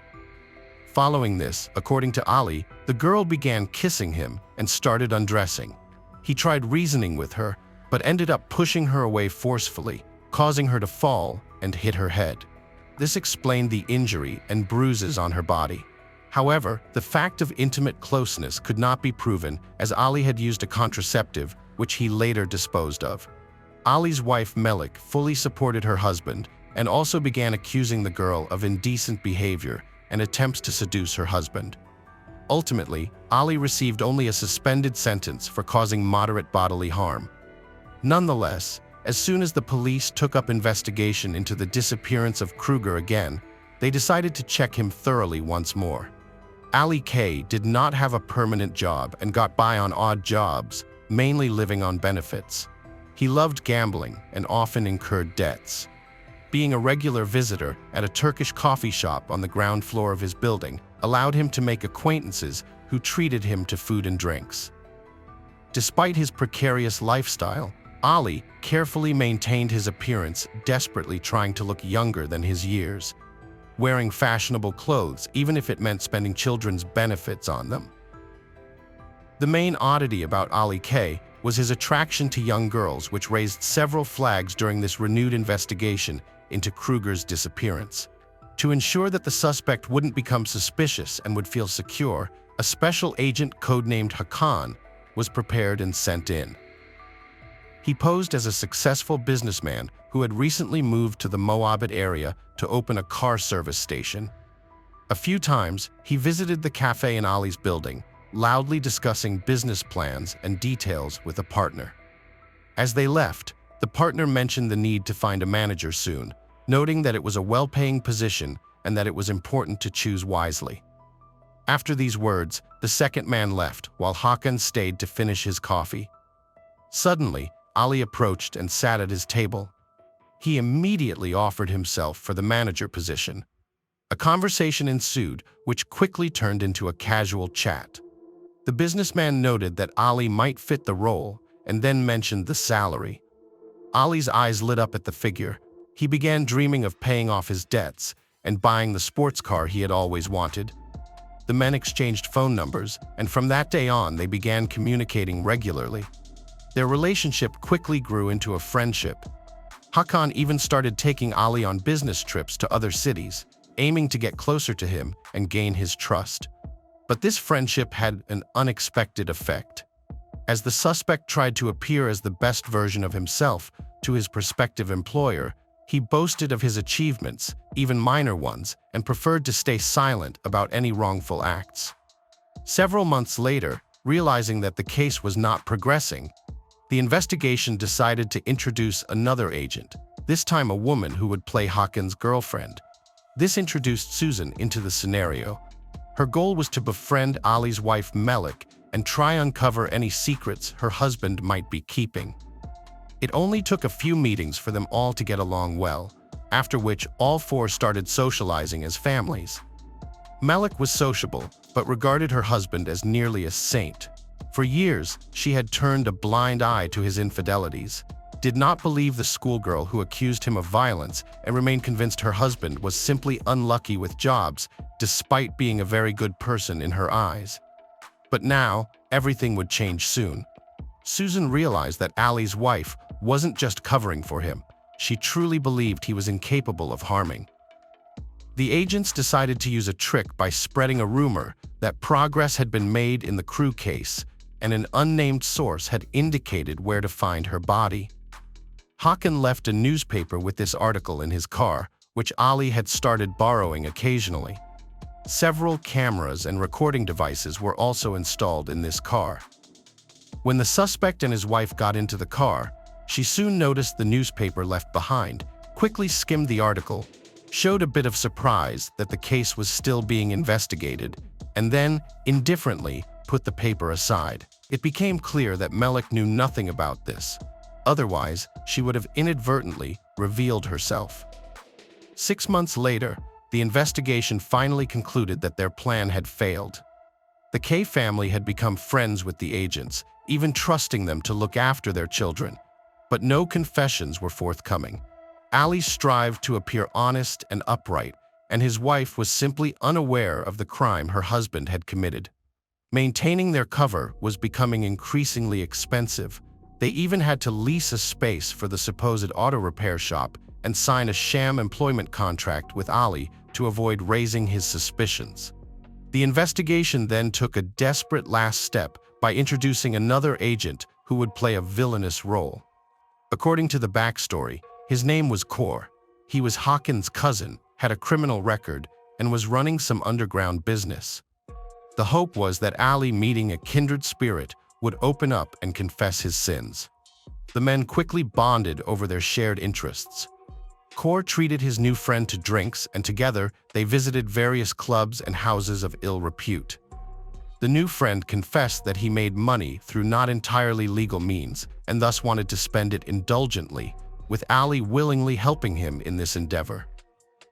Following this, according to Ali, the girl began kissing him and started undressing. He tried reasoning with her, but ended up pushing her away forcefully, causing her to fall and hit her head. This explained the injury and bruises on her body. However, the fact of intimate closeness could not be proven, as Ali had used a contraceptive, which he later disposed of. Ali's wife Melik fully supported her husband and also began accusing the girl of indecent behavior and attempts to seduce her husband. Ultimately, Ali received only a suspended sentence for causing moderate bodily harm. Nonetheless, as soon as the police took up investigation into the disappearance of Kruger again, they decided to check him thoroughly once more. Ali K did not have a permanent job and got by on odd jobs, mainly living on benefits. He loved gambling and often incurred debts. Being a regular visitor at a Turkish coffee shop on the ground floor of his building allowed him to make acquaintances who treated him to food and drinks. Despite his precarious lifestyle, Ali carefully maintained his appearance, desperately trying to look younger than his years, wearing fashionable clothes even if it meant spending children's benefits on them. The main oddity about Ali K was his attraction to young girls, which raised several flags during this renewed investigation into Kruger's disappearance. To ensure that the suspect wouldn't become suspicious and would feel secure, a special agent codenamed Hakan was prepared and sent in. He posed as a successful businessman who had recently moved to the Moabit area to open a car service station. A few times, he visited the cafe in Ali's building, loudly discussing business plans and details with a partner. As they left, the partner mentioned the need to find a manager soon, noting that it was a well-paying position and that it was important to choose wisely. After these words, the second man left, while Hakan stayed to finish his coffee. Suddenly, Ali approached and sat at his table. He immediately offered himself for the manager position. A conversation ensued, which quickly turned into a casual chat. The businessman noted that Ali might fit the role and then mentioned the salary. Ali's eyes lit up at the figure. He began dreaming of paying off his debts and buying the sports car he had always wanted. The men exchanged phone numbers, and from that day on, they began communicating regularly. Their relationship quickly grew into a friendship. Hakan even started taking Ali on business trips to other cities, aiming to get closer to him and gain his trust. But this friendship had an unexpected effect. As the suspect tried to appear as the best version of himself to his prospective employer, he boasted of his achievements, even minor ones, and preferred to stay silent about any wrongful acts. Several months later, realizing that the case was not progressing, the investigation decided to introduce another agent, this time a woman who would play Hakan's girlfriend. This introduced Susan into the scenario. Her goal was to befriend Ali's wife Melik and try uncover any secrets her husband might be keeping. It only took a few meetings for them all to get along well, after which all four started socializing as families. Malik was sociable, but regarded her husband as nearly a saint. For years, she had turned a blind eye to his infidelities, did not believe the schoolgirl who accused him of violence, and remained convinced her husband was simply unlucky with jobs, despite being a very good person in her eyes. But now, everything would change soon. Susan realized that Ali's wife wasn't just covering for him. She truly believed he was incapable of harming. The agents decided to use a trick by spreading a rumor that progress had been made in the Crew case, and an unnamed source had indicated where to find her body. Hakan left a newspaper with this article in his car, which Ali had started borrowing occasionally. Several cameras and recording devices were also installed in this car. When the suspect and his wife got into the car, she soon noticed the newspaper left behind, quickly skimmed the article, showed a bit of surprise that the case was still being investigated, and then, indifferently, put the paper aside. It became clear that Malik knew nothing about this. Otherwise, she would have inadvertently revealed herself. 6 months later, the investigation finally concluded that their plan had failed. The K family had become friends with the agents, even trusting them to look after their children. But no confessions were forthcoming. Ali strived to appear honest and upright, and his wife was simply unaware of the crime her husband had committed. Maintaining their cover was becoming increasingly expensive. They even had to lease a space for the supposed auto repair shop and sign a sham employment contract with Ali to avoid raising his suspicions. The investigation then took a desperate last step by introducing another agent who would play a villainous role. According to the backstory, his name was Kaur. He was Hakan's cousin, had a criminal record, and was running some underground business. The hope was that Ali, meeting a kindred spirit, would open up and confess his sins. The men quickly bonded over their shared interests. Kaur treated his new friend to drinks, and together they visited various clubs and houses of ill repute. The new friend confessed that he made money through not entirely legal means and thus wanted to spend it indulgently, with Ali willingly helping him in this endeavor.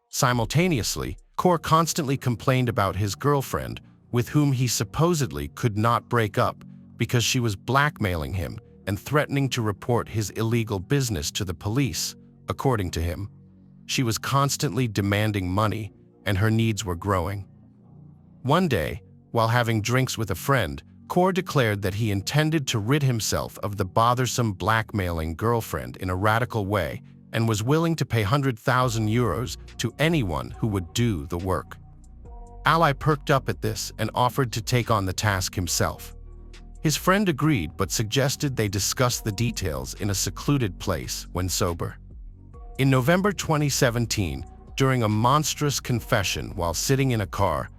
Simultaneously, Kaur constantly complained about his girlfriend, with whom he supposedly could not break up because she was blackmailing him and threatening to report his illegal business to the police, according to him. She was constantly demanding money, and her needs were growing. One day, while having drinks with a friend, Kaur declared that he intended to rid himself of the bothersome blackmailing girlfriend in a radical way and was willing to pay 100,000 euros to anyone who would do the work. Ali perked up at this and offered to take on the task himself. His friend agreed but suggested they discuss the details in a secluded place when sober. In November 2017, during a monstrous confession while sitting in a car,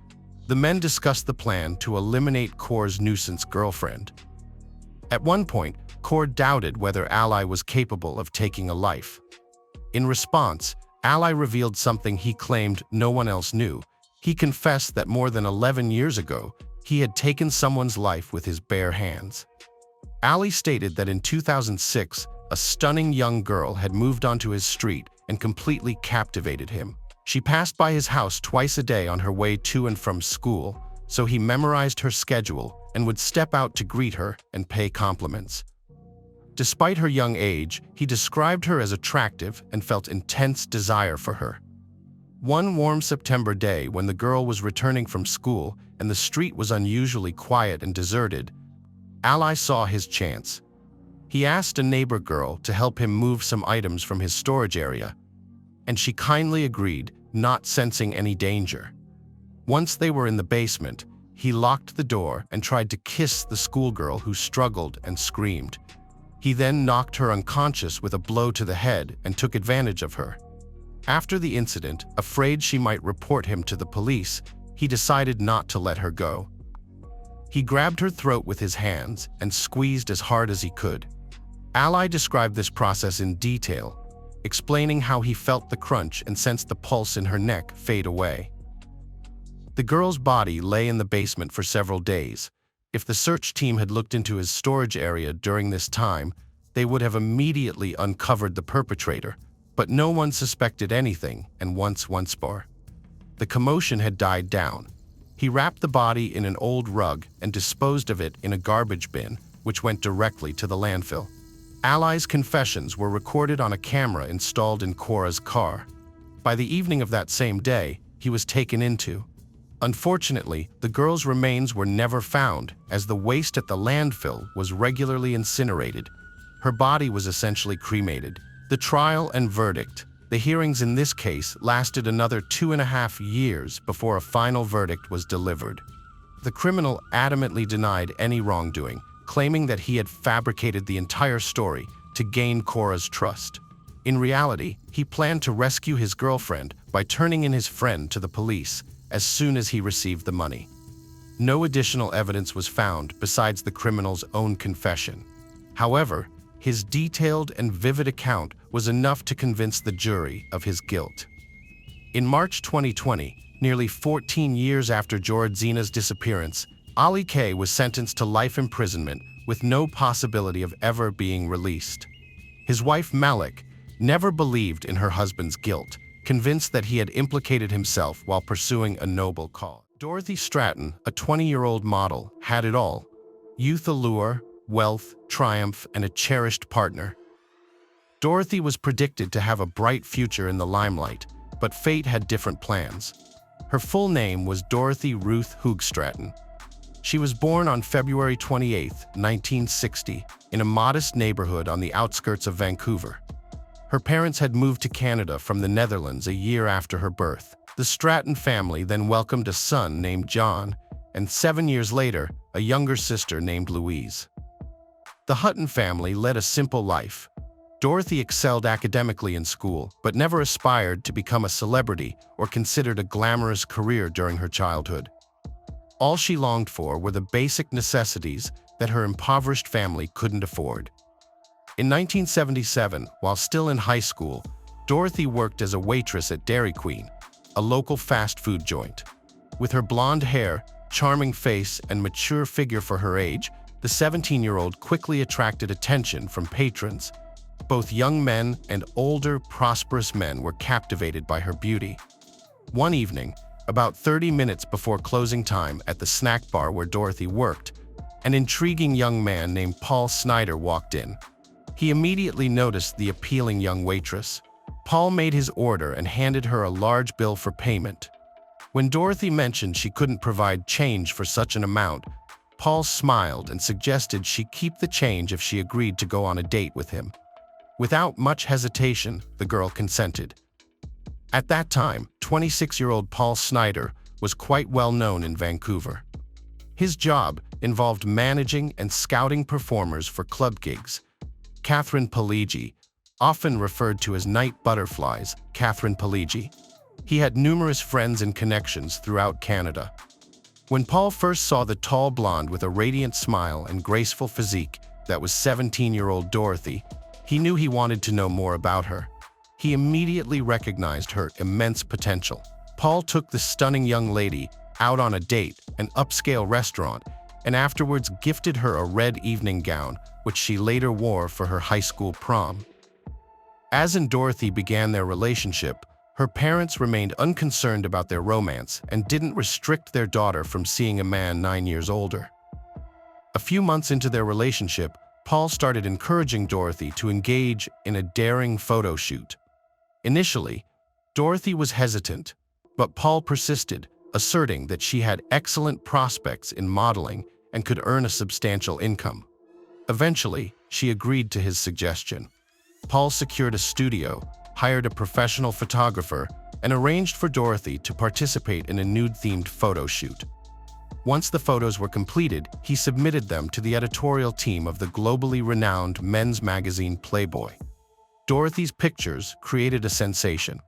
the men discussed the plan to eliminate Kaur's nuisance girlfriend. At one point, Kaur doubted whether Ali was capable of taking a life. In response, Ali revealed something he claimed no one else knew. He confessed that more than 11 years ago, he had taken someone's life with his bare hands. Ali stated that in 2006, a stunning young girl had moved onto his street and completely captivated him. She passed by his house twice a day on her way to and from school, so he memorized her schedule and would step out to greet her and pay compliments. Despite her young age, he described her as attractive and felt intense desire for her. One warm September day, when the girl was returning from school and the street was unusually quiet and deserted, Ali saw his chance. He asked a neighbor girl to help him move some items from his storage area, and she kindly agreed, not sensing any danger. Once they were in the basement, he locked the door and tried to kiss the schoolgirl who struggled and screamed. He then knocked her unconscious with a blow to the head and took advantage of her. After the incident, afraid she might report him to the police, he decided not to let her go. He grabbed her throat with his hands and squeezed as hard as he could. Ali described this process in detail, explaining how he felt the crunch and sensed the pulse in her neck fade away. The girl's body lay in the basement for several days. If the search team had looked into his storage area during this time, they would have immediately uncovered the perpetrator, but no one suspected anything, and once bar. The commotion had died down. He wrapped the body in an old rug and disposed of it in a garbage bin, which went directly to the landfill. Ali's confessions were recorded on a camera installed in Cora's car. By the evening of that same day, he was taken into. Unfortunately, the girl's remains were never found, as the waste at the landfill was regularly incinerated. Her body was essentially cremated. The trial and verdict. The hearings in this case lasted another 2.5 years before a final verdict was delivered. The criminal adamantly denied any wrongdoing, claiming that he had fabricated the entire story to gain Cora's trust. In reality, he planned to rescue his girlfriend by turning in his friend to the police as soon as he received the money. No additional evidence was found besides the criminal's own confession. However, his detailed and vivid account was enough to convince the jury of his guilt. In March 2020, nearly 14 years after Georgina's disappearance, Ali K was sentenced to life imprisonment with no possibility of ever being released. His wife Malik never believed in her husband's guilt, convinced that he had implicated himself while pursuing a noble cause. Dorothy Stratton, a 20-year-old model, had it all: youth allure, wealth, triumph, and a cherished partner. Dorothy was predicted to have a bright future in the limelight, but fate had different plans. Her full name was Dorothy Ruth Hoogstraten. She was born on February 28, 1960, in a modest neighborhood on the outskirts of Vancouver. Her parents had moved to Canada from the Netherlands a year after her birth. The Stratton family then welcomed a son named John, and 7 years later, a younger sister named Louise. The Hutton family led a simple life. Dorothy excelled academically in school, but never aspired to become a celebrity or considered a glamorous career during her childhood. All she longed for were the basic necessities that her impoverished family couldn't afford. In 1977, while still in high school, Dorothy worked as a waitress at Dairy Queen, a local fast food joint. With her blonde hair, charming face, and mature figure for her age, the 17-year-old quickly attracted attention from patrons. Both young men and older, prosperous men were captivated by her beauty. One evening, about 30 minutes before closing time at the snack bar where Dorothy worked, an intriguing young man named Paul Snyder walked in. He immediately noticed the appealing young waitress. Paul made his order and handed her a large bill for payment. When Dorothy mentioned she couldn't provide change for such an amount, Paul smiled and suggested she keep the change if she agreed to go on a date with him. Without much hesitation, the girl consented. At that time, 26-year-old Paul Snyder was quite well known in Vancouver. His job involved managing and scouting performers for club gigs. Catherine Paligi, often referred to as Night Butterflies, Catherine Paligi. He had numerous friends and connections throughout Canada. When Paul first saw the tall blonde with a radiant smile and graceful physique that was 17-year-old Dorothy, he knew he wanted to know more about her. He immediately recognized her immense potential. Paul took the stunning young lady out on a date, an upscale restaurant, and afterwards gifted her a red evening gown, which she later wore for her high school prom. As and Dorothy began their relationship, her parents remained unconcerned about their romance and didn't restrict their daughter from seeing a man 9 years older. A few months into their relationship, Paul started encouraging Dorothy to engage in a daring photo shoot. Initially, Dorothy was hesitant, but Paul persisted, asserting that she had excellent prospects in modeling and could earn a substantial income. Eventually, she agreed to his suggestion. Paul secured a studio, hired a professional photographer, and arranged for Dorothy to participate in a nude-themed photo shoot. Once the photos were completed, he submitted them to the editorial team of the globally renowned men's magazine Playboy. Dorothy's pictures created a sensation.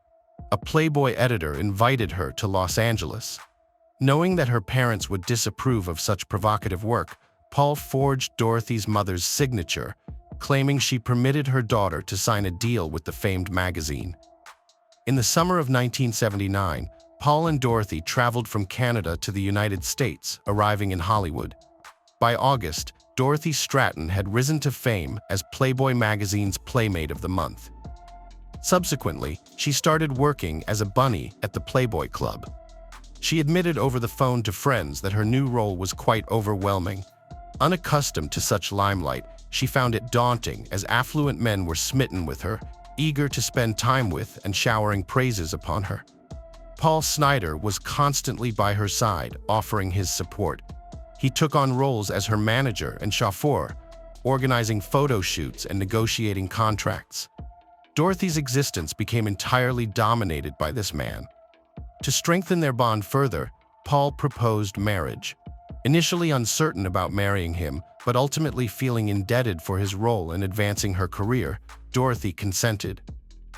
A Playboy editor invited her to Los Angeles. Knowing that her parents would disapprove of such provocative work, Paul forged Dorothy's mother's signature, claiming she permitted her daughter to sign a deal with the famed magazine. In the summer of 1979, Paul and Dorothy traveled from Canada to the United States, arriving in Hollywood. By August, Dorothy Stratton had risen to fame as Playboy magazine's Playmate of the Month. Subsequently, she started working as a bunny at the Playboy Club. She admitted over the phone to friends that her new role was quite overwhelming. Unaccustomed to such limelight, she found it daunting as affluent men were smitten with her, eager to spend time with and showering praises upon her. Paul Snider was constantly by her side, offering his support. He took on roles as her manager and chauffeur, organizing photo shoots and negotiating contracts. Dorothy's existence became entirely dominated by this man. To strengthen their bond further, Paul proposed marriage. Initially uncertain about marrying him, but ultimately feeling indebted for his role in advancing her career, Dorothy consented.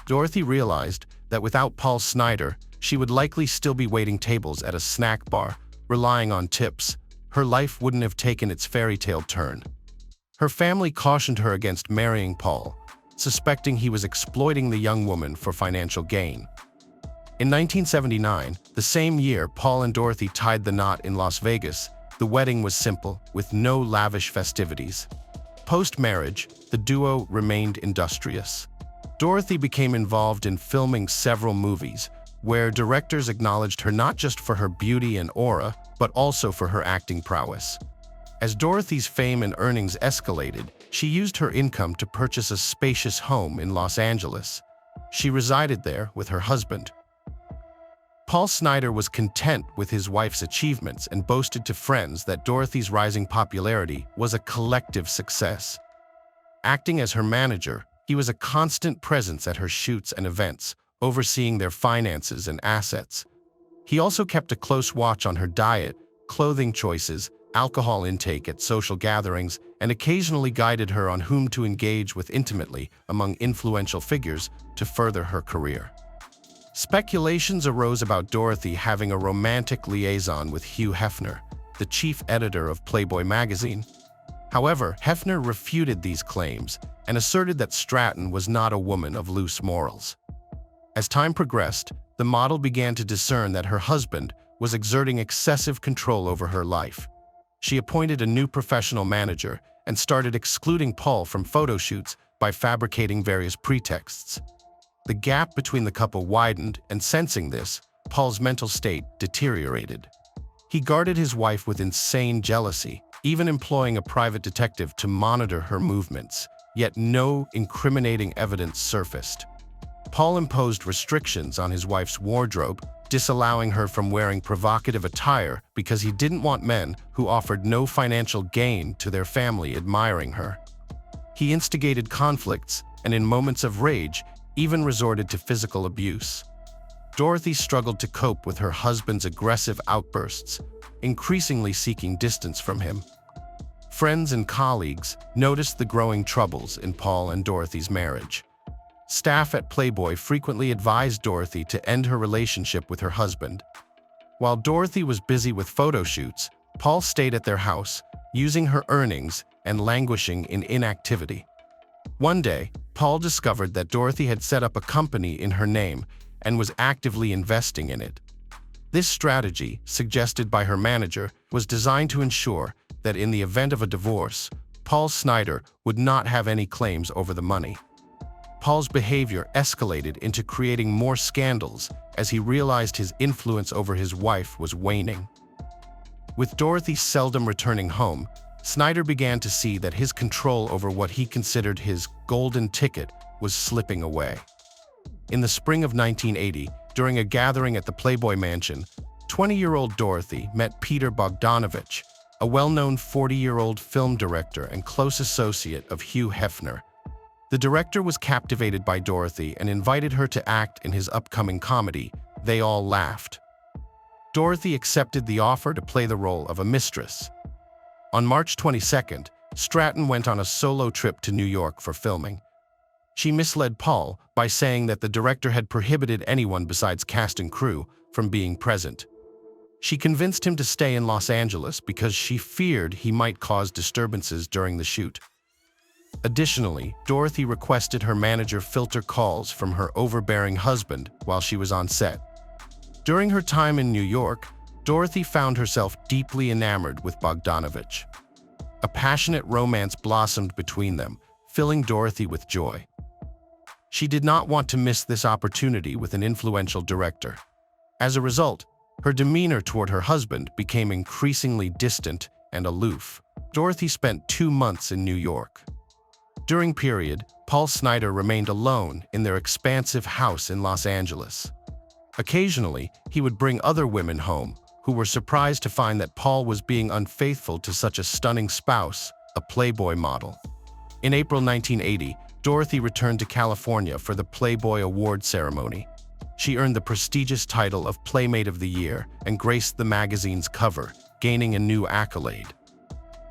Dorothy realized that without Paul Snider, she would likely still be waiting tables at a snack bar, relying on tips. Her life wouldn't have taken its fairy tale turn. Her family cautioned her against marrying Paul, suspecting he was exploiting the young woman for financial gain. In 1979, the same year Paul and Dorothy tied the knot in Las Vegas, the wedding was simple, with no lavish festivities. Post-marriage, the duo remained industrious. Dorothy became involved in filming several movies, where directors acknowledged her not just for her beauty and aura, but also for her acting prowess. As Dorothy's fame and earnings escalated, she used her income to purchase a spacious home in Los Angeles. She resided there with her husband. Paul Snider was content with his wife's achievements and boasted to friends that Dorothy's rising popularity was a collective success. Acting as her manager, he was a constant presence at her shoots and events, overseeing their finances and assets. He also kept a close watch on her diet, clothing choices, alcohol intake at social gatherings, and occasionally guided her on whom to engage with intimately among influential figures to further her career. Speculations arose about Dorothy having a romantic liaison with Hugh Hefner, the chief editor of Playboy magazine. However, Hefner refuted these claims and asserted that Stratton was not a woman of loose morals. As time progressed, the model began to discern that her husband was exerting excessive control over her life. She appointed a new professional manager and started excluding Paul from photo shoots by fabricating various pretexts. The gap between the couple widened, and sensing this, Paul's mental state deteriorated. He guarded his wife with insane jealousy, even employing a private detective to monitor her movements, yet no incriminating evidence surfaced. Paul imposed restrictions on his wife's wardrobe, disallowing her from wearing provocative attire because he didn't want men who offered no financial gain to their family admiring her. He instigated conflicts and, in moments of rage, even resorted to physical abuse. Dorothy struggled to cope with her husband's aggressive outbursts, increasingly seeking distance from him. Friends and colleagues noticed the growing troubles in Paul and Dorothy's marriage. Staff at Playboy frequently advised Dorothy to end her relationship with her husband. While Dorothy was busy with photo shoots, Paul stayed at their house, using her earnings and languishing in inactivity. One day, Paul discovered that Dorothy had set up a company in her name and was actively investing in it. This strategy, suggested by her manager, was designed to ensure that in the event of a divorce, Paul Snider would not have any claims over the money. Paul's behavior escalated into creating more scandals as he realized his influence over his wife was waning. With Dorothy seldom returning home, Snider began to see that his control over what he considered his golden ticket was slipping away. In the spring of 1980, during a gathering at the Playboy Mansion, 20-year-old Dorothy met Peter Bogdanovich, a well-known 40-year-old film director and close associate of Hugh Hefner. The director was captivated by Dorothy and invited her to act in his upcoming comedy, They All Laughed. Dorothy accepted the offer to play the role of a mistress. On March 22nd, Stratton went on a solo trip to New York for filming. She misled Paul by saying that the director had prohibited anyone besides cast and crew from being present. She convinced him to stay in Los Angeles because she feared he might cause disturbances during the shoot. Additionally, Dorothy requested her manager filter calls from her overbearing husband while she was on set. During her time in New York, Dorothy found herself deeply enamored with Bogdanovich. A passionate romance blossomed between them, filling Dorothy with joy. She did not want to miss this opportunity with an influential director. As a result, her demeanor toward her husband became increasingly distant and aloof. Dorothy spent 2 months in New York. During period, Paul Snider remained alone in their expansive house in Los Angeles. Occasionally, he would bring other women home, who were surprised to find that Paul was being unfaithful to such a stunning spouse, a Playboy model. In April 1980, Dorothy returned to California for the Playboy Award ceremony. She earned the prestigious title of Playmate of the Year and graced the magazine's cover, gaining a new accolade.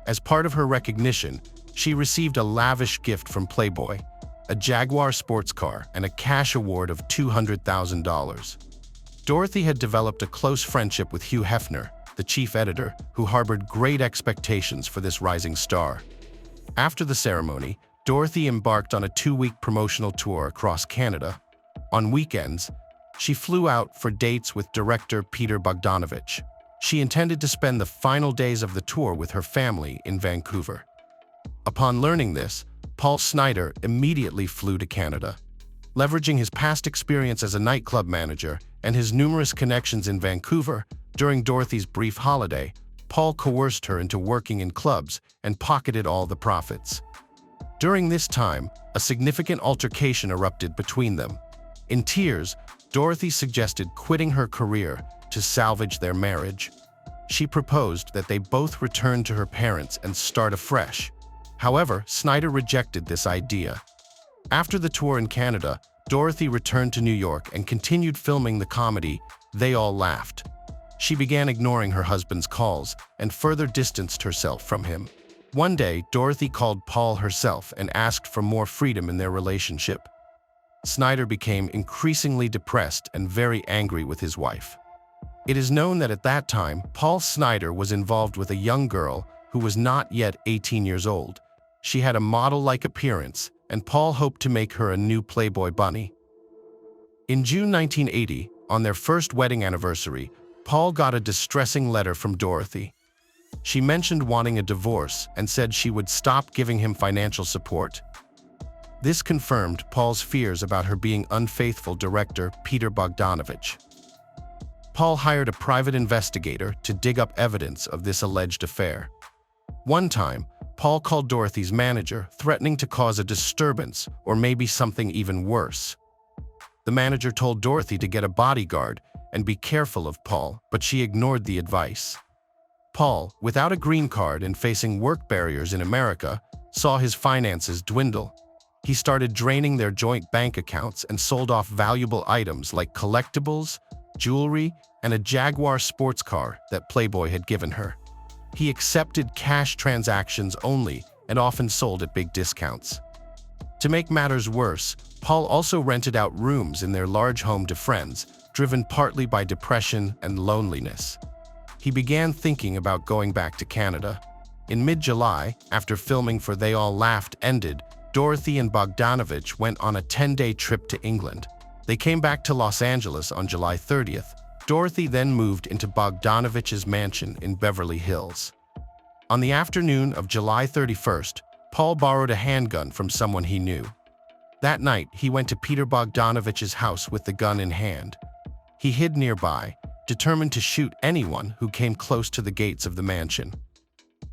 As part of her recognition, she received a lavish gift from Playboy, a Jaguar sports car and a cash award of $200,000. Dorothy had developed a close friendship with Hugh Hefner, the chief editor, who harbored great expectations for this rising star. After the ceremony, Dorothy embarked on a 2-week promotional tour across Canada. On weekends, she flew out for dates with director Peter Bogdanovich. She intended to spend the final days of the tour with her family in Vancouver. Upon learning this, Paul Snider immediately flew to Canada. Leveraging his past experience as a nightclub manager and his numerous connections in Vancouver, during Dorothy's brief holiday, Paul coerced her into working in clubs and pocketed all the profits. During this time, a significant altercation erupted between them. In tears, Dorothy suggested quitting her career to salvage their marriage. She proposed that they both return to her parents and start afresh. However, Snider rejected this idea. After the tour in Canada, Dorothy returned to New York and continued filming the comedy They All Laughed. She began ignoring her husband's calls and further distanced herself from him. One day, Dorothy called Paul herself and asked for more freedom in their relationship. Snider became increasingly depressed and very angry with his wife. It is known that at that time, Paul Snider was involved with a young girl who was not yet 18 years old. She had a model-like appearance, and Paul hoped to make her a new Playboy bunny. In June 1980, on their first wedding anniversary, Paul got a distressing letter from Dorothy. She mentioned wanting a divorce and said she would stop giving him financial support. This confirmed Paul's fears about her being unfaithful director Peter Bogdanovich. Paul hired a private investigator to dig up evidence of this alleged affair. One time, Paul called Dorothy's manager, threatening to cause a disturbance or maybe something even worse. The manager told Dorothy to get a bodyguard and be careful of Paul, but she ignored the advice. Paul, without a green card and facing work barriers in America, saw his finances dwindle. He started draining their joint bank accounts and sold off valuable items like collectibles, jewelry, and a Jaguar sports car that Playboy had given her. He accepted cash transactions only and often sold at big discounts. To make matters worse, Paul also rented out rooms in their large home to friends, driven partly by depression and loneliness. He began thinking about going back to Canada. In mid-July, after filming for They All Laughed ended, Dorothy and Bogdanovich went on a 10-day trip to England. They came back to Los Angeles on July 30th. Dorothy then moved into Bogdanovich's mansion in Beverly Hills. On the afternoon of July 31st, Paul borrowed a handgun from someone he knew. That night, he went to Peter Bogdanovich's house with the gun in hand. He hid nearby, determined to shoot anyone who came close to the gates of the mansion.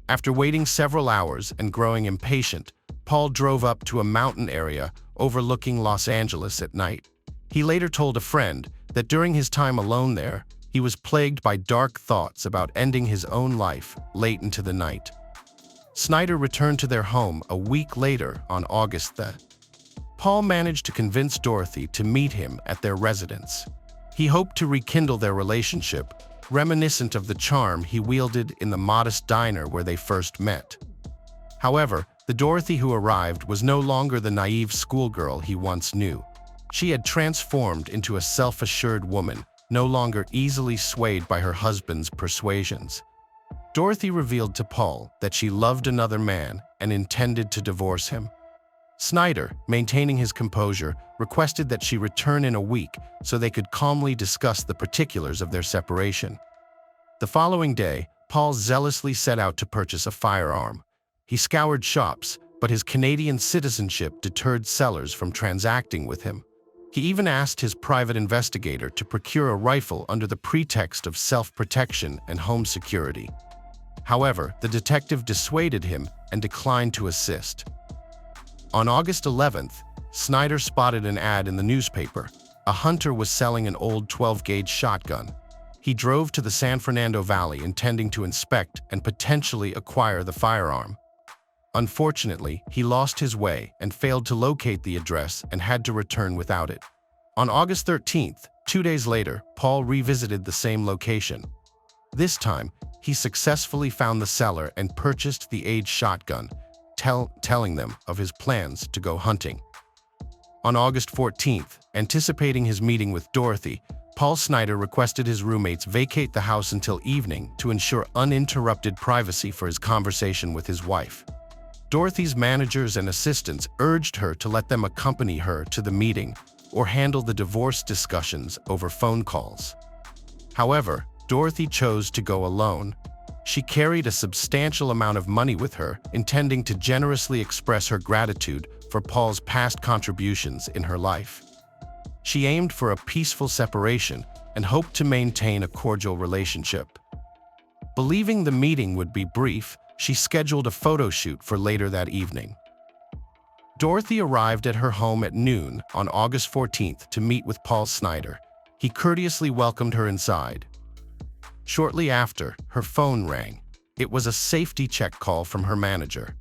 After waiting several hours and growing impatient, Paul drove up to a mountain area overlooking Los Angeles at night. He later told a friend that during his time alone there, he was plagued by dark thoughts about ending his own life late into the night. Snider returned to their home a week later on August 3rd. Paul managed to convince Dorothy to meet him at their residence. He hoped to rekindle their relationship, reminiscent of the charm he wielded in the modest diner where they first met. However, the Dorothy who arrived was no longer the naive schoolgirl he once knew. She had transformed into a self-assured woman, no longer easily swayed by her husband's persuasions. Dorothy revealed to Paul that she loved another man and intended to divorce him. Snider, maintaining his composure, requested that she return in a week so they could calmly discuss the particulars of their separation. The following day, Paul zealously set out to purchase a firearm. He scoured shops, but his Canadian citizenship deterred sellers from transacting with him. He even asked his private investigator to procure a rifle under the pretext of self-protection and home security. However, the detective dissuaded him and declined to assist. On August 11th, Snyder spotted an ad in the newspaper. A hunter was selling an old 12-gauge shotgun. He drove to the San Fernando Valley intending to inspect and potentially acquire the firearm. Unfortunately, he lost his way and failed to locate the address and had to return without it. On August 13th, 2 days later, Paul revisited the same location. This time, he successfully found the seller and purchased the aged shotgun, telling them of his plans to go hunting. On August 14th, anticipating his meeting with Dorothy, Paul Snyder requested his roommates vacate the house until evening to ensure uninterrupted privacy for his conversation with his wife. Dorothy's managers and assistants urged her to let them accompany her to the meeting or handle the divorce discussions over phone calls. However, Dorothy chose to go alone. She carried a substantial amount of money with her, intending to generously express her gratitude for Paul's past contributions in her life. She aimed for a peaceful separation and hoped to maintain a cordial relationship. Believing the meeting would be brief, she scheduled a photo shoot for later that evening. Dorothy arrived at her home at noon on August 14th to meet with Paul Snyder. He courteously welcomed her inside. Shortly after, her phone rang. It was a safety check call from her manager.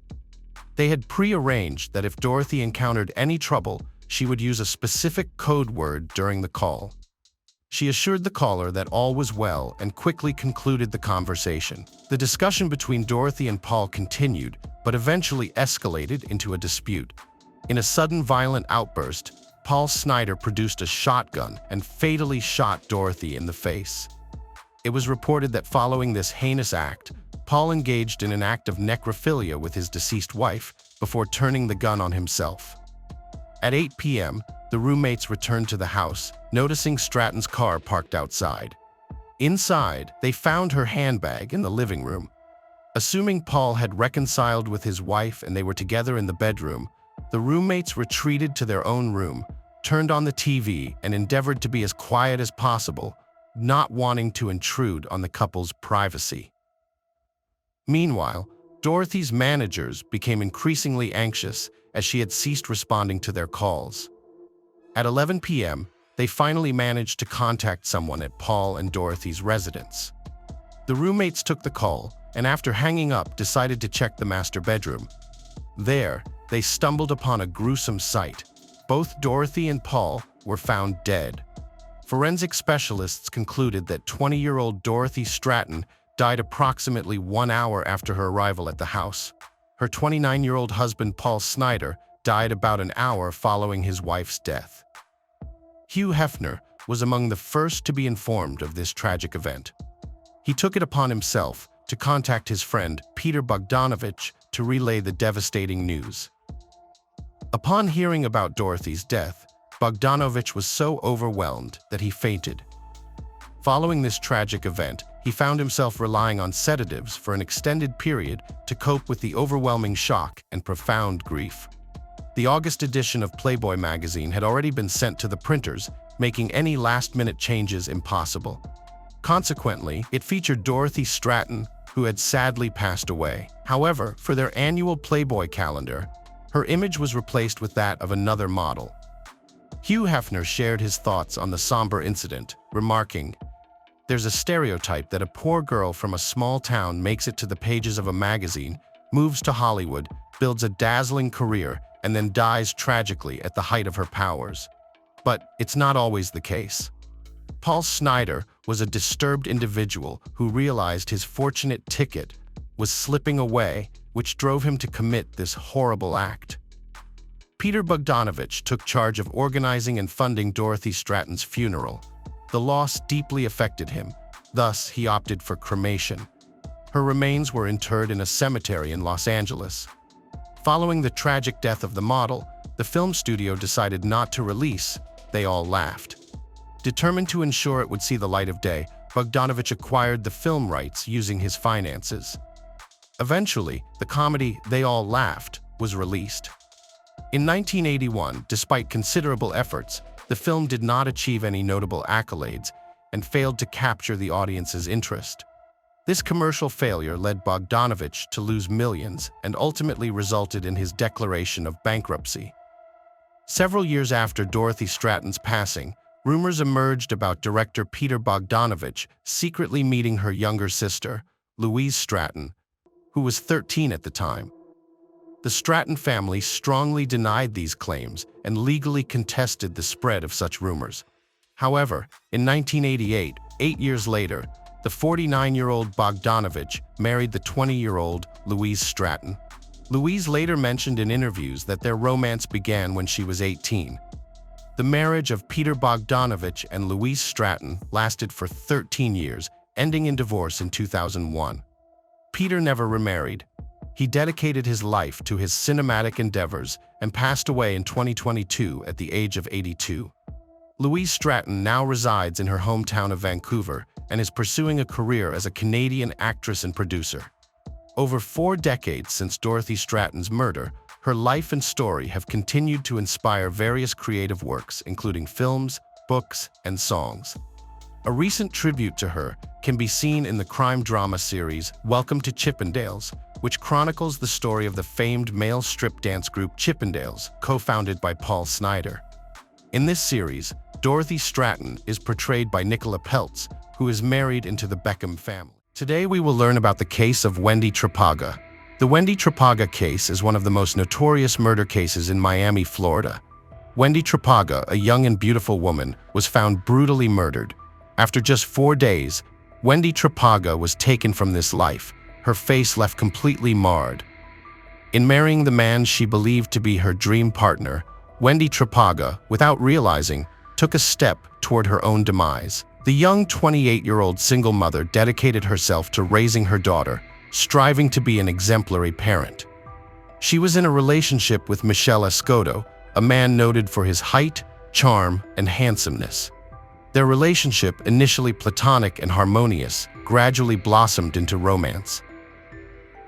They had pre-arranged that if Dorothy encountered any trouble, she would use a specific code word during the call. She assured the caller that all was well and quickly concluded the conversation. The discussion between Dorothy and Paul continued, but eventually escalated into a dispute. In a sudden violent outburst, Paul Snyder produced a shotgun and fatally shot Dorothy in the face. It was reported that following this heinous act, Paul engaged in an act of necrophilia with his deceased wife before turning the gun on himself. At 8 p.m., the roommates returned to the house, noticing Stratton's car parked outside. Inside, they found her handbag in the living room. Assuming Paul had reconciled with his wife and they were together in the bedroom, the roommates retreated to their own room, turned on the TV, and endeavored to be as quiet as possible, not wanting to intrude on the couple's privacy. Meanwhile, Dorothy's managers became increasingly anxious as she had ceased responding to their calls. At 11 p.m., they finally managed to contact someone at Paul and Dorothy's residence. The roommates took the call and after hanging up decided to check the master bedroom. There, they stumbled upon a gruesome sight. Both Dorothy and Paul were found dead. Forensic specialists concluded that 20-year-old Dorothy Stratton died approximately 1 hour after her arrival at the house. Her 29-year-old husband, Paul Snyder, died about an hour following his wife's death. Hugh Hefner was among the first to be informed of this tragic event. He took it upon himself to contact his friend Peter Bogdanovich to relay the devastating news. Upon hearing about Dorothy's death, Bogdanovich was so overwhelmed that he fainted. Following this tragic event, he found himself relying on sedatives for an extended period to cope with the overwhelming shock and profound grief. The August edition of Playboy magazine had already been sent to the printers, making any last-minute changes impossible. Consequently, it featured Dorothy Stratton, who had sadly passed away. However, for their annual Playboy calendar, her image was replaced with that of another model. Hugh Hefner shared his thoughts on the somber incident, remarking, "There's a stereotype that a poor girl from a small town makes it to the pages of a magazine, moves to Hollywood, builds a dazzling career, and then dies tragically at the height of her powers. But it's not always the case." Paul Snyder was a disturbed individual who realized his fortunate ticket was slipping away, which drove him to commit this horrible act. Peter Bogdanovich took charge of organizing and funding Dorothy Stratton's funeral. The loss deeply affected him, thus he opted for cremation. Her remains were interred in a cemetery in Los Angeles. Following the tragic death of the model, the film studio decided not to release They All Laughed. Determined to ensure it would see the light of day, Bogdanovich acquired the film rights using his finances. Eventually, the comedy They All Laughed was released. In 1981, despite considerable efforts, the film did not achieve any notable accolades and failed to capture the audience's interest. This commercial failure led Bogdanovich to lose millions and ultimately resulted in his declaration of bankruptcy. Several years after Dorothy Stratton's passing, rumors emerged about director Peter Bogdanovich secretly meeting her younger sister, Louise Stratton, who was 13 at the time. The Stratton family strongly denied these claims and legally contested the spread of such rumors. However, in 1988, 8 years later, the 49-year-old Bogdanovich married the 20-year-old Louise Stratton. Louise later mentioned in interviews that their romance began when she was 18. The marriage of Peter Bogdanovich and Louise Stratton lasted for 13 years, ending in divorce in 2001. Peter never remarried. He dedicated his life to his cinematic endeavors and passed away in 2022 at the age of 82. Louise Stratton now resides in her hometown of Vancouver and is pursuing a career as a Canadian actress and producer. Over 4 decades since Dorothy Stratton's murder, her life and story have continued to inspire various creative works, including films, books, and songs. A recent tribute to her can be seen in the crime drama series Welcome to Chippendales, which chronicles the story of the famed male strip dance group Chippendales, co-founded by Paul Snider. In this series, Dorothy Stratton is portrayed by Nicola Peltz, who is married into the Beckham family. Today we will learn about the case of Wendy Trepaga. The Wendy Trepaga case is one of the most notorious murder cases in Miami, Florida. Wendy Trepaga, a young and beautiful woman, was found brutally murdered. After just 4 days, Wendy Trepaga was taken from this life, her face left completely marred. In marrying the man she believed to be her dream partner, Wendy Trepaga, without realizing, took a step toward her own demise. The young 28-year-old single mother dedicated herself to raising her daughter, striving to be an exemplary parent. She was in a relationship with Michele Escoto, a man noted for his height, charm, and handsomeness. Their relationship, initially platonic and harmonious, gradually blossomed into romance.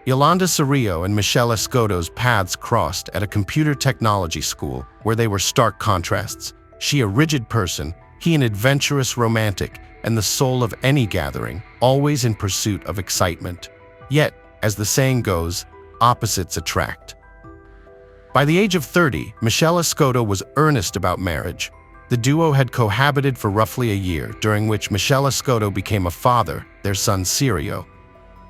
Yolanda Cerrillo and Michele Escoto's paths crossed at a computer technology school where they were stark contrasts. She a rigid person, he an adventurous romantic, and the soul of any gathering, always in pursuit of excitement. Yet, as the saying goes, opposites attract. By the age of 30, Michele Escoto was earnest about marriage. The duo had cohabited for roughly a year, during which Michele Escoto became a father, their son Cirio.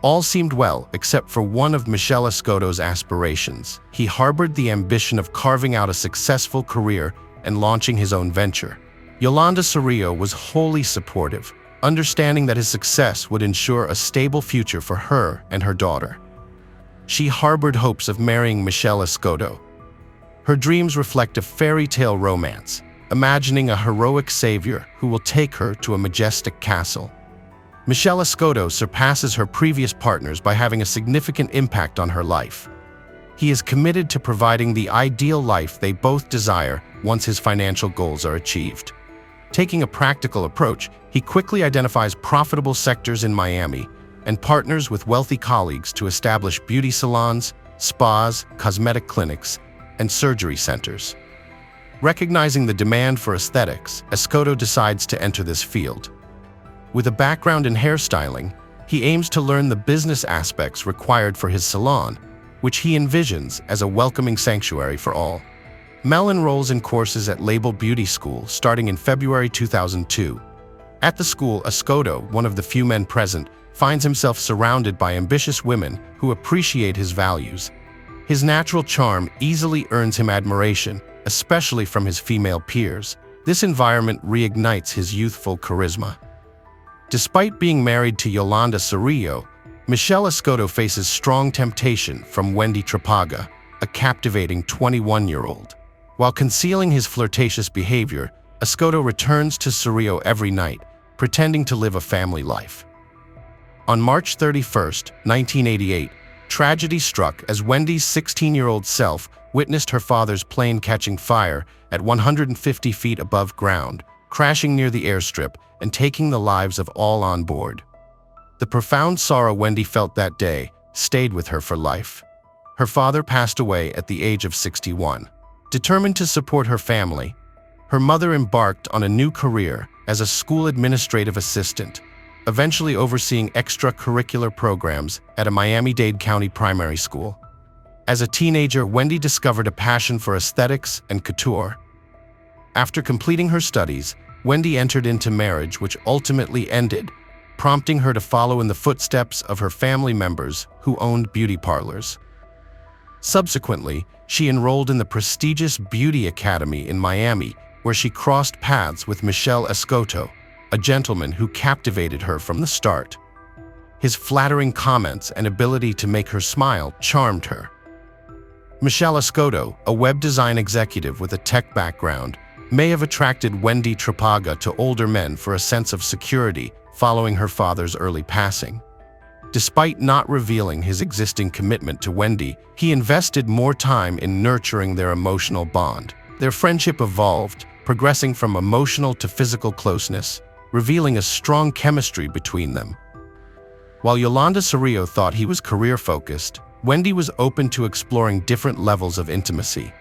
All seemed well, except for one of Michele Escoto's aspirations. He harbored the ambition of carving out a successful career and launching his own venture. Yolanda Cerrillo was wholly supportive, understanding that his success would ensure a stable future for her and her daughter. She harbored hopes of marrying Michele Escoto. Her dreams reflect a fairy tale romance, imagining a heroic savior who will take her to a majestic castle. Michele Escoto surpasses her previous partners by having a significant impact on her life. He is committed to providing the ideal life they both desire once his financial goals are achieved. Taking a practical approach, he quickly identifies profitable sectors in Miami and partners with wealthy colleagues to establish beauty salons, spas, cosmetic clinics, and surgery centers. Recognizing the demand for aesthetics, Escoto decides to enter this field. With a background in hairstyling, he aims to learn the business aspects required for his salon, which he envisions as a welcoming sanctuary for all. Mel enrolls in courses at Label Beauty School starting in February 2002. At the school, Escoto, one of the few men present, finds himself surrounded by ambitious women who appreciate his values. His natural charm easily earns him admiration, especially from his female peers. This environment reignites his youthful charisma. Despite being married to Yolanda Cerrillo, Michele Escoto faces strong temptation from Wendy Trepaga, a captivating 21-year-old. While concealing his flirtatious behavior, Escoto returns to Cerrillo every night, pretending to live a family life. On March 31, 1988, tragedy struck as Wendy's 16-year-old self witnessed her father's plane catching fire at 150 feet above ground, crashing near the airstrip and taking the lives of all on board. The profound sorrow Wendy felt that day stayed with her for life. Her father passed away at the age of 61. Determined to support her family, her mother embarked on a new career as a school administrative assistant, eventually overseeing extracurricular programs at a Miami-Dade County primary school. As a teenager, Wendy discovered a passion for aesthetics and couture. After completing her studies, Wendy entered into marriage, which ultimately ended, prompting her to follow in the footsteps of her family members who owned beauty parlors. Subsequently, she enrolled in the prestigious Beauty Academy in Miami, where she crossed paths with Michel Escoto, a gentleman who captivated her from the start. His flattering comments and ability to make her smile charmed her. Michel Escoto, a web design executive with a tech background, may have attracted Wendy Trapaga to older men for a sense of security following her father's early passing. Despite not revealing his existing commitment to Wendy, he invested more time in nurturing their emotional bond. Their friendship evolved, progressing from emotional to physical closeness, revealing a strong chemistry between them. While Yolanda Cerrillo thought he was career-focused, Wendy was open to exploring different levels of intimacy.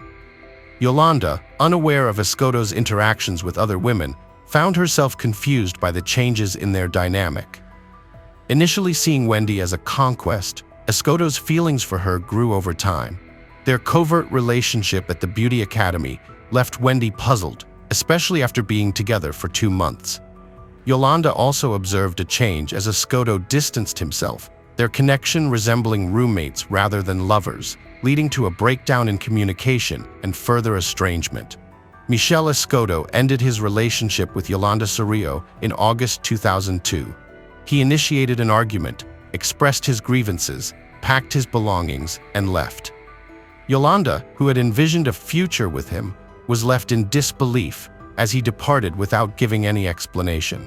Yolanda, unaware of Escoto's interactions with other women, found herself confused by the changes in their dynamic. Initially seeing Wendy as a conquest, Escoto's feelings for her grew over time. Their covert relationship at the Beauty Academy left Wendy puzzled, especially after being together for 2 months. Yolanda also observed a change as Escoto distanced himself, their connection resembling roommates rather than lovers, leading to a breakdown in communication and further estrangement. Michel Escoto ended his relationship with Yolanda Cerrillo in August 2002. He initiated an argument, expressed his grievances, packed his belongings, and left. Yolanda, who had envisioned a future with him, was left in disbelief as he departed without giving any explanation.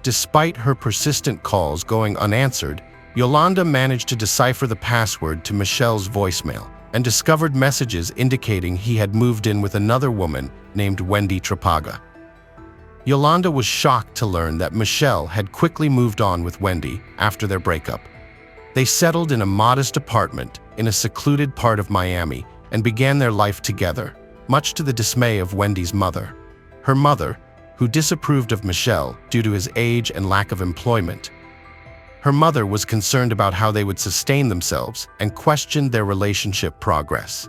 Despite her persistent calls going unanswered, Yolanda managed to decipher the password to Michel's voicemail and discovered messages indicating he had moved in with another woman named Wendy Trapaga. Yolanda was shocked to learn that Michel had quickly moved on with Wendy after their breakup. They settled in a modest apartment in a secluded part of Miami and began their life together, much to the dismay of Wendy's mother. Her mother, who disapproved of Michel due to his age and lack of employment. Her mother was concerned about how they would sustain themselves and questioned their relationship progress.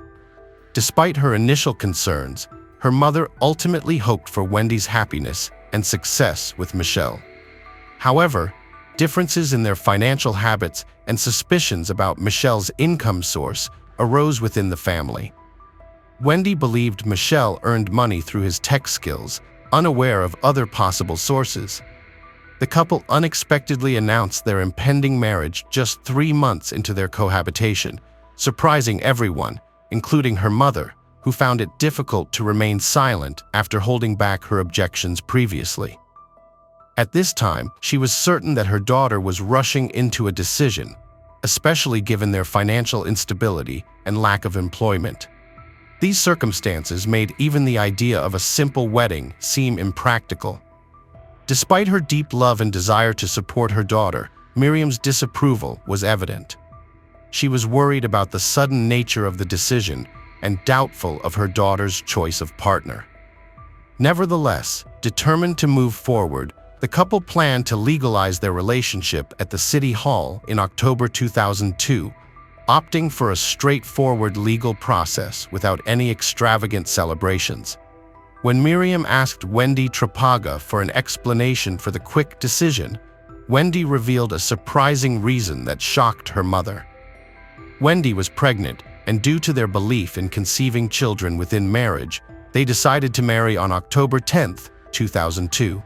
Despite her initial concerns, her mother ultimately hoped for Wendy's happiness and success with Michel. However, differences in their financial habits and suspicions about Michel's income source arose within the family. Wendy believed Michel earned money through his tech skills, unaware of other possible sources. The couple unexpectedly announced their impending marriage just 3 months into their cohabitation, surprising everyone, including her mother, who found it difficult to remain silent after holding back her objections previously. At this time, she was certain that her daughter was rushing into a decision, especially given their financial instability and lack of employment. These circumstances made even the idea of a simple wedding seem impractical. Despite her deep love and desire to support her daughter, Miriam's disapproval was evident. She was worried about the sudden nature of the decision and doubtful of her daughter's choice of partner. Nevertheless, determined to move forward, the couple planned to legalize their relationship at the City Hall in October 2002, opting for a straightforward legal process without any extravagant celebrations. When Miriam asked Wendy Trapaga for an explanation for the quick decision, Wendy revealed a surprising reason that shocked her mother. Wendy was pregnant, and due to their belief in conceiving children within marriage, they decided to marry on October 10, 2002.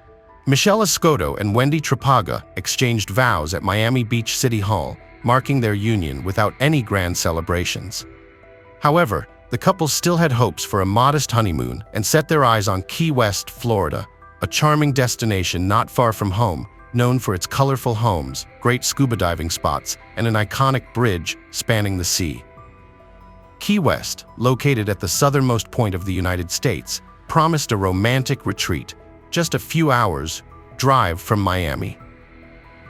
Michel Escoto and Wendy Trapaga exchanged vows at Miami Beach City Hall, marking their union without any grand celebrations. However, the couple still had hopes for a modest honeymoon and set their eyes on Key West, Florida, a charming destination not far from home, known for its colorful homes, great scuba diving spots, and an iconic bridge spanning the sea. Key West, located at the southernmost point of the United States, promised a romantic retreat, just a few hours' drive from Miami.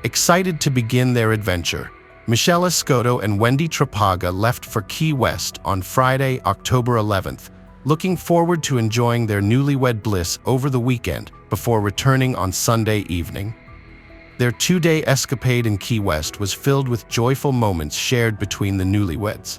Excited to begin their adventure, Michelle Escoto and Wendy Trapaga left for Key West on Friday, October 11th, looking forward to enjoying their newlywed bliss over the weekend before returning on Sunday evening. Their two-day escapade in Key West was filled with joyful moments shared between the newlyweds.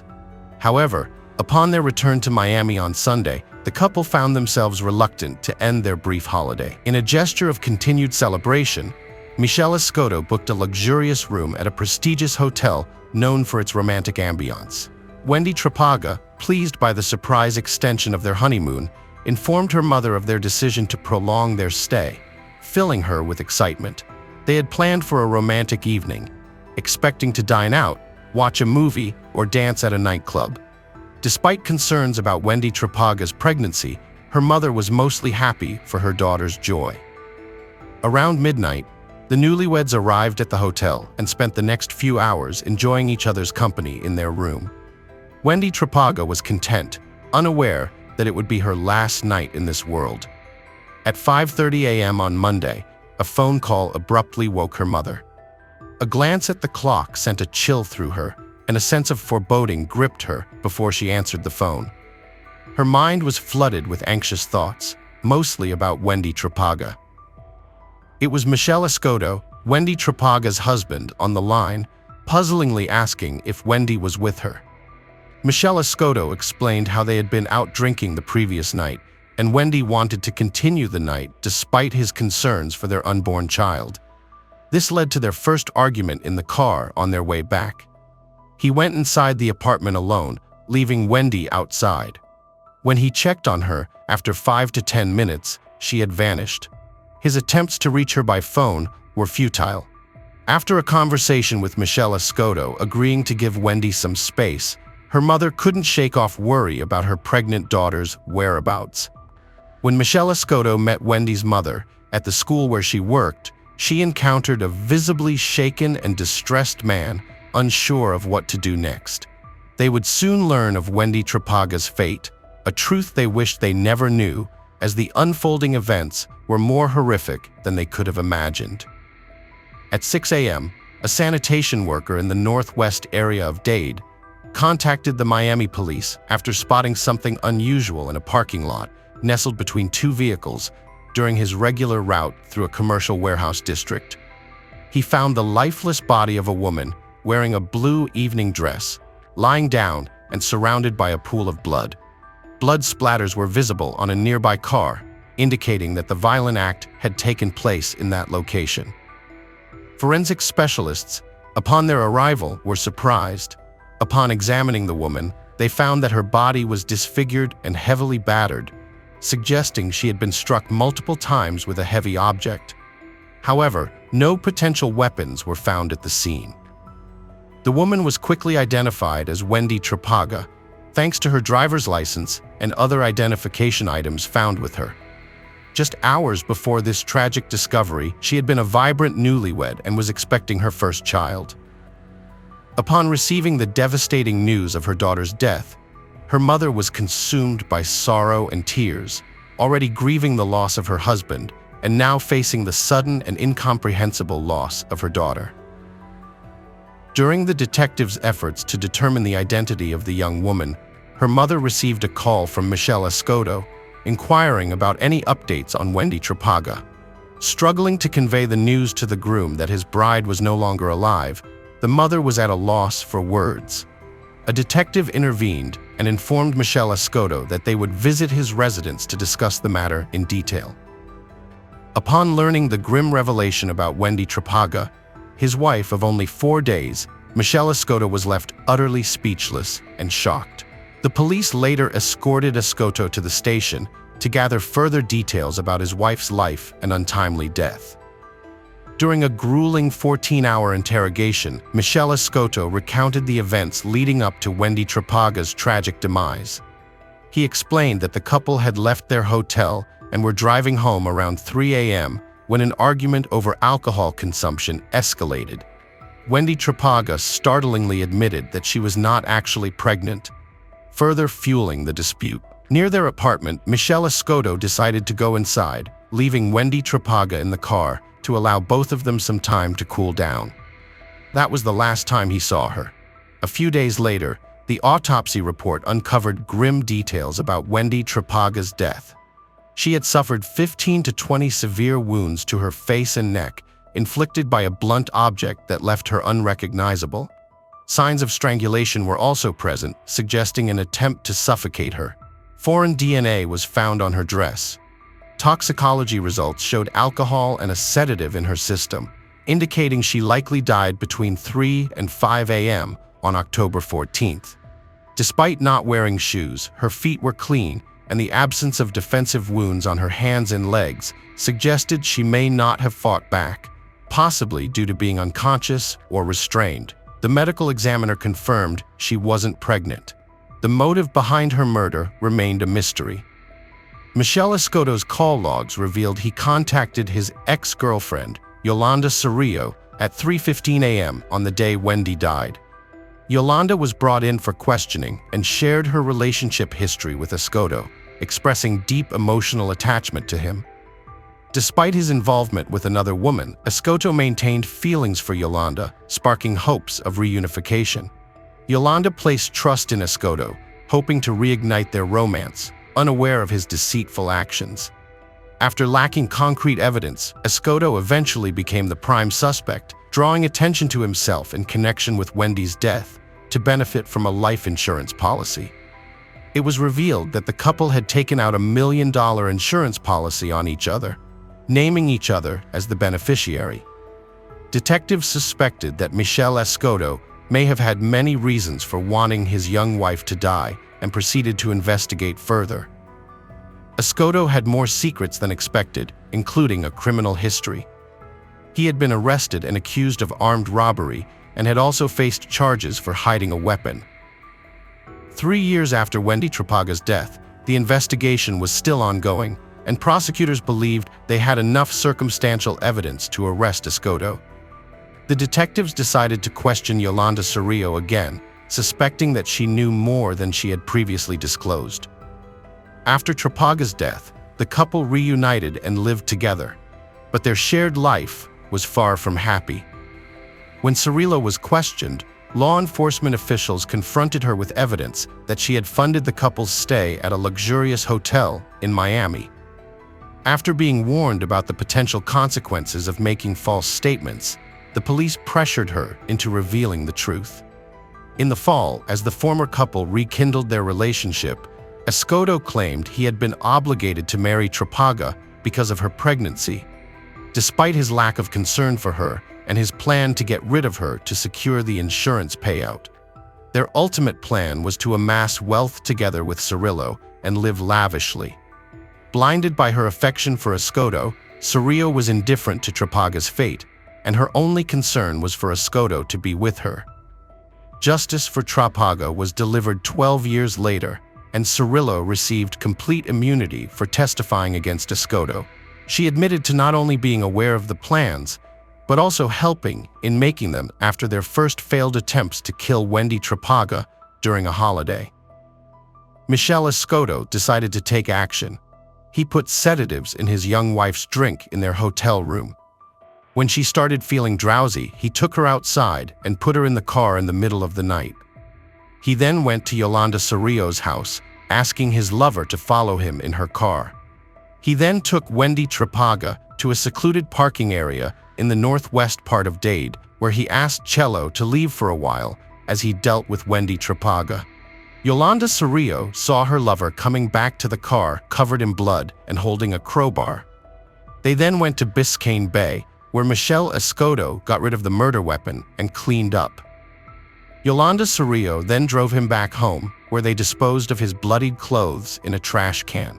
However, upon their return to Miami on Sunday, the couple found themselves reluctant to end their brief holiday. In a gesture of continued celebration, Michelle Escoto booked a luxurious room at a prestigious hotel known for its romantic ambiance. Wendy Trapaga, pleased by the surprise extension of their honeymoon, informed her mother of their decision to prolong their stay, filling her with excitement. They had planned for a romantic evening, expecting to dine out, watch a movie, or dance at a nightclub. Despite concerns about Wendy Trapaga's pregnancy, her mother was mostly happy for her daughter's joy. Around midnight, the newlyweds arrived at the hotel and spent the next few hours enjoying each other's company in their room. Wendy Trapaga was content, unaware that it would be her last night in this world. At 5:30 a.m. on Monday, a phone call abruptly woke her mother. A glance at the clock sent a chill through her, and a sense of foreboding gripped her before she answered the phone. Her mind was flooded with anxious thoughts, mostly about Wendy Trapaga. It was Michelle Escoto, Wendy Trapaga's husband, on the line, puzzlingly asking if Wendy was with her. Michelle Escoto explained how they had been out drinking the previous night, and Wendy wanted to continue the night despite his concerns for their unborn child. This led to their first argument in the car on their way back. He went inside the apartment alone, leaving Wendy outside. When he checked on her, after 5 to 10 minutes, she had vanished. His attempts to reach her by phone were futile. After a conversation with Michelle Escoto agreeing to give Wendy some space, her mother couldn't shake off worry about her pregnant daughter's whereabouts. When Michelle Escoto met Wendy's mother at the school where she worked, she encountered a visibly shaken and distressed man, unsure of what to do next. They would soon learn of Wendy Trapaga's fate, a truth they wished they never knew, as the unfolding events were more horrific than they could have imagined. At 6 a.m., a sanitation worker in the northwest area of Dade contacted the Miami police after spotting something unusual in a parking lot nestled between two vehicles during his regular route through a commercial warehouse district. He found the lifeless body of a woman wearing a blue evening dress, lying down and surrounded by a pool of blood. Blood splatters were visible on a nearby car, indicating that the violent act had taken place in that location. Forensic specialists, upon their arrival, were surprised. Upon examining the woman, they found that her body was disfigured and heavily battered, suggesting she had been struck multiple times with a heavy object. However, no potential weapons were found at the scene. The woman was quickly identified as Wendy Trapaga, thanks to her driver's license and other identification items found with her. Just hours before this tragic discovery, she had been a vibrant newlywed and was expecting her first child. Upon receiving the devastating news of her daughter's death, her mother was consumed by sorrow and tears, already grieving the loss of her husband and now facing the sudden and incomprehensible loss of her daughter. During the detectives' efforts to determine the identity of the young woman, her mother received a call from Michelle Escoto, inquiring about any updates on Wendy Trapaga. Struggling to convey the news to the groom that his bride was no longer alive, the mother was at a loss for words. A detective intervened and informed Michelle Escoto that they would visit his residence to discuss the matter in detail. Upon learning the grim revelation about Wendy Trapaga, his wife of only 4 days, Michelle Escoto was left utterly speechless and shocked. The police later escorted Escoto to the station to gather further details about his wife's life and untimely death. During a grueling 14-hour interrogation, Michelle Escoto recounted the events leading up to Wendy Trapaga's tragic demise. He explained that the couple had left their hotel and were driving home around 3 a.m. when an argument over alcohol consumption escalated. Wendy Trapaga startlingly admitted that she was not actually pregnant, further fueling the dispute. Near their apartment, Michelle Escoto decided to go inside, leaving Wendy Trapaga in the car to allow both of them some time to cool down. That was the last time he saw her. A few days later, the autopsy report uncovered grim details about Wendy Trapaga's death. She had suffered 15 to 20 severe wounds to her face and neck, inflicted by a blunt object that left her unrecognizable. Signs of strangulation were also present, suggesting an attempt to suffocate her. Foreign DNA was found on her dress. Toxicology results showed alcohol and a sedative in her system, indicating she likely died between 3 and 5 a.m. on October 14th. Despite not wearing shoes, her feet were clean, and the absence of defensive wounds on her hands and legs suggested she may not have fought back, possibly due to being unconscious or restrained. The medical examiner confirmed she wasn't pregnant. The motive behind her murder remained a mystery. Michel Escoto's call logs revealed he contacted his ex-girlfriend, Yolanda Cerrillo, at 3:15 a.m. on the day Wendy died. Yolanda was brought in for questioning and shared her relationship history with Escoto, expressing deep emotional attachment to him. Despite his involvement with another woman, Escoto maintained feelings for Yolanda, sparking hopes of reunification. Yolanda placed trust in Escoto, hoping to reignite their romance, unaware of his deceitful actions. After lacking concrete evidence, Escoto eventually became the prime suspect, drawing attention to himself in connection with Wendy's death to benefit from a life insurance policy. It was revealed that the couple had taken out $1 million insurance policy on each other, naming each other as the beneficiary. Detectives suspected that Michel Escoto may have had many reasons for wanting his young wife to die and proceeded to investigate further. Escoto had more secrets than expected, including a criminal history. He had been arrested and accused of armed robbery and had also faced charges for hiding a weapon. 3 years after Wendy Trapaga's death, the investigation was still ongoing, and prosecutors believed they had enough circumstantial evidence to arrest Escoto. The detectives decided to question Yolanda Cerrillo again, suspecting that she knew more than she had previously disclosed. After Trapaga's death, the couple reunited and lived together, but their shared life was far from happy. When Cerrillo was questioned, law enforcement officials confronted her with evidence that she had funded the couple's stay at a luxurious hotel in Miami. After being warned about the potential consequences of making false statements, the police pressured her into revealing the truth. In the fall, as the former couple rekindled their relationship, Escoto claimed he had been obligated to marry Trapaga because of her pregnancy, despite his lack of concern for her and his plan to get rid of her to secure the insurance payout. Their ultimate plan was to amass wealth together with Cerrillo and live lavishly. Blinded by her affection for Escoto, Cerrillo was indifferent to Trapaga's fate, and her only concern was for Escoto to be with her. Justice for Trapaga was delivered 12 years later, and Cerrillo received complete immunity for testifying against Escoto. She admitted to not only being aware of the plans, but also helping in making them after their first failed attempts to kill Wendy Trapaga during a holiday. Michel Escoto decided to take action. He put sedatives in his young wife's drink in their hotel room. When she started feeling drowsy, he took her outside and put her in the car in the middle of the night. He then went to Yolanda Cerrillo's house, asking his lover to follow him in her car. He then took Wendy Trapaga to a secluded parking area in the northwest part of Dade, where he asked Cello to leave for a while as he dealt with Wendy Trapaga. Yolanda Cerrillo saw her lover coming back to the car covered in blood and holding a crowbar. They then went to Biscayne Bay, where Michel Escoto got rid of the murder weapon and cleaned up. Yolanda Cerrillo then drove him back home, where they disposed of his bloodied clothes in a trash can.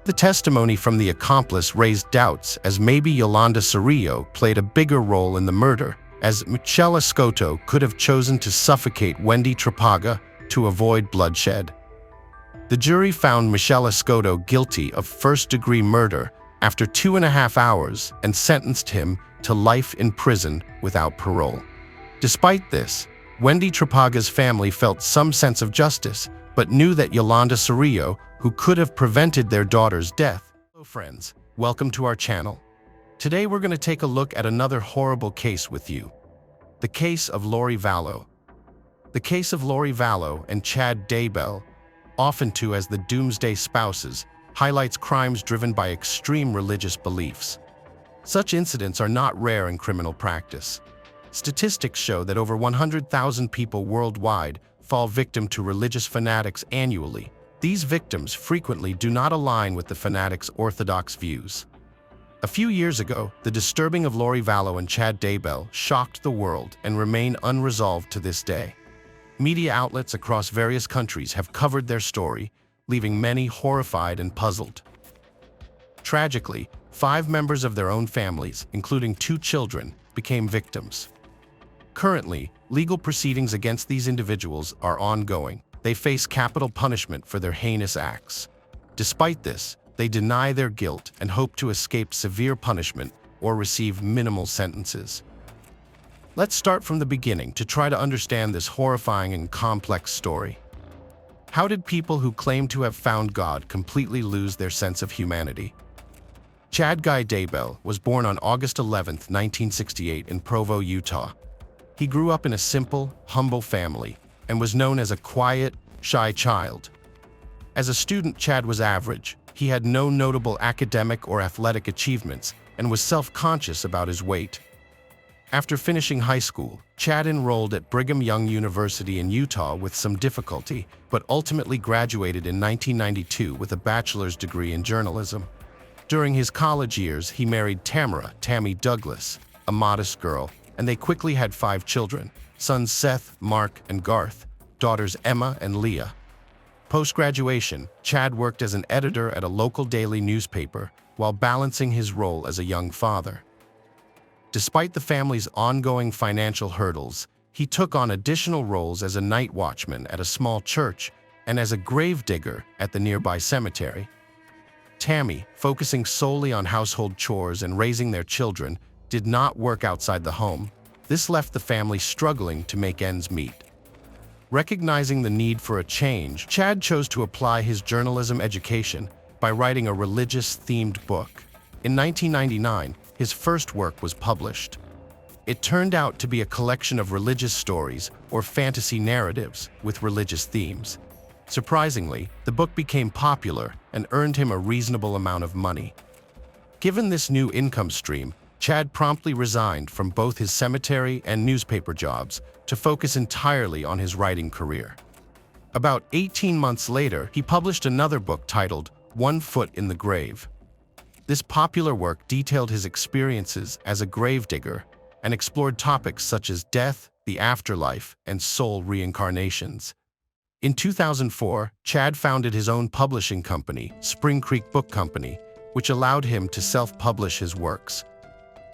The testimony from the accomplice raised doubts as maybe Yolanda Cerrillo played a bigger role in the murder, as Michel Escoto could have chosen to suffocate Wendy Trapaga to avoid bloodshed. The jury found Michel Escoto guilty of first-degree murder after 2.5 hours and sentenced him to life in prison without parole. Despite this, Wendy Trapaga's family felt some sense of justice, but knew that Yolanda Cerrillo, who could have prevented their daughter's death. Hello friends, welcome to our channel. Today we're going to take a look at another horrible case with you. The case of Lori Vallow. The case of Lori Vallow and Chad Daybell, often to as the Doomsday Spouses, highlights crimes driven by extreme religious beliefs. Such incidents are not rare in criminal practice. Statistics show that over 100,000 people worldwide fall victim to religious fanatics annually. These victims frequently do not align with the fanatics' orthodox views. A few years ago, the disturbing of Lori Vallow and Chad Daybell shocked the world and remain unresolved to this day. Media outlets across various countries have covered their story, leaving many horrified and puzzled. Tragically, 5 members of their own families, including 2 children, became victims. Currently, legal proceedings against these individuals are ongoing. They face capital punishment for their heinous acts. Despite this, they deny their guilt and hope to escape severe punishment or receive minimal sentences. Let's start from the beginning to try to understand this horrifying and complex story. How did people who claim to have found God completely lose their sense of humanity? Chad Guy Daybell was born on August 11, 1968 in Provo, Utah. He grew up in a simple, humble family and was known as a quiet, shy child. As a student, Chad was average. He had no notable academic or athletic achievements and was self-conscious about his weight. After finishing high school, Chad enrolled at Brigham Young University in Utah with some difficulty, but ultimately graduated in 1992 with a bachelor's degree in journalism. During his college years, he married Tammy Douglas, a modest girl, and they quickly had 5 children, sons Seth, Mark, and Garth, daughters Emma and Leah. Post-graduation, Chad worked as an editor at a local daily newspaper while balancing his role as a young father. Despite the family's ongoing financial hurdles, he took on additional roles as a night watchman at a small church and as a grave digger at the nearby cemetery. Tammy, focusing solely on household chores and raising their children, did not work outside the home. This left the family struggling to make ends meet. Recognizing the need for a change, Chad chose to apply his journalism education by writing a religious-themed book. In 1999, his first work was published. It turned out to be a collection of religious stories or fantasy narratives with religious themes. Surprisingly, the book became popular and earned him a reasonable amount of money. Given this new income stream, Chad promptly resigned from both his cemetery and newspaper jobs to focus entirely on his writing career. About 18 months later, he published another book titled 1 Foot in the Grave. This popular work detailed his experiences as a gravedigger and explored topics such as death, the afterlife, and soul reincarnations. In 2004, Chad founded his own publishing company, Spring Creek Book Company, which allowed him to self-publish his works.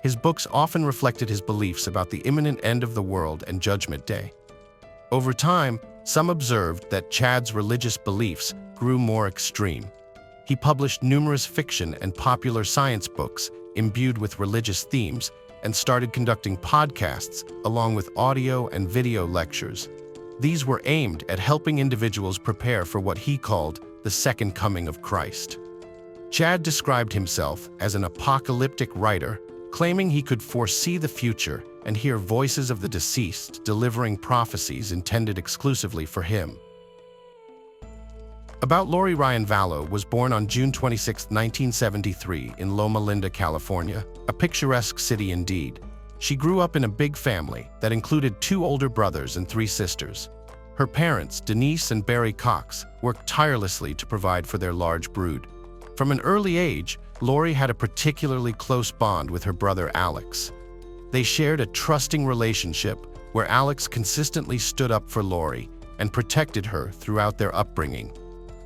His books often reflected his beliefs about the imminent end of the world and Judgment Day. Over time, some observed that Chad's religious beliefs grew more extreme. He published numerous fiction and popular science books imbued with religious themes and started conducting podcasts along with audio and video lectures. These were aimed at helping individuals prepare for what he called the second coming of Christ. Chad described himself as an apocalyptic writer, claiming he could foresee the future and hear voices of the deceased delivering prophecies intended exclusively for him. About Lori Ryan Vallow was born on June 26, 1973 in Loma Linda, California, a picturesque city indeed. She grew up in a big family that included 2 older brothers and 3 sisters. Her parents, Denise and Barry Cox, worked tirelessly to provide for their large brood. From an early age, Lori had a particularly close bond with her brother Alex. They shared a trusting relationship where Alex consistently stood up for Lori and protected her throughout their upbringing.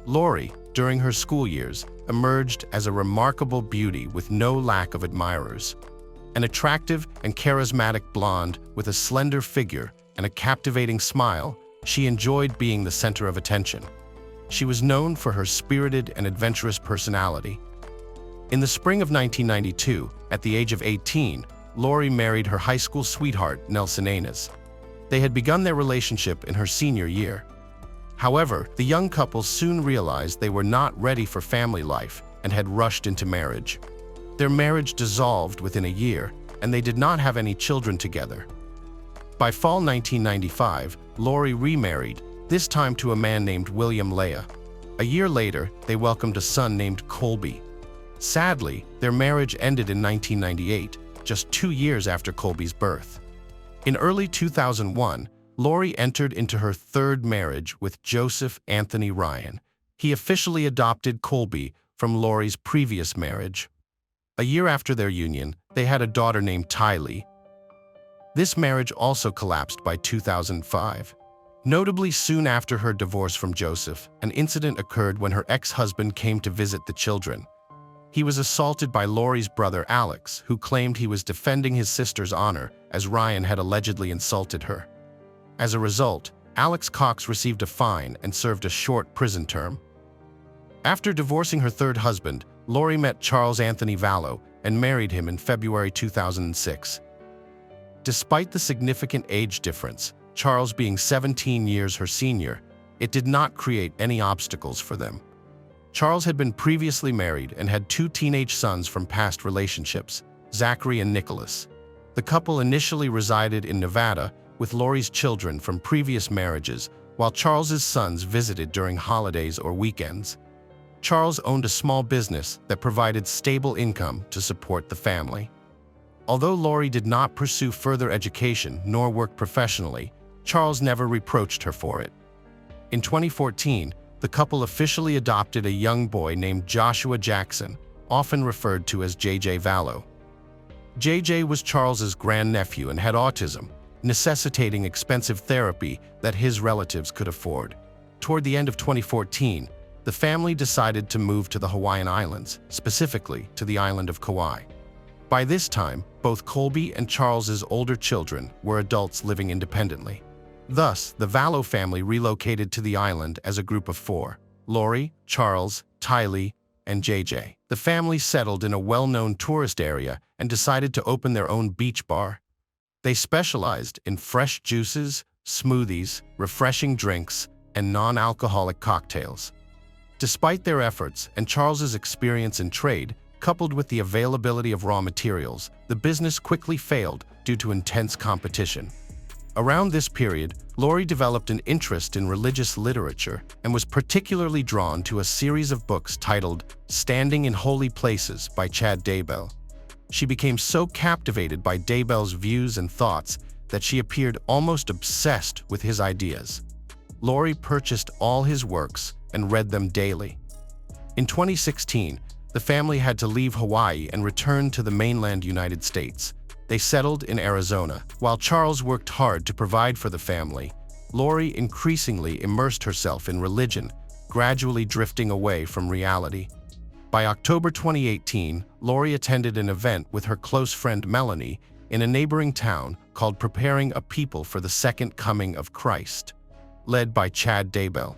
Lori, during her school years, emerged as a remarkable beauty with no lack of admirers. An attractive and charismatic blonde with a slender figure and a captivating smile, she enjoyed being the center of attention. She was known for her spirited and adventurous personality. In the spring of 1992, at the age of 18, Lori married her high school sweetheart, Nelson Anes. They had begun their relationship in her senior year. However, the young couple soon realized they were not ready for family life and had rushed into marriage. Their marriage dissolved within a year, and they did not have any children together. By fall 1995, Lori remarried, this time to a man named William Leah. A year later, they welcomed a son named Colby. Sadly, their marriage ended in 1998, just 2 years after Colby's birth. In early 2001, Lori entered into her third marriage with Joseph Anthony Ryan. He officially adopted Colby from Lori's previous marriage. A year after their union, they had a daughter named Tylee. This marriage also collapsed by 2005. Notably, soon after her divorce from Joseph, an incident occurred when her ex-husband came to visit the children. He was assaulted by Lori's brother Alex, who claimed he was defending his sister's honor as Ryan had allegedly insulted her. As a result, Alex Cox received a fine and served a short prison term. After divorcing her third husband, Lori met Charles Anthony Vallow and married him in February 2006. Despite the significant age difference, Charles being 17 years her senior, it did not create any obstacles for them. Charles had been previously married and had 2 teenage sons from past relationships, Zachary and Nicholas. The couple initially resided in Nevada with Lori's children from previous marriages, while Charles's sons visited during holidays or weekends. Charles owned a small business that provided stable income to support the family. Although Lori did not pursue further education nor work professionally, Charles never reproached her for it. In 2014, the couple officially adopted a young boy named Joshua Jackson, often referred to as JJ Vallow. JJ was Charles's grandnephew and had autism, necessitating expensive therapy that his relatives could afford. Toward the end of 2014, the family decided to move to the Hawaiian Islands, specifically to the island of Kauai. By this time, both Colby and Charles's older children were adults living independently. Thus, the Vallow family relocated to the island as a group of 4: Lori, Charles, Tylee, and JJ. The family settled in a well-known tourist area and decided to open their own beach bar. They specialized in fresh juices, smoothies, refreshing drinks, and non-alcoholic cocktails. Despite their efforts and Charles's experience in trade, coupled with the availability of raw materials, the business quickly failed due to intense competition. Around this period, Lori developed an interest in religious literature and was particularly drawn to a series of books titled Standing in Holy Places by Chad Daybell. She became so captivated by Daybell's views and thoughts that she appeared almost obsessed with his ideas. Lori purchased all his works and read them daily. In 2016, the family had to leave Hawaii and return to the mainland United States. They settled in Arizona. While Charles worked hard to provide for the family, Lori increasingly immersed herself in religion, gradually drifting away from reality. By October 2018, Lori attended an event with her close friend Melanie in a neighboring town called Preparing a People for the Second Coming of Christ, led by Chad Daybell.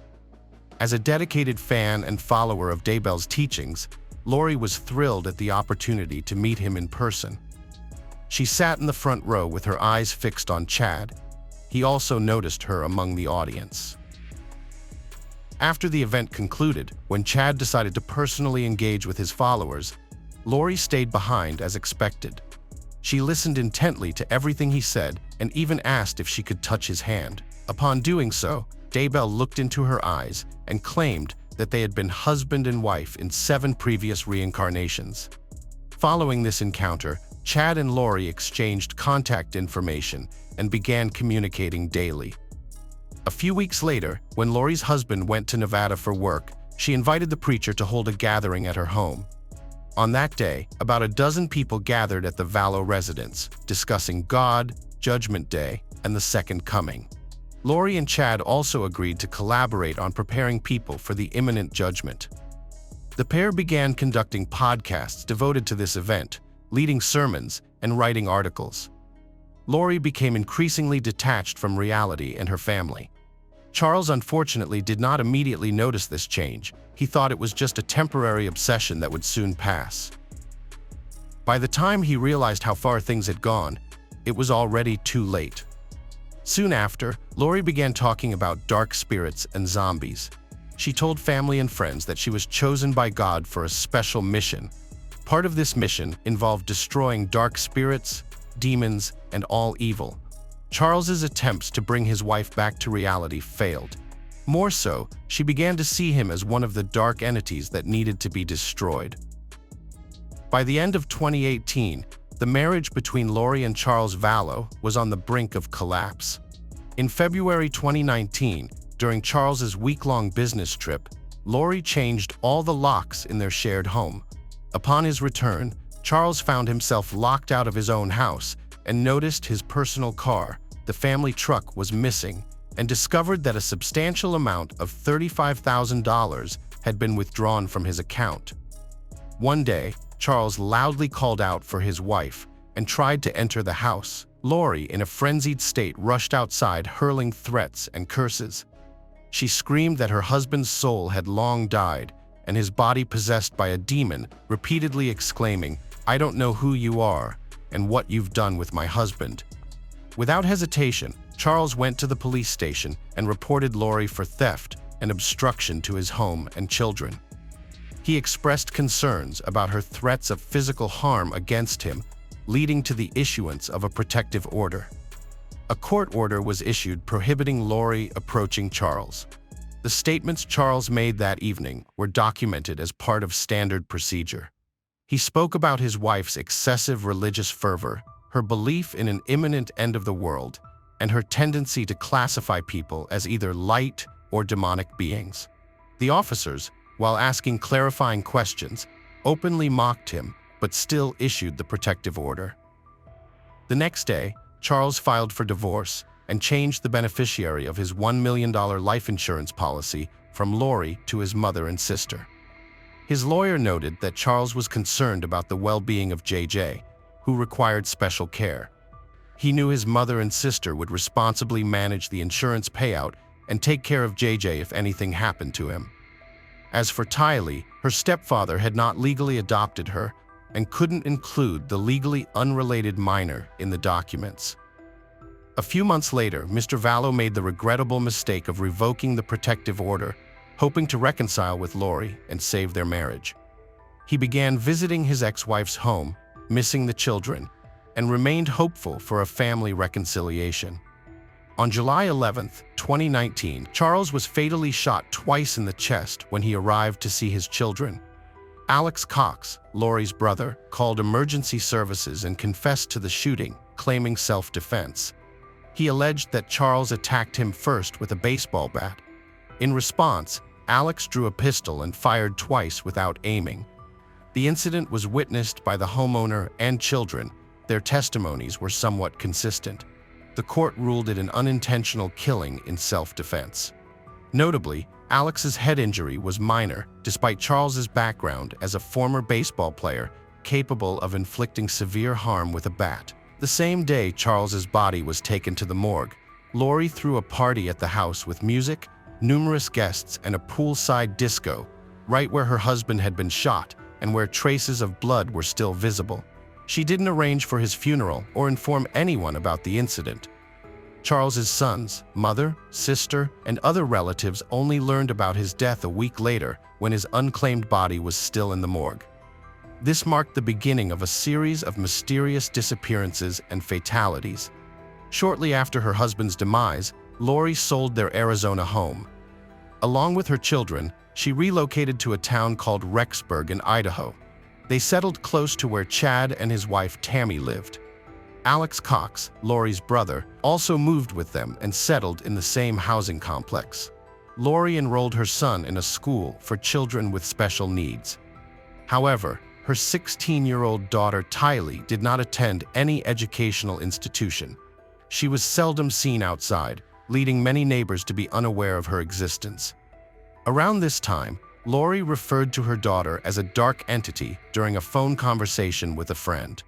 As a dedicated fan and follower of Daybell's teachings, Lori was thrilled at the opportunity to meet him in person. She sat in the front row with her eyes fixed on Chad. He also noticed her among the audience. After the event concluded, when Chad decided to personally engage with his followers, Lori stayed behind as expected. She listened intently to everything he said and even asked if she could touch his hand. Upon doing so, Daybell looked into her eyes and claimed that they had been husband and wife in 7 previous reincarnations. Following this encounter, Chad and Lori exchanged contact information and began communicating daily. A few weeks later, when Lori's husband went to Nevada for work, she invited the preacher to hold a gathering at her home. On that day, about a dozen people gathered at the Vallow residence, discussing God, Judgment Day, and the Second Coming. Lori and Chad also agreed to collaborate on preparing people for the imminent judgment. The pair began conducting podcasts devoted to this event, leading sermons, and writing articles. Lori became increasingly detached from reality and her family. Charles unfortunately did not immediately notice this change. He thought it was just a temporary obsession that would soon pass. By the time he realized how far things had gone, it was already too late. Soon after, Lori began talking about dark spirits and zombies. She told family and friends that she was chosen by God for a special mission. Part of this mission involved destroying dark spirits, demons, and all evil. Charles's attempts to bring his wife back to reality failed. More so, she began to see him as one of the dark entities that needed to be destroyed. By the end of 2018, the marriage between Lori and Charles Vallow was on the brink of collapse. In February 2019, during Charles's week-long business trip, Lori changed all the locks in their shared home. Upon his return, Charles found himself locked out of his own house and noticed his personal car, the family truck, was missing, and discovered that a substantial amount of $35,000 had been withdrawn from his account. One day, Charles loudly called out for his wife and tried to enter the house. Lori, in a frenzied state, rushed outside, hurling threats and curses. She screamed that her husband's soul had long died and his body possessed by a demon, repeatedly exclaiming, "I don't know who you are and what you've done with my husband." Without hesitation, Charles went to the police station and reported Lori for theft and obstruction to his home and children. He expressed concerns about her threats of physical harm against him, leading to the issuance of a protective order. A court order was issued prohibiting Lori approaching Charles. The statements Charles made that evening were documented as part of standard procedure. He spoke about his wife's excessive religious fervor, her belief in an imminent end of the world, and her tendency to classify people as either light or demonic beings. The officers, while asking clarifying questions, openly mocked him, but still issued the protective order. The next day, Charles filed for divorce and changed the beneficiary of his $1 million life insurance policy from Lori to his mother and sister. His lawyer noted that Charles was concerned about the well-being of JJ, who required special care. He knew his mother and sister would responsibly manage the insurance payout and take care of JJ if anything happened to him. As for Tylee, her stepfather had not legally adopted her and couldn't include the legally unrelated minor in the documents. A few months later, Mr. Vallow made the regrettable mistake of revoking the protective order, hoping to reconcile with Lori and save their marriage. He began visiting his ex-wife's home, missing the children, and remained hopeful for a family reconciliation. On July 11, 2019, Charles was fatally shot twice in the chest when he arrived to see his children. Alex Cox, Lori's brother, called emergency services and confessed to the shooting, claiming self-defense. He alleged that Charles attacked him first with a baseball bat. In response, Alex drew a pistol and fired twice without aiming. The incident was witnessed by the homeowner and children. Their testimonies were somewhat consistent. The court ruled it an unintentional killing in self-defense. Notably, Alex's head injury was minor, despite Charles's background as a former baseball player capable of inflicting severe harm with a bat. The same day Charles's body was taken to the morgue, Lori threw a party at the house with music, numerous guests, and a poolside disco, right where her husband had been shot and where traces of blood were still visible. She didn't arrange for his funeral or inform anyone about the incident. Charles's sons, mother, sister, and other relatives only learned about his death a week later when his unclaimed body was still in the morgue. This marked the beginning of a series of mysterious disappearances and fatalities. Shortly after her husband's demise, Lori sold their Arizona home. Along with her children, she relocated to a town called Rexburg in Idaho. They settled close to where Chad and his wife Tammy lived. Alex Cox, Lori's brother, also moved with them and settled in the same housing complex. Lori enrolled her son in a school for children with special needs. However, her 16-year-old daughter Tylee did not attend any educational institution. She was seldom seen outside, leading many neighbors to be unaware of her existence. Around this time, Lori referred to her daughter as a dark entity during a phone conversation with a friend.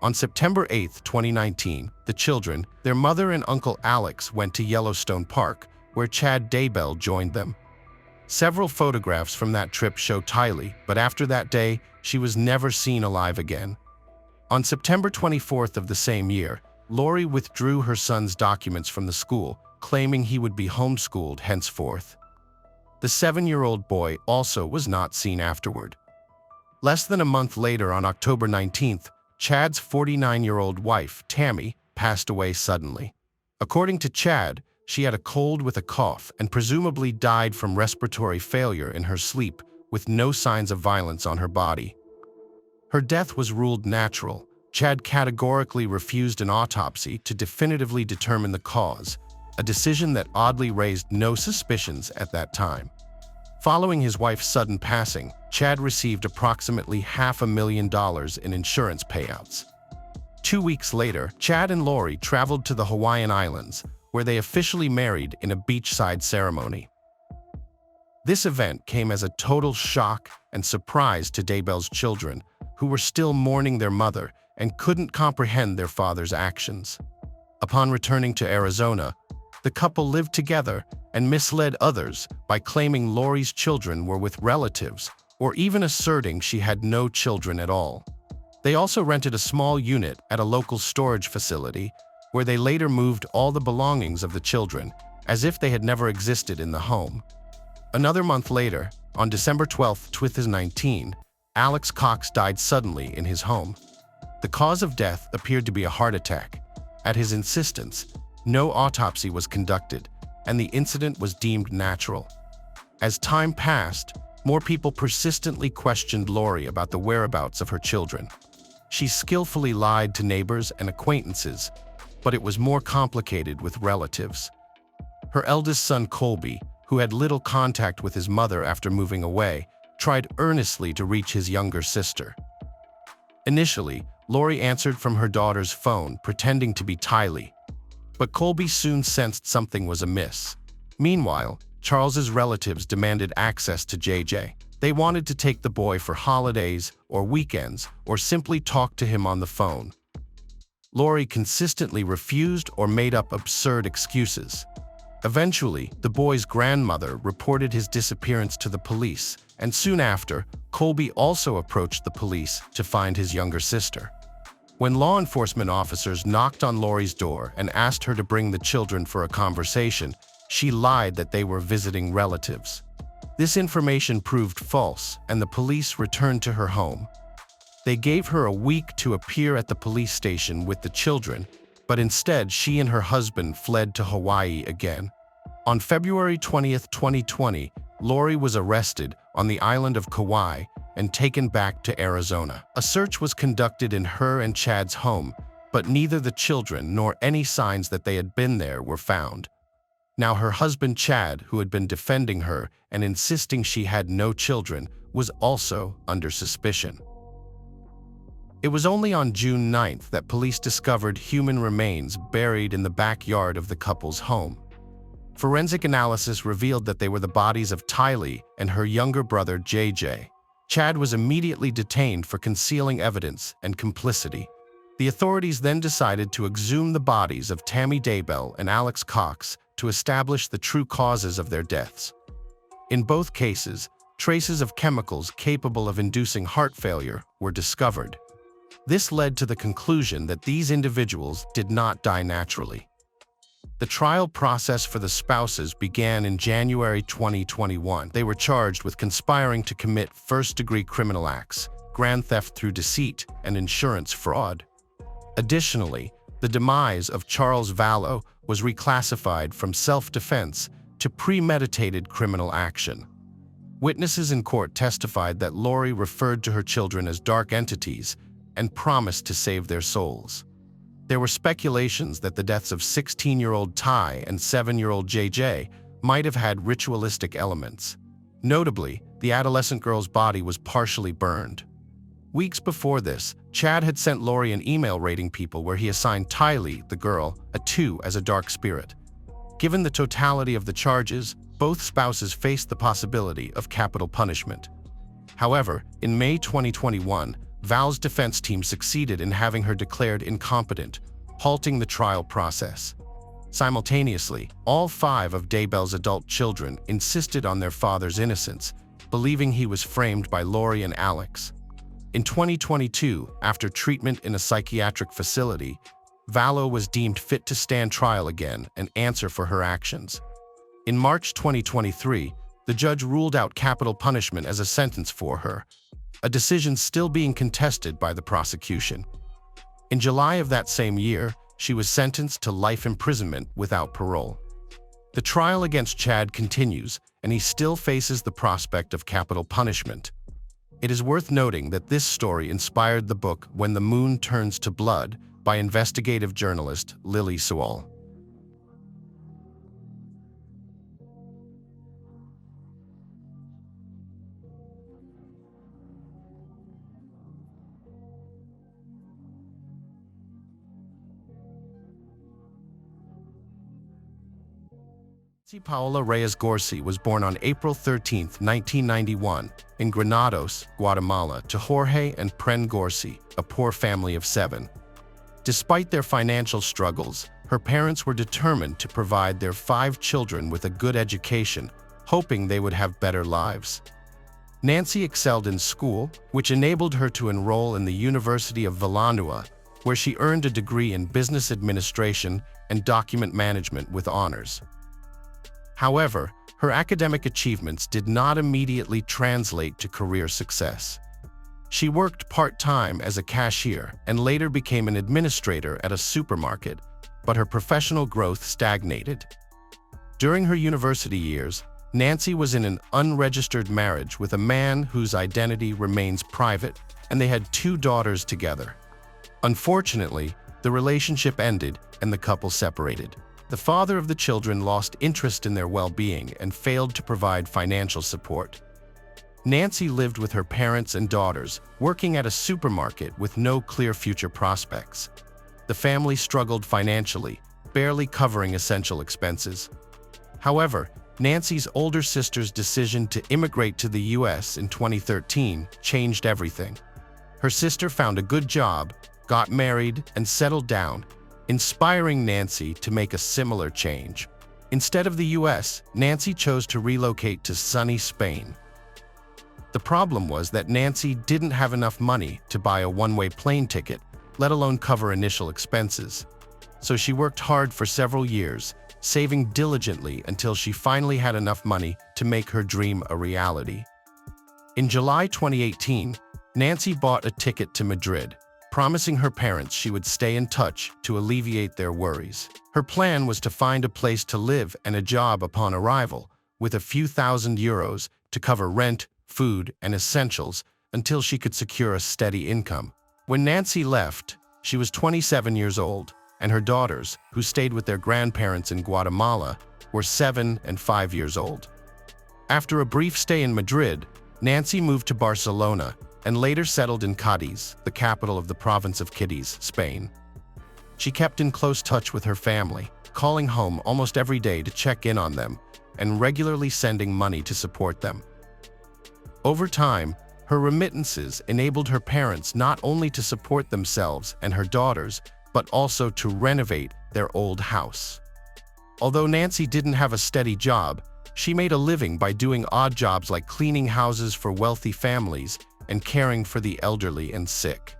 On September 8, 2019, the children, their mother and Uncle Alex, went to Yellowstone Park, where Chad Daybell joined them. Several photographs from that trip show Tylee, but after that day, she was never seen alive again. On September 24th of the same year, Lori withdrew her son's documents from the school, claiming he would be homeschooled henceforth. The 7-year-old boy also was not seen afterward. Less than a month later, on October 19th, Chad's 49-year-old wife, Tammy, passed away suddenly. According to Chad, she had a cold with a cough and presumably died from respiratory failure in her sleep with no signs of violence on her body. Her death was ruled natural. Chad categorically refused an autopsy to definitively determine the cause, a decision that oddly raised no suspicions at that time. Following his wife's sudden passing, Chad received approximately $500,000 in insurance payouts. 2 weeks later, Chad and Lori traveled to the Hawaiian Islands, where they officially married in a beachside ceremony. This event came as a total shock and surprise to Daybell's children, who were still mourning their mother and couldn't comprehend their father's actions. Upon returning to Arizona, the couple lived together and misled others by claiming Lori's children were with relatives or even asserting she had no children at all. They also rented a small unit at a local storage facility where they later moved all the belongings of the children as if they had never existed in the home. Another month later, on December 12, 2019, Alex Cox died suddenly in his home. The cause of death appeared to be a heart attack. At his insistence, no autopsy was conducted, and the incident was deemed natural. As time passed, more people persistently questioned Lori about the whereabouts of her children. She skillfully lied to neighbors and acquaintances, but it was more complicated with relatives. Her eldest son, Colby, who had little contact with his mother after moving away, tried earnestly to reach his younger sister. Initially, Lori answered from her daughter's phone, pretending to be Tylee, but Colby soon sensed something was amiss. Meanwhile, Charles's relatives demanded access to JJ. They wanted to take the boy for holidays or weekends or simply talk to him on the phone. Lori consistently refused or made up absurd excuses. Eventually, the boy's grandmother reported his disappearance to the police, and soon after, Colby also approached the police to find his younger sister. When law enforcement officers knocked on Lori's door and asked her to bring the children for a conversation, she lied that they were visiting relatives. This information proved false, and the police returned to her home. They gave her a week to appear at the police station with the children, but instead she and her husband fled to Hawaii again. On February 20, 2020, Lori was arrested on the island of Kauai and taken back to Arizona. A search was conducted in her and Chad's home, but neither the children nor any signs that they had been there were found. Now her husband Chad, who had been defending her and insisting she had no children, was also under suspicion. It was only on June 9th that police discovered human remains buried in the backyard of the couple's home. Forensic analysis revealed that they were the bodies of Tylee and her younger brother JJ. Chad was immediately detained for concealing evidence and complicity. The authorities then decided to exhume the bodies of Tammy Daybell and Alex Cox to establish the true causes of their deaths. In both cases, traces of chemicals capable of inducing heart failure were discovered. This led to the conclusion that these individuals did not die naturally. The trial process for the spouses began in January 2021. They were charged with conspiring to commit first-degree criminal acts, grand theft through deceit, and insurance fraud. Additionally, the demise of Charles Vallow was reclassified from self-defense to premeditated criminal action. Witnesses in court testified that Lori referred to her children as dark entities and promised to save their souls. There were speculations that the deaths of 16-year-old Ty and 7-year-old JJ might have had ritualistic elements. Notably, the adolescent girl's body was partially burned. Weeks before this, Chad had sent Lori an email rating people where he assigned Tylee, the girl, a 2 as a dark spirit. Given the totality of the charges, both spouses faced the possibility of capital punishment. However, in May 2021, Val's defense team succeeded in having her declared incompetent, halting the trial process. Simultaneously, all 5 of Daybell's adult children insisted on their father's innocence, believing he was framed by Lori and Alex. In 2022, after treatment in a psychiatric facility, Vallow was deemed fit to stand trial again and answer for her actions. In March 2023, the judge ruled out capital punishment as a sentence for her, a decision still being contested by the prosecution. In July of that same year, she was sentenced to life imprisonment without parole. The trial against Chad continues, and he still faces the prospect of capital punishment. It is worth noting that this story inspired the book When the Moon Turns to Blood by investigative journalist Lily Sewell. Nancy Paola Reyes Gorsi was born on April 13, 1991, in Granados, Guatemala, to Jorge and Pren Gorsi, a poor family of 7. Despite their financial struggles, her parents were determined to provide their 5 children with a good education, hoping they would have better lives. Nancy excelled in school, which enabled her to enroll in the University of Villanova, where she earned a degree in business administration and document management with honors. However, her academic achievements did not immediately translate to career success. She worked part-time as a cashier and later became an administrator at a supermarket, but her professional growth stagnated. During her university years, Nancy was in an unregistered marriage with a man whose identity remains private, and they had 2 daughters together. Unfortunately, the relationship ended and the couple separated. The father of the children lost interest in their well-being and failed to provide financial support. Nancy lived with her parents and daughters, working at a supermarket with no clear future prospects. The family struggled financially, barely covering essential expenses. However, Nancy's older sister's decision to immigrate to the U.S. in 2013 changed everything. Her sister found a good job, got married, and settled down, inspiring Nancy to make a similar change. Instead of the U.S., Nancy chose to relocate to sunny Spain. The problem was that Nancy didn't have enough money to buy a one-way plane ticket, let alone cover initial expenses. So she worked hard for several years, saving diligently until she finally had enough money to make her dream a reality. In July 2018, Nancy bought a ticket to Madrid, promising her parents she would stay in touch to alleviate their worries. Her plan was to find a place to live and a job upon arrival, with a few €1,000 to cover rent, food, and essentials until she could secure a steady income. When Nancy left, she was 27 years old, and her daughters, who stayed with their grandparents in Guatemala, were 7 and 5 years old. After a brief stay in Madrid, Nancy moved to Barcelona and later settled in Cádiz, the capital of the province of Cádiz, Spain. She kept in close touch with her family, calling home almost every day to check in on them and regularly sending money to support them. Over time, her remittances enabled her parents not only to support themselves and her daughters, but also to renovate their old house. Although Nancy didn't have a steady job, she made a living by doing odd jobs like cleaning houses for wealthy families and caring for the elderly and sick.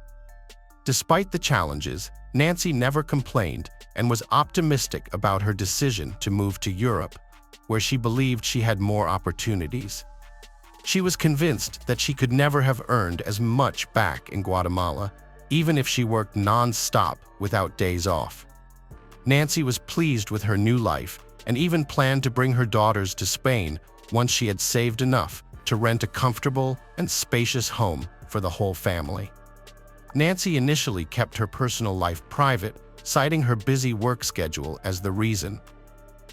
Despite the challenges, Nancy never complained and was optimistic about her decision to move to Europe, where she believed she had more opportunities. She was convinced that she could never have earned as much back in Guatemala, even if she worked non-stop without days off. Nancy was pleased with her new life and even planned to bring her daughters to Spain once she had saved enough to rent a comfortable and spacious home for the whole family. Nancy initially kept her personal life private, citing her busy work schedule as the reason.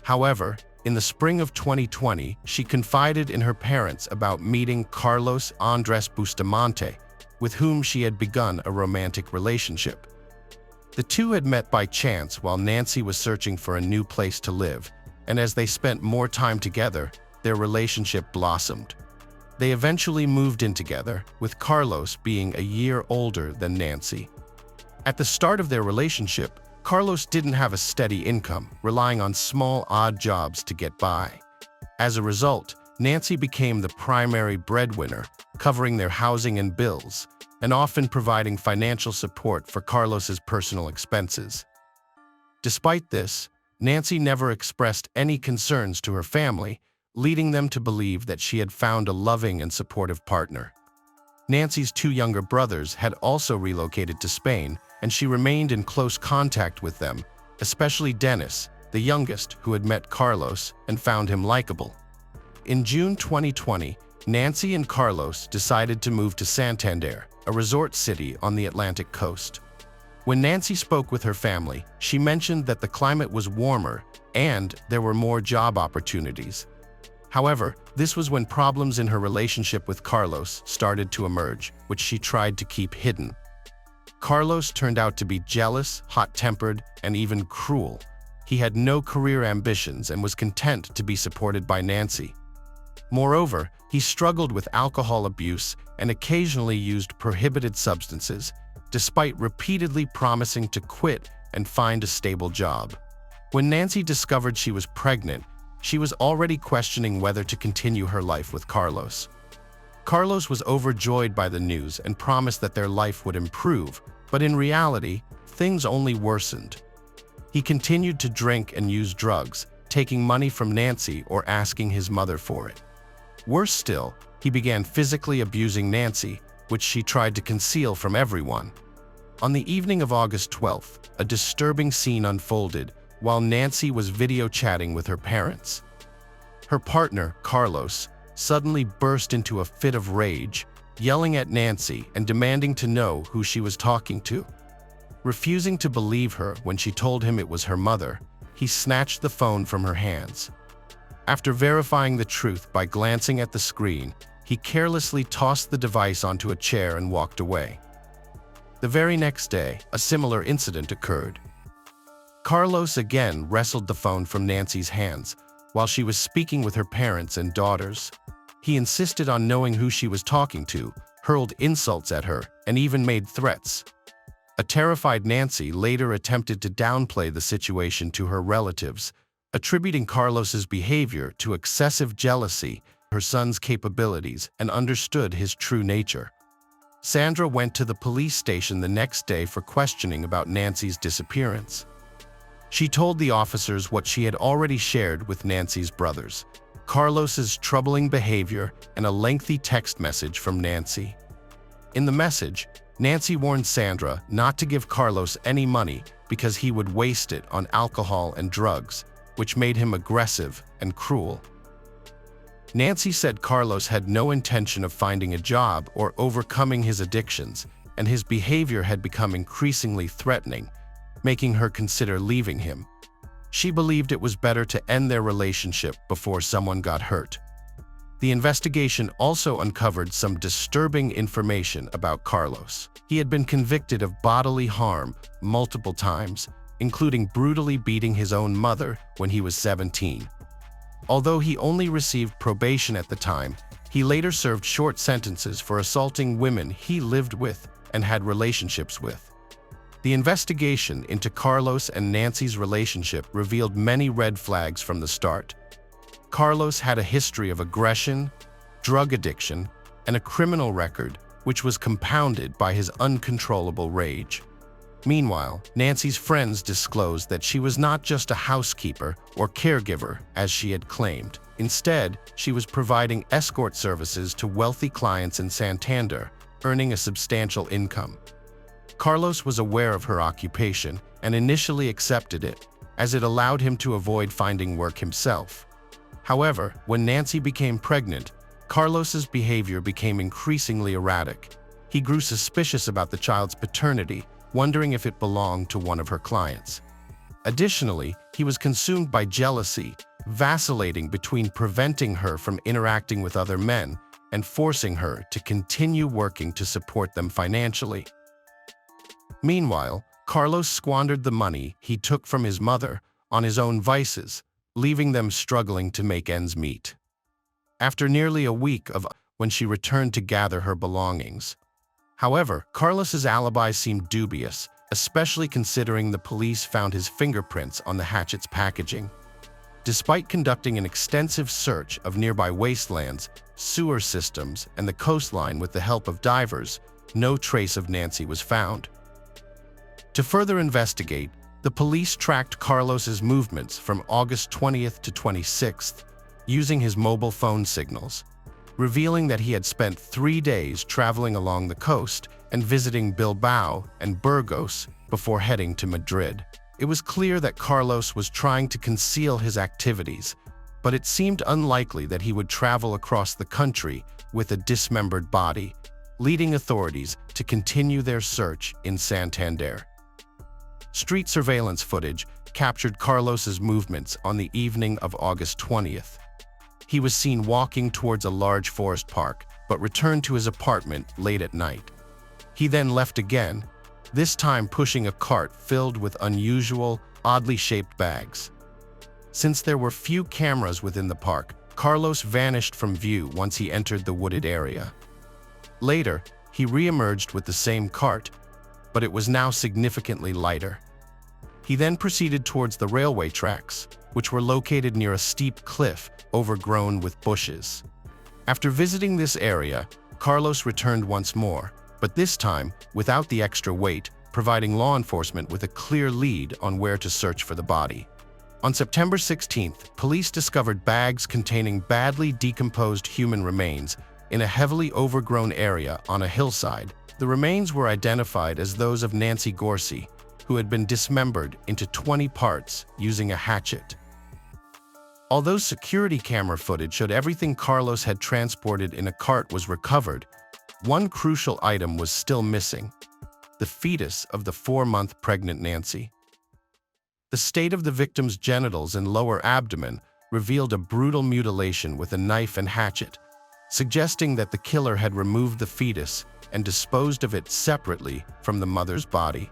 However, in the spring of 2020, she confided in her parents about meeting Carlos Andres Bustamante, with whom she had begun a romantic relationship. The two had met by chance while Nancy was searching for a new place to live, and as they spent more time together, their relationship blossomed. They eventually moved in together, with Carlos being a year older than Nancy. At the start of their relationship, Carlos didn't have a steady income, relying on small, odd jobs to get by. As a result, Nancy became the primary breadwinner, covering their housing and bills, and often providing financial support for Carlos's personal expenses. Despite this, Nancy never expressed any concerns to her family, leading them to believe that she had found a loving and supportive partner. Nancy's 2 younger brothers had also relocated to Spain, and she remained in close contact with them, especially Dennis, the youngest, who had met Carlos and found him likable. In June 2020, Nancy and Carlos decided to move to Santander, a resort city on the Atlantic coast. When Nancy spoke with her family, she mentioned that the climate was warmer and there were more job opportunities. However, this was when problems in her relationship with Carlos started to emerge, which she tried to keep hidden. Carlos turned out to be jealous, hot-tempered, and even cruel. He had no career ambitions and was content to be supported by Nancy. Moreover, he struggled with alcohol abuse and occasionally used prohibited substances, despite repeatedly promising to quit and find a stable job. When Nancy discovered she was pregnant, she was already questioning whether to continue her life with Carlos. Carlos was overjoyed by the news and promised that their life would improve, but in reality, things only worsened. He continued to drink and use drugs, taking money from Nancy or asking his mother for it. Worse still, he began physically abusing Nancy, which she tried to conceal from everyone. On the evening of August 12th, a disturbing scene unfolded while Nancy was video chatting with her parents. Her partner, Carlos, suddenly burst into a fit of rage, yelling at Nancy and demanding to know who she was talking to. Refusing to believe her when she told him it was her mother, he snatched the phone from her hands. After verifying the truth by glancing at the screen, he carelessly tossed the device onto a chair and walked away. The very next day, a similar incident occurred. Carlos again wrestled the phone from Nancy's hands while she was speaking with her parents and daughters. He insisted on knowing who she was talking to, hurled insults at her, and even made threats. A terrified Nancy later attempted to downplay the situation to her relatives, attributing Carlos's behavior to excessive jealousy, her son's capabilities, and understood his true nature. Sandra went to the police station the next day for questioning about Nancy's disappearance. She told the officers what she had already shared with Nancy's brothers: Carlos's troubling behavior and a lengthy text message from Nancy. In the message, Nancy warned Sandra not to give Carlos any money because he would waste it on alcohol and drugs, which made him aggressive and cruel. Nancy said Carlos had no intention of finding a job or overcoming his addictions, and his behavior had become increasingly threatening, making her consider leaving him. She believed it was better to end their relationship before someone got hurt. The investigation also uncovered some disturbing information about Carlos. He had been convicted of bodily harm multiple times, including brutally beating his own mother when he was 17. Although he only received probation at the time, he later served short sentences for assaulting women he lived with and had relationships with. The investigation into Carlos and Nancy's relationship revealed many red flags from the start. Carlos had a history of aggression, drug addiction, and a criminal record, which was compounded by his uncontrollable rage. Meanwhile, Nancy's friends disclosed that she was not just a housekeeper or caregiver, as she had claimed. Instead, she was providing escort services to wealthy clients in Santander, earning a substantial income. Carlos was aware of her occupation and initially accepted it, as it allowed him to avoid finding work himself. However, when Nancy became pregnant, Carlos's behavior became increasingly erratic. He grew suspicious about the child's paternity, wondering if it belonged to one of her clients. Additionally, he was consumed by jealousy, vacillating between preventing her from interacting with other men and forcing her to continue working to support them financially. Meanwhile, Carlos squandered the money he took from his mother on his own vices, leaving them struggling to make ends meet. After nearly a week when she returned to gather her belongings. However, Carlos's alibi seemed dubious, especially considering the police found his fingerprints on the hatchet's packaging. Despite conducting an extensive search of nearby wastelands, sewer systems, and the coastline with the help of divers, no trace of Nancy was found. To further investigate, the police tracked Carlos's movements from August 20th to 26th, using his mobile phone signals, revealing that he had spent 3 days traveling along the coast and visiting Bilbao and Burgos before heading to Madrid. It was clear that Carlos was trying to conceal his activities, but it seemed unlikely that he would travel across the country with a dismembered body, leading authorities to continue their search in Santander. Street surveillance footage captured Carlos's movements on the evening of August 20th. He was seen walking towards a large forest park, but returned to his apartment late at night. He then left again, this time pushing a cart filled with unusual, oddly shaped bags. Since there were few cameras within the park, Carlos vanished from view once he entered the wooded area. Later, he re-emerged with the same cart, but it was now significantly lighter. He then proceeded towards the railway tracks, which were located near a steep cliff overgrown with bushes. After visiting this area, Carlos returned once more, but this time without the extra weight, providing law enforcement with a clear lead on where to search for the body. On September 16th, police discovered bags containing badly decomposed human remains in a heavily overgrown area on a hillside. The remains were identified as those of Nancy Gorcey, who had been dismembered into 20 parts using a hatchet. Although security camera footage showed everything Carlos had transported in a cart was recovered, one crucial item was still missing: the fetus of the 4-month pregnant Nancy. The state of the victim's genitals and lower abdomen revealed a brutal mutilation with a knife and hatchet, suggesting that the killer had removed the fetus and disposed of it separately from the mother's body.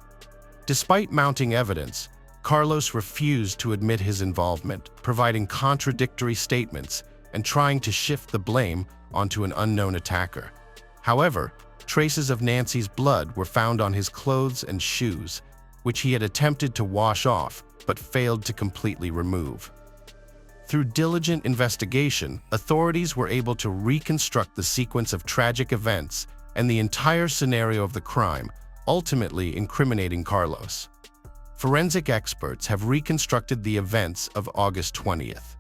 Despite mounting evidence, Carlos refused to admit his involvement, providing contradictory statements and trying to shift the blame onto an unknown attacker. However, traces of Nancy's blood were found on his clothes and shoes, which he had attempted to wash off but failed to completely remove. Through diligent investigation, authorities were able to reconstruct the sequence of tragic events and the entire scenario of the crime, ultimately incriminating Carlos. Forensic experts have reconstructed the events of August 20th.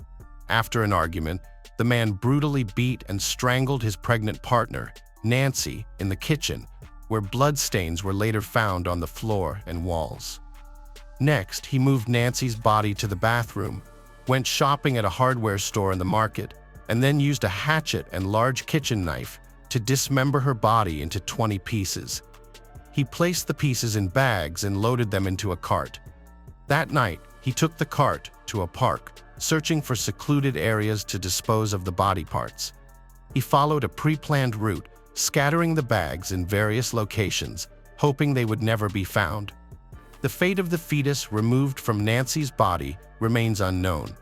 After an argument, the man brutally beat and strangled his pregnant partner, Nancy, in the kitchen, where bloodstains were later found on the floor and walls. Next, he moved Nancy's body to the bathroom, went shopping at a hardware store in the market, and then used a hatchet and large kitchen knife to dismember her body into 20 pieces. He placed the pieces in bags and loaded them into a cart. That night, he took the cart to a park, searching for secluded areas to dispose of the body parts. He followed a pre-planned route, scattering the bags in various locations, hoping they would never be found. The fate of the fetus removed from Nancy's body remains unknown.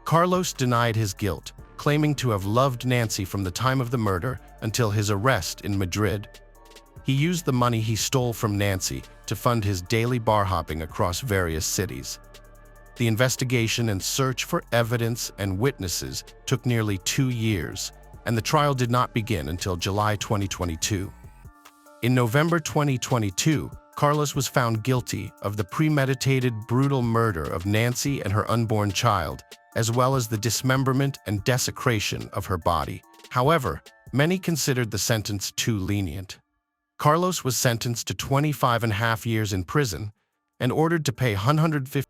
Carlos denied his guilt, claiming to have loved Nancy from the time of the murder until his arrest in Madrid. He used the money he stole from Nancy to fund his daily bar hopping across various cities. The investigation and search for evidence and witnesses took nearly 2 years, and the trial did not begin until July 2022. In November 2022, Carlos was found guilty of the premeditated, brutal murder of Nancy and her unborn child, as well as the dismemberment and desecration of her body. However, many considered the sentence too lenient. Carlos was sentenced to 25.5 years in prison and ordered to pay $150